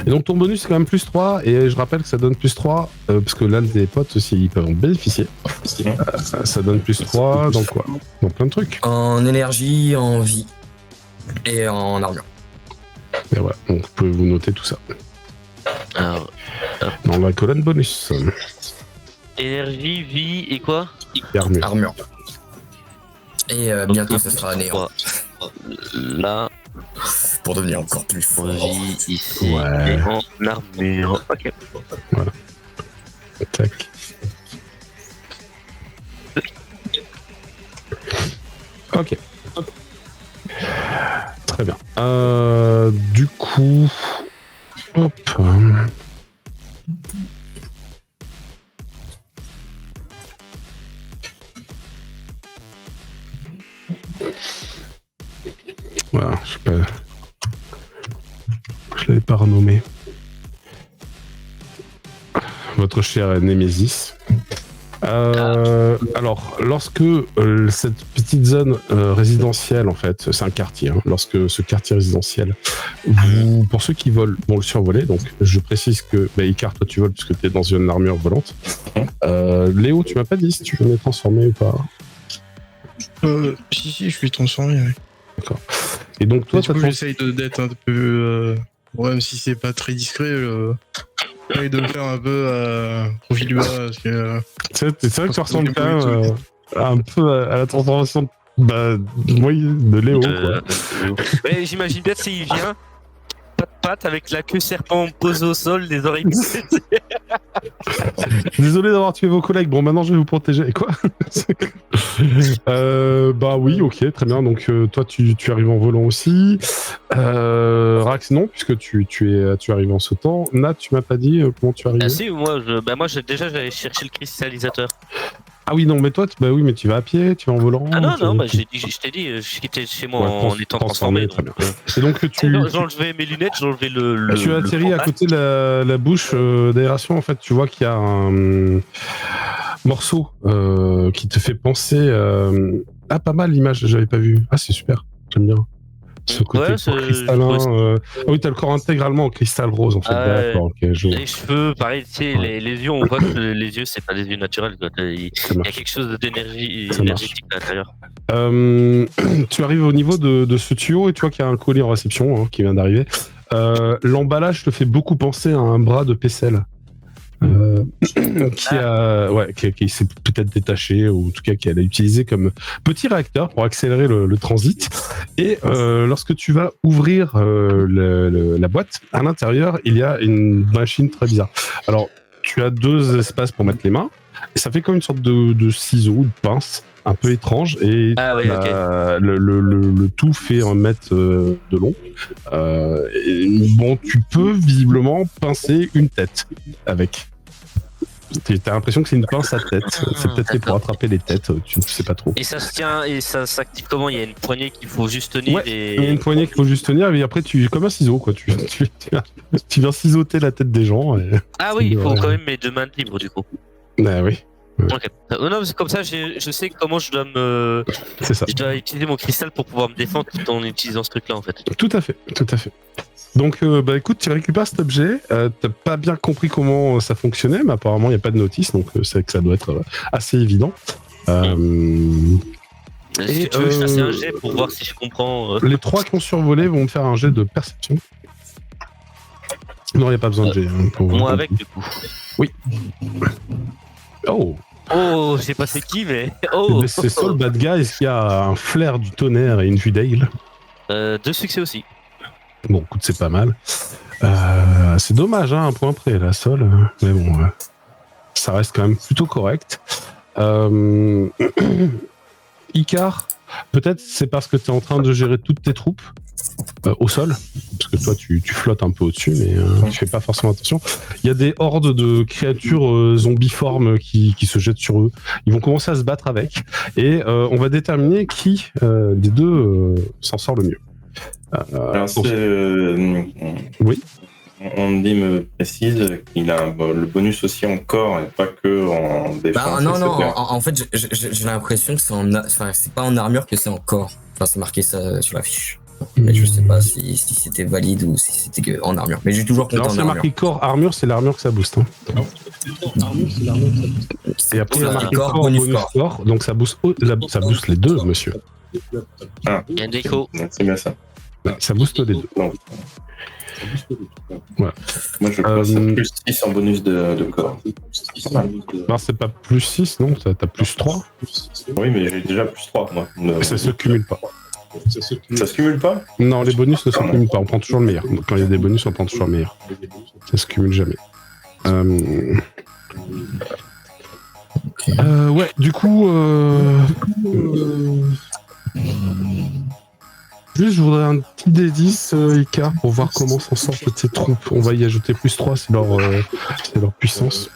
Et donc ton bonus c'est quand même plus 3 et je rappelle que ça donne plus 3 parce que là des potes aussi ils peuvent en bénéficier. Ça donne plus 3 dans quoi? Dans plein de trucs. En énergie, en vie et en armure. Et voilà, donc vous pouvez vous noter tout ça. Alors, Dans la colonne bonus. énergie, vie et quoi? Et armure. Armure. Et bientôt ça sera néant. Là, Pour devenir encore plus on fort. vit ici Ouais. et en armure. Ok. Tac. Ok. Très bien. Du coup... Hop. Voilà, je l'avais pas renommé. Votre cher Némésis. Alors, lorsque cette petite zone résidentielle, en fait, c'est un quartier, hein, lorsque ce quartier résidentiel, pour ceux qui volent, vont le survoler, donc je précise que, Icar, toi tu voles parce que tu es dans une armure volante. Léo, tu m'as pas dit si tu venais transformer ou pas? Si, je suis transformé, oui. D'accord. Et donc, toi, j'essaye d'être un peu. Même si c'est pas très discret, j'essaye de me faire un peu profil du bas. Parce que, c'est vrai que tu ressembles quand même un peu à la transformation de Léo. Mais j'imagine bien s'il vient, pas de pattes, avec la queue serpent posée au sol, les oreilles. Désolé d'avoir tué vos collègues. Bon, maintenant je vais vous protéger. Et quoi? Oui, ok, très bien. Donc toi, tu arrives en volant aussi. Rax, non, puisque tu arrives en sautant. Nat, tu m'as pas dit comment tu arrives? Ah si, moi j'allais chercher le cristallisateur. Ah oui, non, mais toi, oui, mais tu vas à pied, tu vas en volant. Ah non, je t'ai dit, je quittais chez moi en étant transformé. Très bien. Et donc j'enlevais mes lunettes, j'enlevais le. Tu atterris à côté de la bouche d'aération. En fait, tu vois qu'il y a un morceau qui te fait penser. Pas mal l'image, j'avais pas vu. Ah, c'est super, j'aime bien. Ce côté cristallin. Ah oui, t'as le corps intégralement en cristal rose, en fait. D'accord, ok, les cheveux, pareil, tu sais, les yeux, on voit que les yeux, c'est pas des yeux naturels. Il y a quelque chose d'énergie énergétique à l'intérieur. Tu arrives au niveau de ce tuyau et tu vois qu'il y a un colis en réception qui vient d'arriver. L'emballage te fait beaucoup penser à un bras de Pessel. Qui s'est peut-être détaché, ou en tout cas qu'elle a utilisé comme petit réacteur pour accélérer le transit. Et lorsque tu vas ouvrir la boîte, à l'intérieur, il y a une machine très bizarre. Alors, tu as 2 espaces pour mettre les mains, et ça fait comme une sorte de ciseau, de pince, un peu étrange, et le tout fait 1 mètre de long. Tu peux visiblement pincer une tête avec. T'as l'impression que c'est une pince à tête. C'est peut-être pour attraper les têtes, tu ne sais pas trop. Et ça se tient, et ça s'active comment? Il y a une poignée qu'il faut juste tenir. Ouais, il y a une poignée qu'il faut juste tenir, et après, comme un ciseau, quoi. Tu viens ciseauter la tête des gens. Ah oui, il faut quand même mes 2 mains libres, du coup. Bah oui. Okay. Non, c'est comme ça, je sais comment je dois utiliser mon cristal pour pouvoir me défendre tout en utilisant ce truc-là, en fait. Tout à fait. Donc, écoute, tu récupères cet objet. T'as pas bien compris comment ça fonctionnait, mais apparemment, il n'y a pas de notice, donc c'est que ça doit être assez évident. Si tu veux, je fasse un jet pour voir si je comprends. Les 3 qui ont survolé vont me faire un jet de perception. Non, il n'y a pas besoin de jet. Moi avec, du coup. Oui. Oh, je sais pas c'est qui, mais. Oh. C'est ça le bad guy, est-ce qu'il y a un flair du tonnerre et une vue d'aigle? 2 succès aussi. Bon, écoute, c'est pas mal. C'est dommage, hein, un point près, la Sol. Mais bon, ça reste quand même plutôt correct. Icar, peut-être c'est parce que tu es en train de gérer toutes tes troupes au sol, parce que toi tu flottes un peu au-dessus, mais tu fais pas forcément attention. Il y a des hordes de créatures zombiformes qui se jettent sur eux. Ils vont commencer à se battre avec, et on va déterminer qui des deux s'en sort le mieux. Alors, oui. On me précise qu'il a le bonus aussi en corps et pas que en défense. Non, en fait, j'ai l'impression que c'est pas en armure que c'est en corps. Enfin, c'est marqué ça sur la fiche. Mais je sais pas si c'était valide ou si c'était que en armure. Mais j'ai toujours compté en armure. C'est marqué corps, armure, c'est l'armure que ça booste. Hein. Et après, il y a marqué corps, bonus corps. Donc ça booste les deux, monsieur. Ah, il y a un déco. C'est bien ça. Ça booste les deux. Non. Ouais. Moi je passe à plus 6 en bonus de corps. Non, c'est pas plus 6, non, t'as plus 3. Oui, mais j'ai déjà plus 3, moi. Ça se cumule pas. Ça se cumule pas? Non, les bonus ne se cumulent pas, on prend toujours le meilleur. Donc, quand il y a des bonus, on prend toujours le meilleur. Ça se cumule jamais. Ouais, du coup... Juste, je voudrais un petit D10, Icar, pour voir comment s'en sortent ces troupes. On va y ajouter plus 3, c'est leur puissance.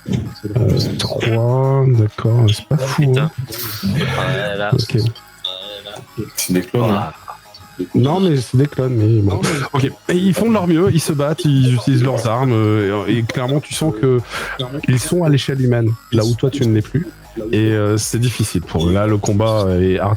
3, d'accord, c'est pas fou. Hein. Voilà. Ok. C'est des clones. Ah. Non, mais c'est des clones, mais bon. Ok. Et ils font de leur mieux, ils se battent, ils utilisent leurs armes, et clairement, tu sens que ils sont à l'échelle humaine, là où toi, tu ne l'es plus. Et c'est difficile pour eux. Là, le combat est hard.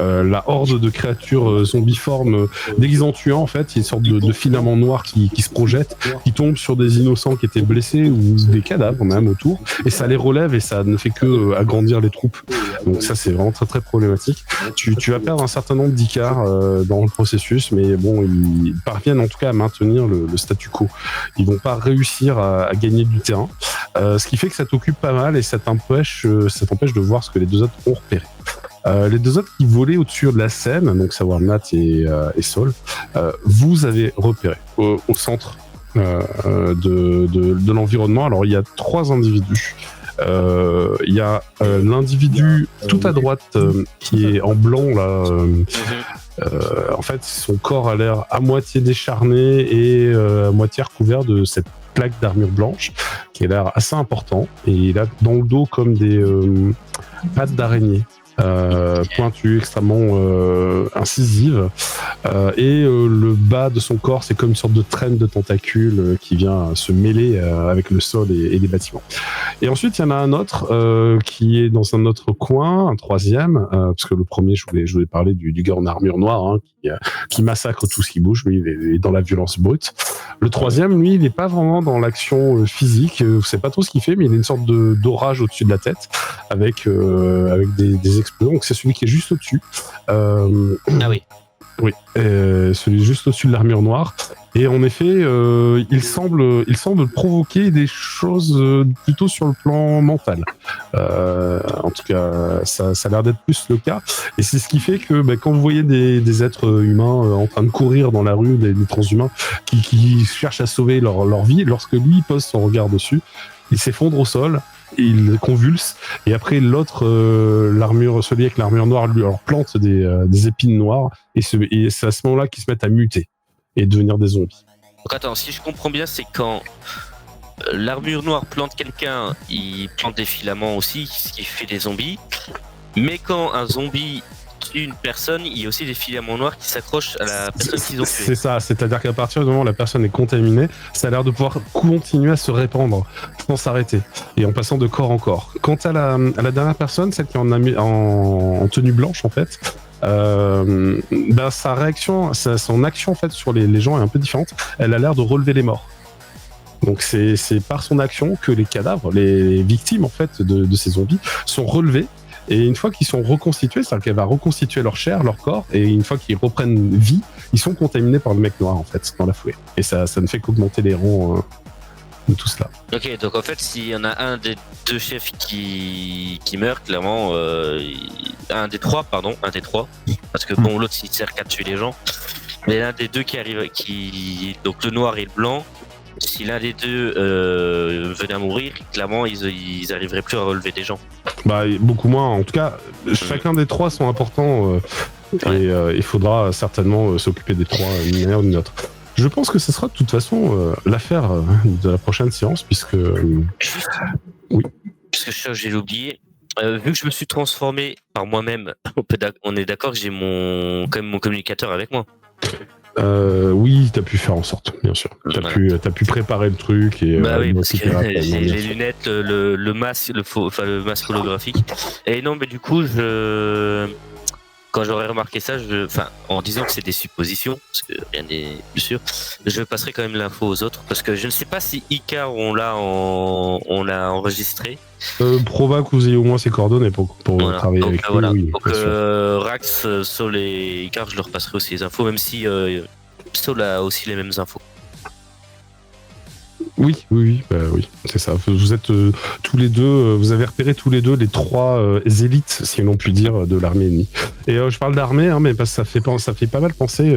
La horde de créatures zombiformes déguisées en tuant, en fait, il y a une sorte de filament noir qui se projette, qui tombe sur des innocents qui étaient blessés ou des cadavres même autour, et ça les relève et ça ne fait que agrandir les troupes. Donc ça, c'est vraiment très très problématique. Tu vas perdre un certain nombre d'Icars dans le processus, mais bon, ils parviennent en tout cas à maintenir le statu quo. Ils vont pas réussir à gagner du terrain, ce qui fait que ça t'occupe pas mal et ça t'empêche de voir ce que les deux autres ont repéré. Les deux autres qui volaient au-dessus de la scène, donc savoir Nat et Saul, vous avez repéré au centre de l'environnement. Alors il y a 3 individus. Il y a l'individu tout à droite qui est en blanc là. En fait, son corps a l'air à moitié décharné et à moitié recouvert de cette plaque d'armure blanche qui a l'air assez important, et il a dans le dos comme des pattes d'araignée pointues, extrêmement incisives, et le bas de son corps c'est comme une sorte de traîne de tentacules qui vient se mêler avec le sol et les bâtiments. Et ensuite il y en a un autre qui est dans un autre coin, un troisième, parce que le premier je voulais parler du gars en armure noire qui massacre tout ce qui bouge. Lui il est dans la violence brute. Le troisième, lui, il n'est pas vraiment dans l'action physique. Vous savez pas trop ce qu'il fait, mais il a une sorte d'orage au-dessus de la tête avec des explosions. Donc c'est celui qui est juste au-dessus. Ah oui. Oui, celui juste au-dessus de l'armure noire. Et en effet, il semble provoquer des choses plutôt sur le plan mental. En tout cas, ça a l'air d'être plus le cas. Et c'est ce qui fait que quand vous voyez des êtres humains en train de courir dans la rue, des transhumains qui cherchent à sauver leur vie, lorsque lui pose son regard dessus, il s'effondre au sol, il convulse, et après l'autre, celui avec l'armure noire, lui alors plante des épines noires, et c'est à ce moment-là qu'ils se mettent à muter et devenir des zombies. Donc attends, si je comprends bien, c'est quand l'armure noire plante quelqu'un, il plante des filaments aussi, ce qui fait des zombies. Mais quand un zombie tue une personne, il y a aussi des filaments noirs qui s'accrochent à la personne qu'ils ont tuée. C'est ça, c'est-à-dire qu'à partir du moment où la personne est contaminée, ça a l'air de pouvoir continuer à se répandre sans s'arrêter et en passant de corps en corps. Quant à la dernière personne, celle qui est en tenue blanche en fait, sa réaction, son action en fait sur les gens est un peu différente. Elle a l'air de relever les morts. Donc c'est par son action que les cadavres, les victimes en fait de ces zombies sont relevés. Et une fois qu'ils sont reconstitués, c'est-à-dire qu'elle va reconstituer leur chair, leur corps, et une fois qu'ils reprennent vie, ils sont contaminés par le mec noir en fait dans la foulée. Et ça ne fait qu'augmenter les rangs de tout cela. Ok, donc en fait, s'il y en a un des deux chefs qui meurt, clairement, un des trois, parce que bon, l'autre il sert qu'à tuer les gens, mais l'un des deux qui arrive, donc le noir et le blanc, si l'un des deux venait à mourir, clairement ils arriveraient plus à relever des gens. Beaucoup moins. En tout cas, chacun des trois sont importants et il faudra certainement s'occuper des trois d'une manière ou d'une autre. Je pense que ce sera de toute façon l'affaire de la prochaine séance, puisque... Oui. Puisque j'ai oublié. Vu que je me suis transformé par moi-même, on est d'accord que j'ai quand même mon communicateur avec moi. Oui, t'as pu faire en sorte, bien sûr. T'as pu préparer le truc et. Oui, parce que j'ai les lunettes, le masque, le masque holographique. Et non, mais du coup, quand j'aurai remarqué ça, en disant que c'est des suppositions, parce que rien n'est plus sûr, je passerai quand même l'info aux autres, parce que je ne sais pas si Icar on l'a enregistré. Prova que vous ayez au moins ses coordonnées pour travailler donc, avec lui. Voilà. Oui, donc Rax, Saul et Icar, je leur passerai aussi les infos, même si Saul a aussi les mêmes infos. Oui, c'est ça. Vous êtes tous les deux, vous avez repéré tous les deux les trois élites, si l'on peut dire, de l'armée ennemie. Et je parle d'armée, mais parce que ça fait pas mal penser.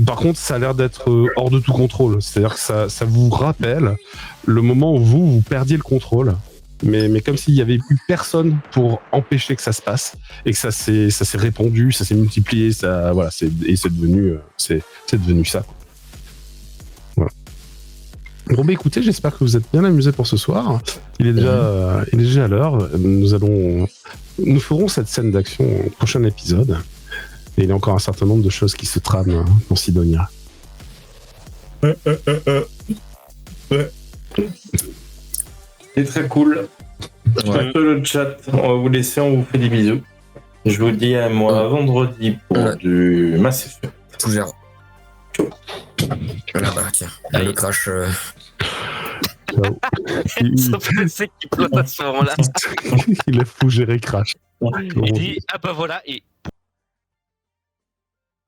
Par contre, ça a l'air d'être hors de tout contrôle. C'est-à-dire que ça vous rappelle le moment où vous perdiez le contrôle. Mais comme s'il y avait eu personne pour empêcher que ça se passe et que ça s'est répandu, ça s'est multiplié, et c'est devenu ça. Voilà. Bon, bah écoutez, j'espère que vous êtes bien amusés pour ce soir. Il est déjà à l'heure. Nous ferons cette scène d'action au prochain épisode. Et il y a encore un certain nombre de choses qui se trament dans Sidonia. C'est très cool. Ouais. Un peu le chat. On va vous laisser, on vous fait des bisous. Je vous dis à moi vendredi pour Ouais. du Mass Effect. Tout gère. Voilà, bah tiens. Allez. Le crash. Ciao. Ça fait c'est qui pleure à ce moment-là. Il a fou géré Crash. Il dit ah bah voilà et